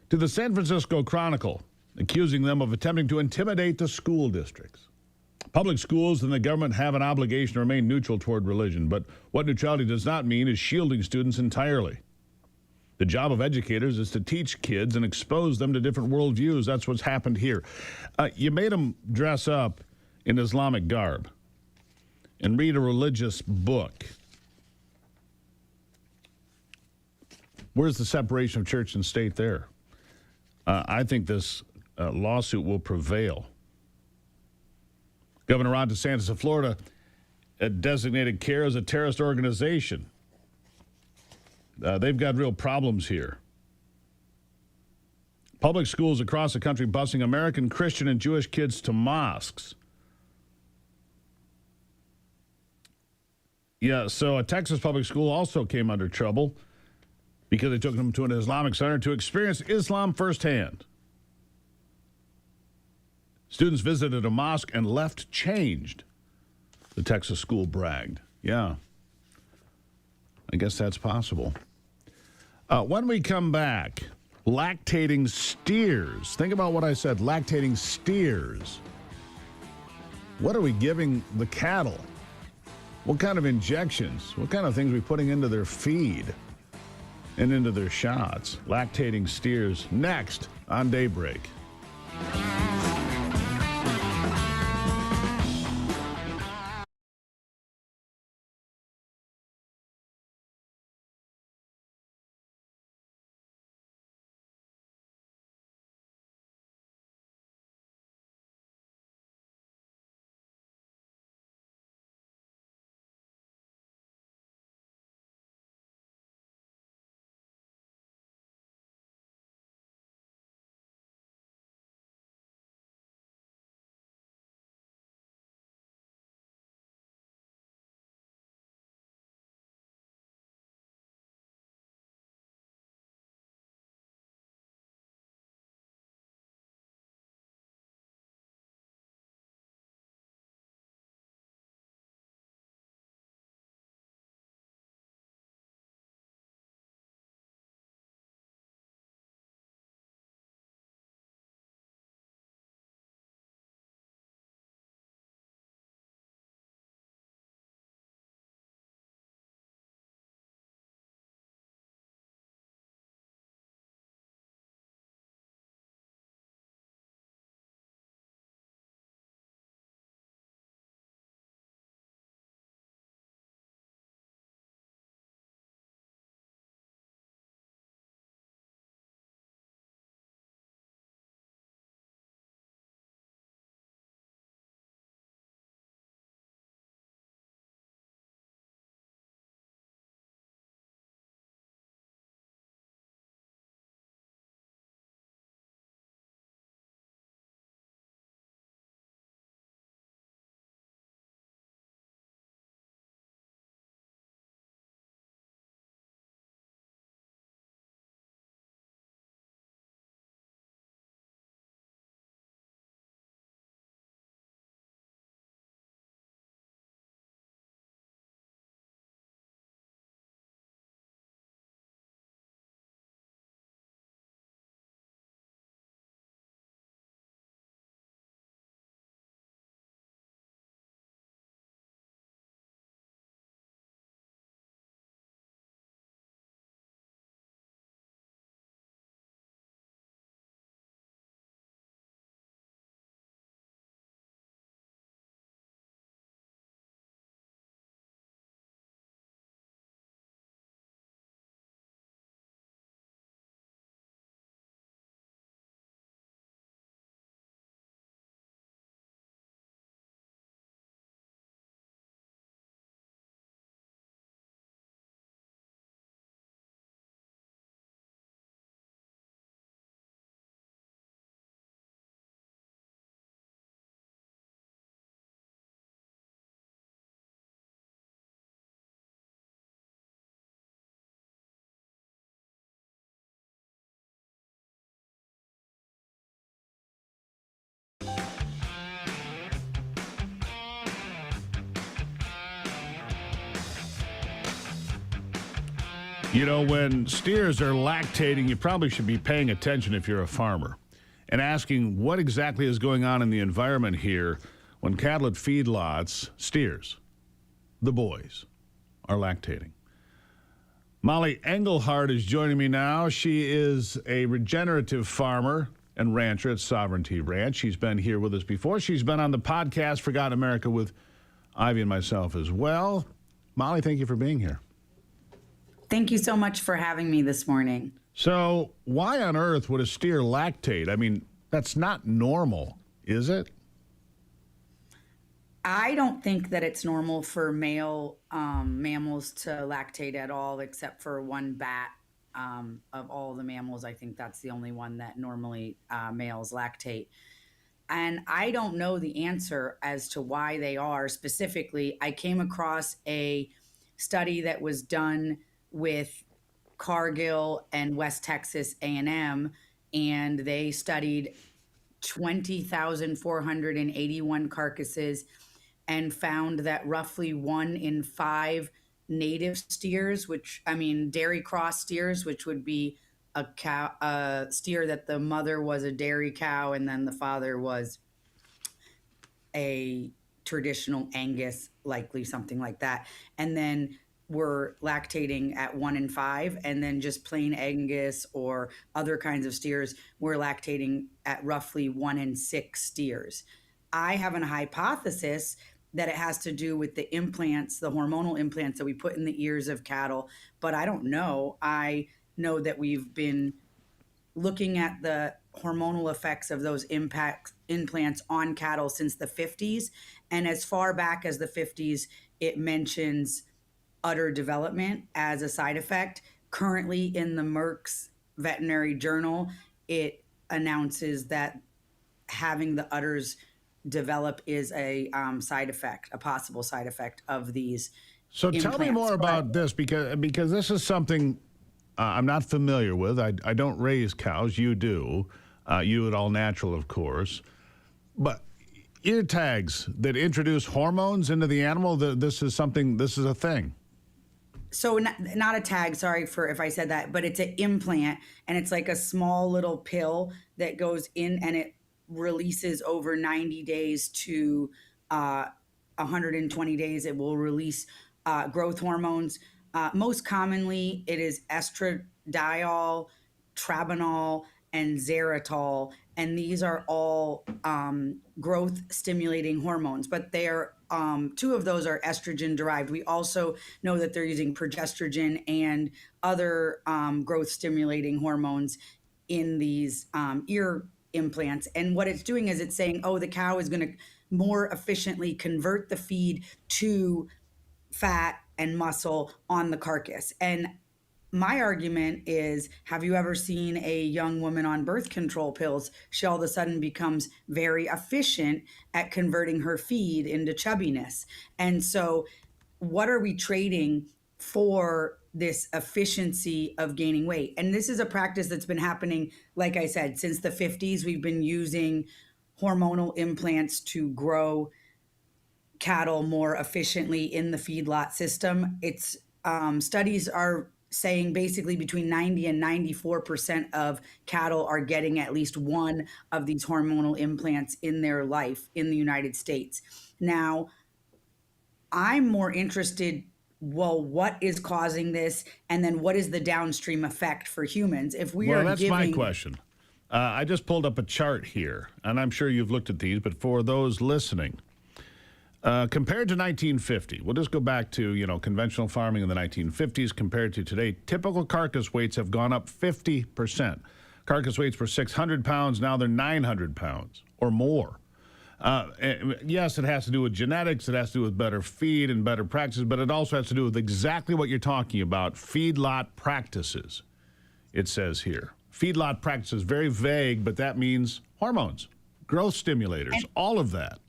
to the San Francisco Chronicle, accusing them of attempting to intimidate the school districts. Public schools and the government have an obligation to remain neutral toward religion, but what neutrality does not mean is shielding students entirely. The job of educators is to teach kids and expose them to different worldviews. That's what's happened here. You made them dress up in Islamic garb and read a religious book. Where's the separation of church and state there? I think this lawsuit will prevail. Governor Ron DeSantis of Florida designated CARE as a terrorist organization. They've got real problems here. Public schools across the country busing American Christian and Jewish kids to mosques. Yeah, so a Texas public school also came under trouble because they took them to an Islamic center to experience Islam firsthand. Students visited a mosque and left changed, the Texas school bragged. Yeah, I guess that's possible. When we come back, lactating steers. Think about what I said, lactating steers. What are we giving the cattle? What kind of injections? What kind of things are we putting into their feed and into their shots? Lactating steers next on Daybreak. You know, when steers are lactating, you probably should be paying attention if you're a farmer and asking what exactly is going on in the environment here when cattle at feedlots, steers, the boys, are lactating. Molly Engelhardt is joining me now. She is a regenerative farmer and rancher at Sovereignty Ranch. She's been here with us before. She's been on the podcast Forgotten America with Ivy and myself as well. Molly, thank you for being here. Thank you so much for having me this morning. So why on earth would a steer lactate? I mean, that's not normal, is it? I don't think that it's normal for male mammals to lactate at all, except for one bat. Of all the mammals, I think that's the only one that normally males lactate. And I don't know the answer as to why they are specifically. I came across a study that was done with Cargill and West Texas A&M, and they studied 20,481 carcasses and found that roughly 1 in 5 native steers, which, I mean, dairy cross steers, which would be a steer that the mother was a dairy cow and then the father was a traditional Angus, likely something like that. And then we're lactating at 1 in 5, and then just plain Angus or other kinds of steers, we're lactating at roughly 1 in 6 steers. I have a hypothesis that it has to do with the implants, the hormonal implants that we put in the ears of cattle, but I don't know. I know that we've been looking at the hormonal effects of those implants on cattle since the 50s. And as far back as the 50s, it mentions udder development as a side effect. Currently in the Merck's Veterinary Journal, it announces that having the udders develop is a side effect, a possible side effect of these So implants. tell me more about this, because this is something I'm not familiar with. I don't raise cows. You do. You at All Natural, of course. But ear tags that introduce hormones into the animal, this is a thing. So not a tag, sorry for if I said that, but it's an implant, and it's like a small little pill that goes in and it releases over 90 days to 120 days. It will release growth hormones. Most commonly, it is estradiol, trabanol, and xeritol, and these are all growth stimulating hormones, but they're 2 of those are estrogen derived. We also know that they're using progesterone and other growth stimulating hormones in these ear implants. And what it's doing is it's saying, oh, the cow is going to more efficiently convert the feed to fat and muscle on the carcass. And my argument is, have you ever seen a young woman on birth control pills? She all of a sudden becomes very efficient at converting her feed into chubbiness. And so what are we trading for this efficiency of gaining weight? And this is a practice that's been happening, like I said, since the 50s. We've been using hormonal implants to grow cattle more efficiently in the feedlot system. It's studies are saying basically between 90 and 94% of cattle are getting at least one of these hormonal implants in their life in the United States. Now, I'm more interested, well, what is causing this? And then what is the downstream effect for humans? If we are that's giving... my question. I just pulled up a chart here, and I'm sure you've looked at these, but for those listening, compared to 1950, we'll just go back to, conventional farming in the 1950s compared to today. Typical carcass weights have gone up 50%. Carcass weights were 600 pounds. Now they're 900 pounds or more. Yes, it has to do with genetics. It has to do with better feed and better practices, but it also has to do with exactly what you're talking about, feedlot practices, it says here. Feedlot practices, very vague, but that means hormones, growth stimulators, all of that.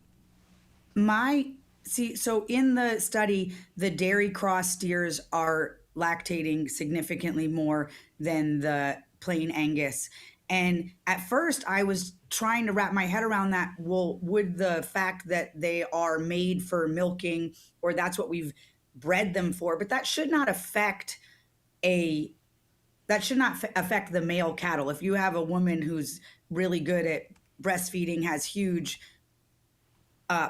So in the study, the dairy cross steers are lactating significantly more than the plain Angus. And at first I was trying to wrap my head around that. Well, would the fact that they are made for milking, or that's what we've bred them for, but that should not affect the male cattle. If you have a woman who's really good at breastfeeding, has huge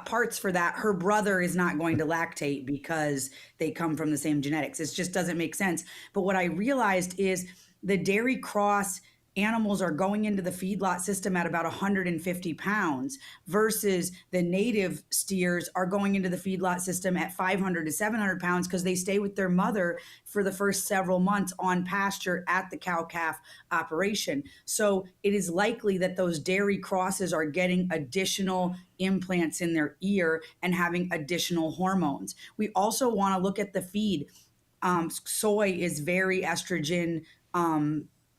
parts for that, her brother is not going to lactate because they come from the same genetics. It just doesn't make sense. But what I realized is the dairy cross animals are going into the feedlot system at about 150 pounds versus the native steers are going into the feedlot system at 500 to 700 pounds because they stay with their mother for the first several months on pasture at the cow-calf operation. So it is likely that those dairy crosses are getting additional implants in their ear and having additional hormones. We also want to look at the feed. Soy is very estrogen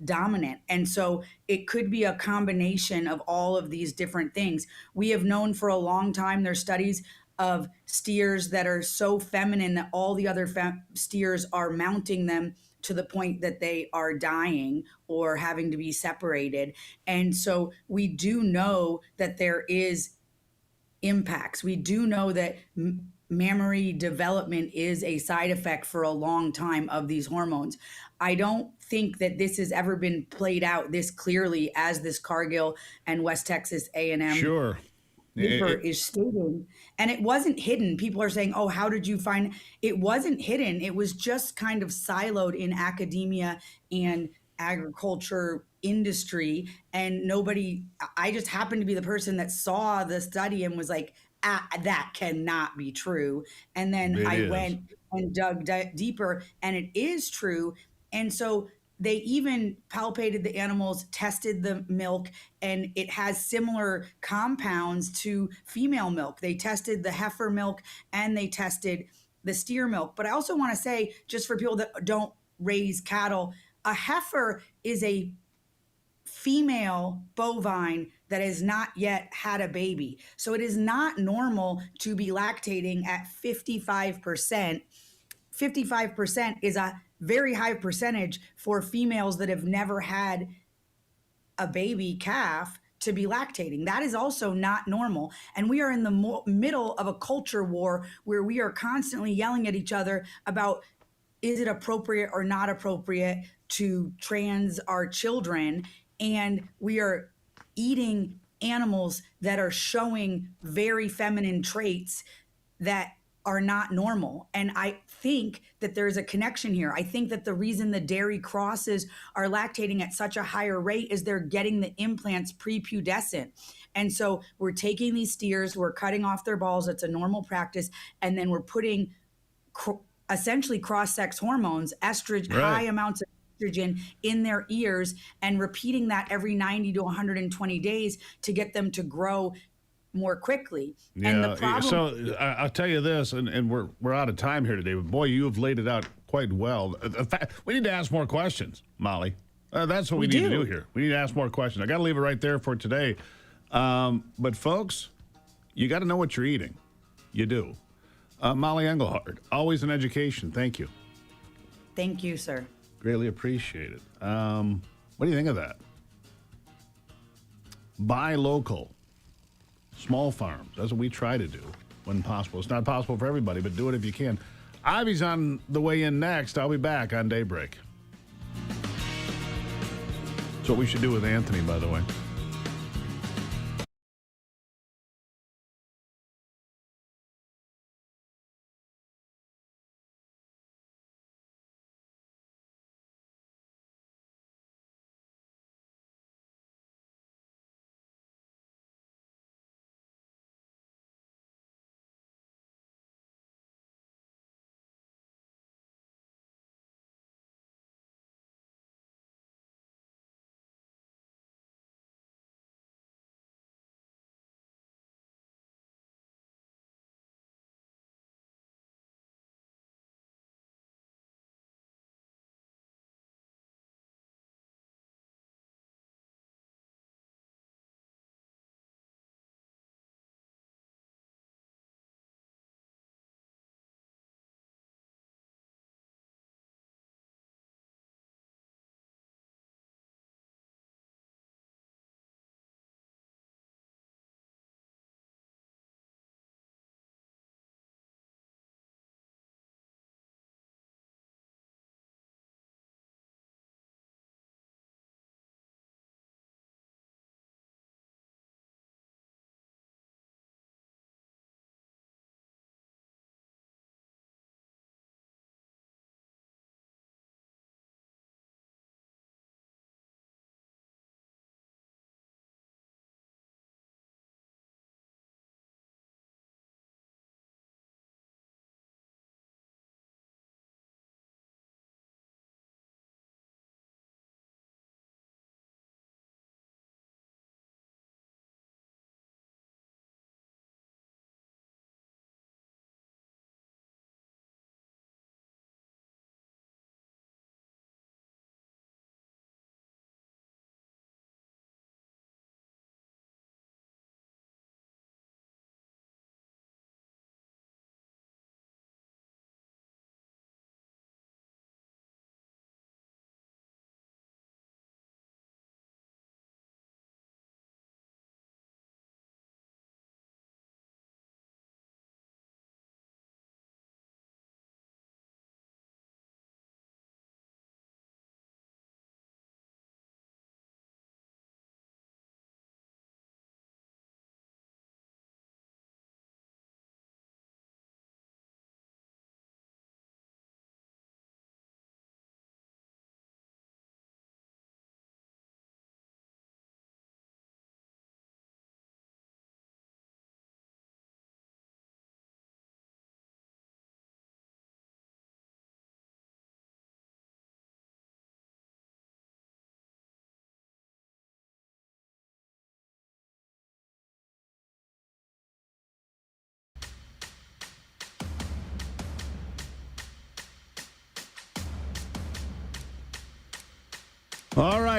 dominant. And so it could be a combination of all of these different things. We have known for a long time, there's studies of steers that are so feminine that all the other steers are mounting them to the point that they are dying or having to be separated. And so we do know that there is impacts. We do know that mammary development is a side effect for a long time of these hormones. I don't think that this has ever been played out this clearly as this Cargill and West Texas A&M Sure. paper is stating. And it wasn't hidden. People are saying, oh, how did you find it? Wasn't hidden. It was just kind of siloed in academia and agriculture industry. And nobody, I just happened to be the person that saw the study and was like, that cannot be true. And then I went and dug deeper, and it is true. And so they even palpated the animals, tested the milk, and it has similar compounds to female milk. They tested the heifer milk and they tested the steer milk. But I also want to say, just for people that don't raise cattle, a heifer is a female bovine that has not yet had a baby. So it is not normal to be lactating at 55%. 55% is a very high percentage for females that have never had a baby calf to be lactating. That is also not normal. And we are in the middle of a culture war where we are constantly yelling at each other about, is it appropriate or not appropriate to trans our children? And we are eating animals that are showing very feminine traits that are not normal. And I think that there's a connection here. I think that the reason the dairy crosses are lactating at such a higher rate is they're getting the implants prepubescent. And so we're taking these steers, we're cutting off their balls. It's a normal practice. And then we're putting essentially cross-sex hormones, estrogen, high amounts of estrogen in their ears, and repeating that every 90 to 120 days to get them to grow more quickly. Yeah, and the problem, so I'll tell you this, and we're out of time here today, but boy, you have laid it out quite well. In fact, we need to ask more questions, Molly. That's what we need to do here. We need to ask more questions. I got to leave it right there for today. But folks, you got to know what you're eating. You do. Molly Engelhardt, always an education. Thank you. Thank you, sir. Greatly appreciate it. What do you think of that? Buy local. Small farms. That's what we try to do when possible. It's not possible for everybody, but do it if you can. Ivy's on the way in next. I'll be back on Daybreak. That's what we should do with Anthony, by the way.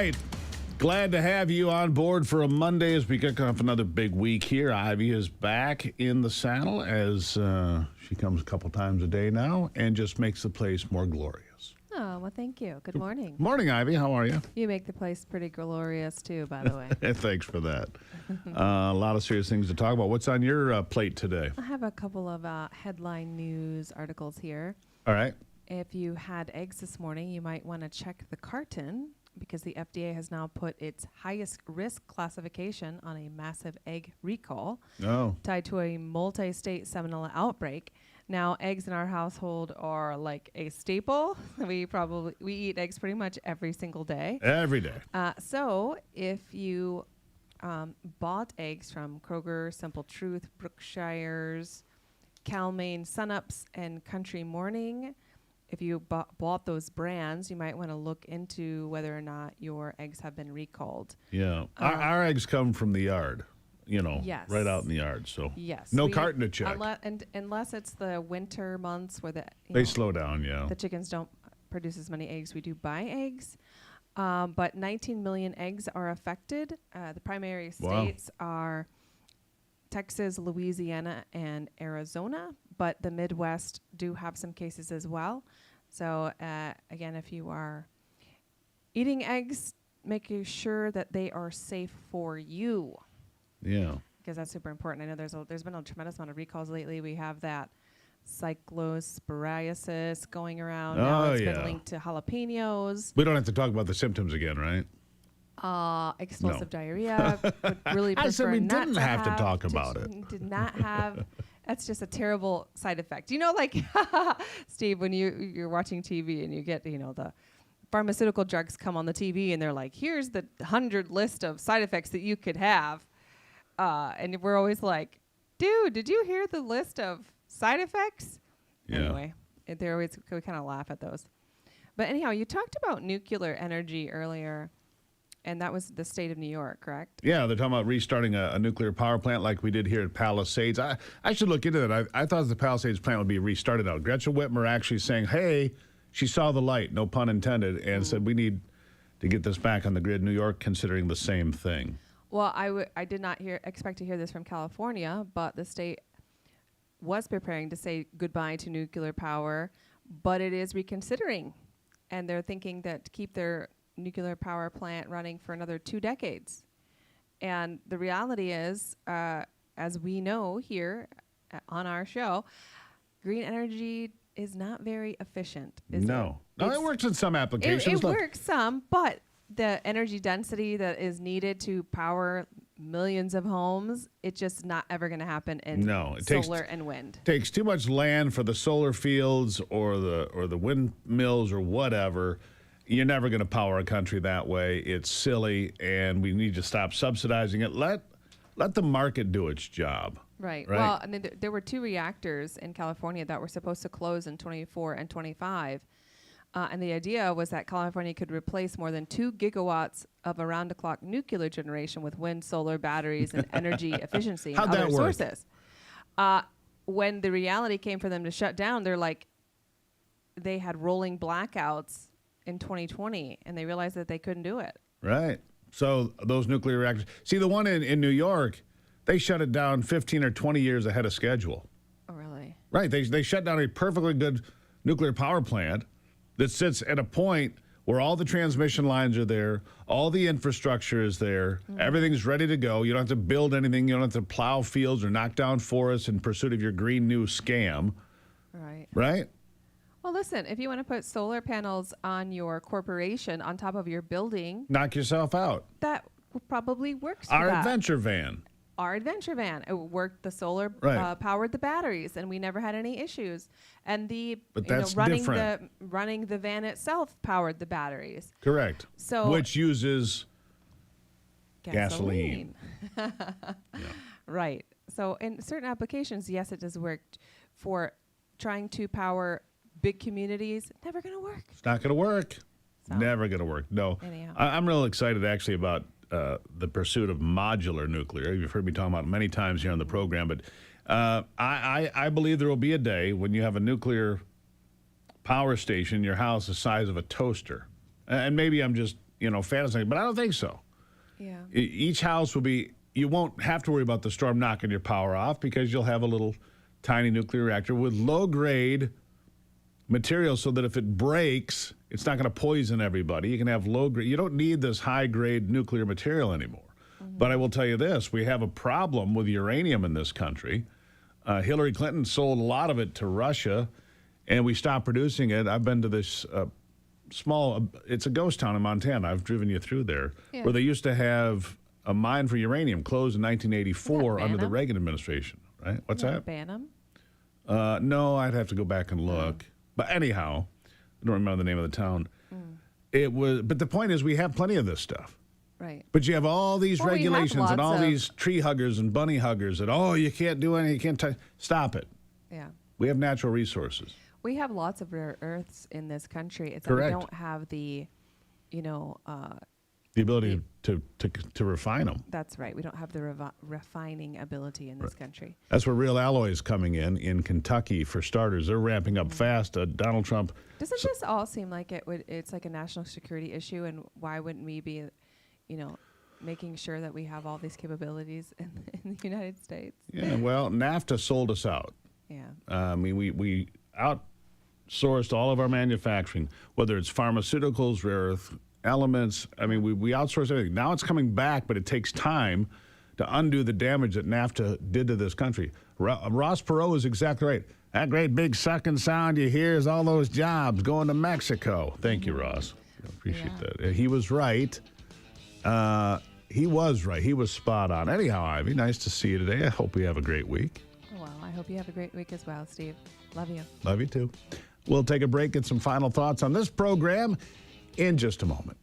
right. Glad to have you on board for a Monday as we kick off another big week here. Ivy is back in the saddle as she comes a couple times a day now and just makes the place more glorious. Oh, well, thank you. Good morning. Morning, Ivy. How are you? You make the place pretty glorious, too, by the way. Thanks for that. A lot of serious things to talk about. What's on your plate today? I have a couple of headline news articles here. All right. If you had eggs this morning, you might want to check the carton because the FDA has now put its highest risk classification on a massive egg recall tied to a multi-state salmonella outbreak. Now, eggs in our household are like a staple. We eat eggs pretty much every single day. Every day. So if you bought eggs from Kroger, Simple Truth, Brookshire's, Cal-Maine, Sunups, and Country Morning, if you bought those brands, you might want to look into whether or not your eggs have been recalled. Yeah. Our eggs come from the yard, Yes. right out in the yard. So yes, no carton to check. Unless it's the winter months where they slow down, the chickens don't produce as many eggs. We do buy eggs. But 19 million eggs are affected. The primary states are Texas, Louisiana, and Arizona, but the Midwest do have some cases as well. So again, if you are eating eggs, making sure that they are safe for you. Yeah. Because that's super important. I know there's been a tremendous amount of recalls lately. We have that cyclosporiasis going around. Now it's been linked to jalapenos. We don't have to talk about the symptoms again, right? Explosive diarrhea. Would really I said we didn't have to talk did about it. Did not have. That's just a terrible side effect. Like Steve, when you're watching TV and you get the pharmaceutical drugs come on the TV and they're like, here's the 100 list of side effects that you could have, and we're always like, dude, did you hear the list of side effects? Yeah. Anyway, we kind of laugh at those. But anyhow, you talked about nuclear energy earlier. And that was the state of New York, correct? Yeah, they're talking about restarting a nuclear power plant like we did here at Palisades. I should look into that. I thought the Palisades plant would be restarted out. Gretchen Whitmer actually saying, hey, she saw the light, no pun intended, and said we need to get this back on the grid. New York considering the same thing. Well, I did not expect to hear this from California, but the state was preparing to say goodbye to nuclear power, but it is reconsidering. And they're thinking that to keep their nuclear power plant running for another 2 decades. And the reality is, as we know here on our show, green energy is not very efficient. No, it works in some applications. It works some, but the energy density that is needed to power millions of homes, it's just not ever going to happen in solar and wind. Takes too much land for the solar fields or the windmills or whatever. You're never going to power a country that way. It's silly, and we need to stop subsidizing it. Let the market do its job. Right. Well, I mean, there were 2 reactors in California that were supposed to close in 24 and 25. And the idea was that California could replace more than 2 gigawatts of around-the-clock nuclear generation with wind, solar, batteries, and energy efficiency and other sources. When the reality came for them to shut down, they had rolling blackouts in 2020, and they realized that they couldn't do it. Right. So those nuclear reactors. See, the one in New York, they shut it down 15 or 20 years ahead of schedule. Oh, really? Right. They shut down a perfectly good nuclear power plant that sits at a point where all the transmission lines are there, all the infrastructure is there, everything's ready to go. You don't have to build anything. You don't have to plow fields or knock down forests in pursuit of your green new scam. Right. Right? Well, listen, if you want to put solar panels on your corporation on top of your building, knock yourself out. That probably works for Our that. adventure van. Our adventure van. It worked. The solar powered the batteries, and we never had any issues. And running the van itself powered the batteries. Correct. So which uses gasoline. Yeah. Right. So in certain applications, yes, it does work. For trying to power big communities, never going to work. It's not going to work. So. Never going to work. No. Anyhow. I'm real excited actually about the pursuit of modular nuclear. You've heard me talk about it many times here on the program, but I believe there will be a day when you have a nuclear power station in your house the size of a toaster. And maybe I'm just fantasizing, but I don't think so. Yeah. Each house will be, you won't have to worry about the storm knocking your power off because you'll have a little tiny nuclear reactor with low-grade material so that if it breaks, it's not going to poison everybody. You can have low-grade. You don't need this high-grade nuclear material anymore. But I will tell you this, we have a problem with uranium in this country. Hillary Clinton sold a lot of it to Russia, and we stopped producing it. I've been to this it's a ghost town in Montana. I've driven you through there, where they used to have a mine for uranium closed in 1984 under the Reagan administration, right? What's that? Bantam? No, I'd have to go back and look. But anyhow, I don't remember the name of the town. It was, but the point is we have plenty of this stuff. Right. But you have all these regulations and all lots of- these tree huggers and bunny huggers that, you can't do anything, you can't touch. Stop it. Yeah. We have natural resources. We have lots of rare earths in this country. It's Correct. that we don't have the, The ability to refine them. that's right. We don't have the refining ability in this country. That's where Real Alloy is coming in Kentucky, for starters. They're ramping up fast. Donald Trump. Doesn't this all seem like it's like a national security issue, and why wouldn't we be, making sure that we have all these capabilities in the United States? Yeah, well, NAFTA sold us out. Yeah. I mean, we outsourced all of our manufacturing, whether it's pharmaceuticals, rare earth elements. I mean, we outsource everything. Now it's coming back, but it takes time to undo the damage that NAFTA did to this country. Ross Perot is exactly right. That great big sucking sound you hear is all those jobs going to Mexico. Thank you, Ross. I appreciate that. He was right. He was right. He was spot on. Anyhow, Ivy, nice to see you today. I hope we have a great week. Well, I hope you have a great week as well, Steve. Love you. Love you too. We'll take a break, get some final thoughts on this program in just a moment.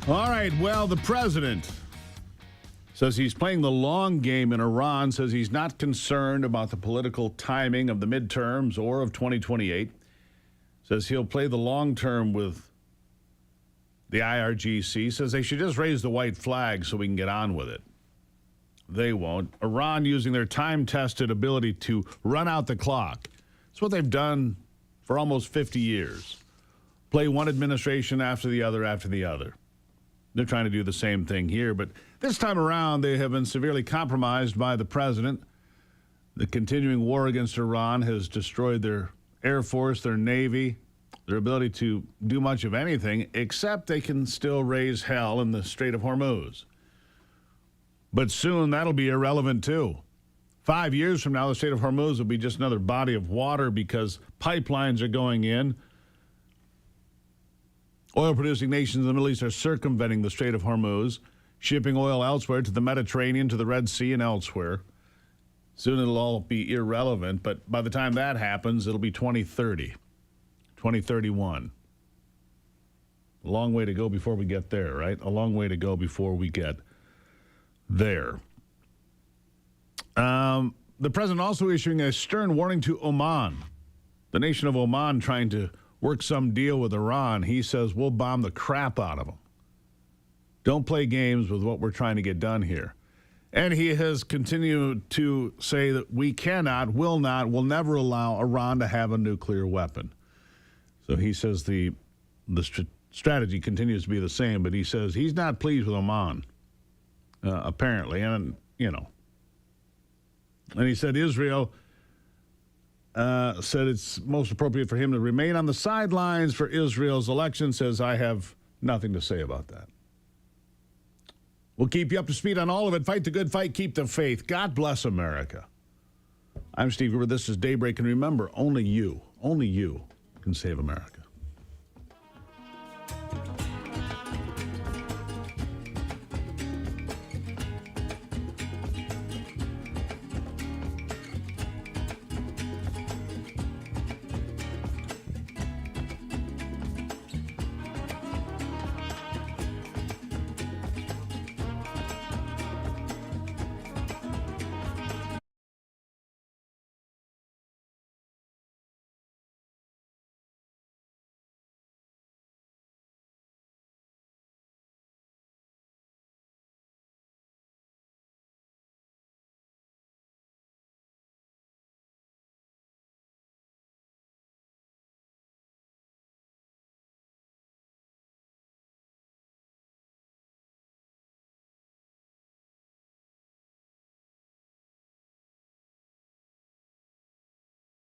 All right, well, the president says he's playing the long game in Iran, says he's not concerned about the political timing of the midterms or of 2028. Says he'll play the long term with the IRGC. Says they should just raise the white flag so we can get on with it. They won't. Iran using their time-tested ability to run out the clock. It's what they've done for almost 50 years. Play one administration after the other after the other. They're trying to do the same thing here, but this time around they have been severely compromised by the president. The continuing war against Iran has destroyed their Air Force, their Navy, their ability to do much of anything, except they can still raise hell in the Strait of Hormuz. But soon that'll be irrelevant too. 5 years from now, the Strait of Hormuz will be just another body of water because pipelines are going in. Oil-producing nations in the Middle East are circumventing the Strait of Hormuz, shipping oil elsewhere to the Mediterranean, to the Red Sea, and elsewhere. Soon it'll all be irrelevant, but by the time that happens, it'll be 2030, 2031. A long way to go before we get there, right? A long way to go before we get there. The president also issuing a stern warning to Oman, the nation of Oman trying to work some deal with Iran. He says, we'll bomb the crap out of them. Don't play games with what we're trying to get done here. And he has continued to say that we cannot, will not, will never allow Iran to have a nuclear weapon. So he says the strategy continues to be the same, but he says he's not pleased with Oman, apparently. And, you know. And he said Israel said it's most appropriate for him to remain on the sidelines for Israel's election. Says, I have nothing to say about that. We'll keep you up to speed on all of it. Fight the good fight. Keep the faith. God bless America. I'm Steve Gruber. This is Daybreak. And remember, only you can save America.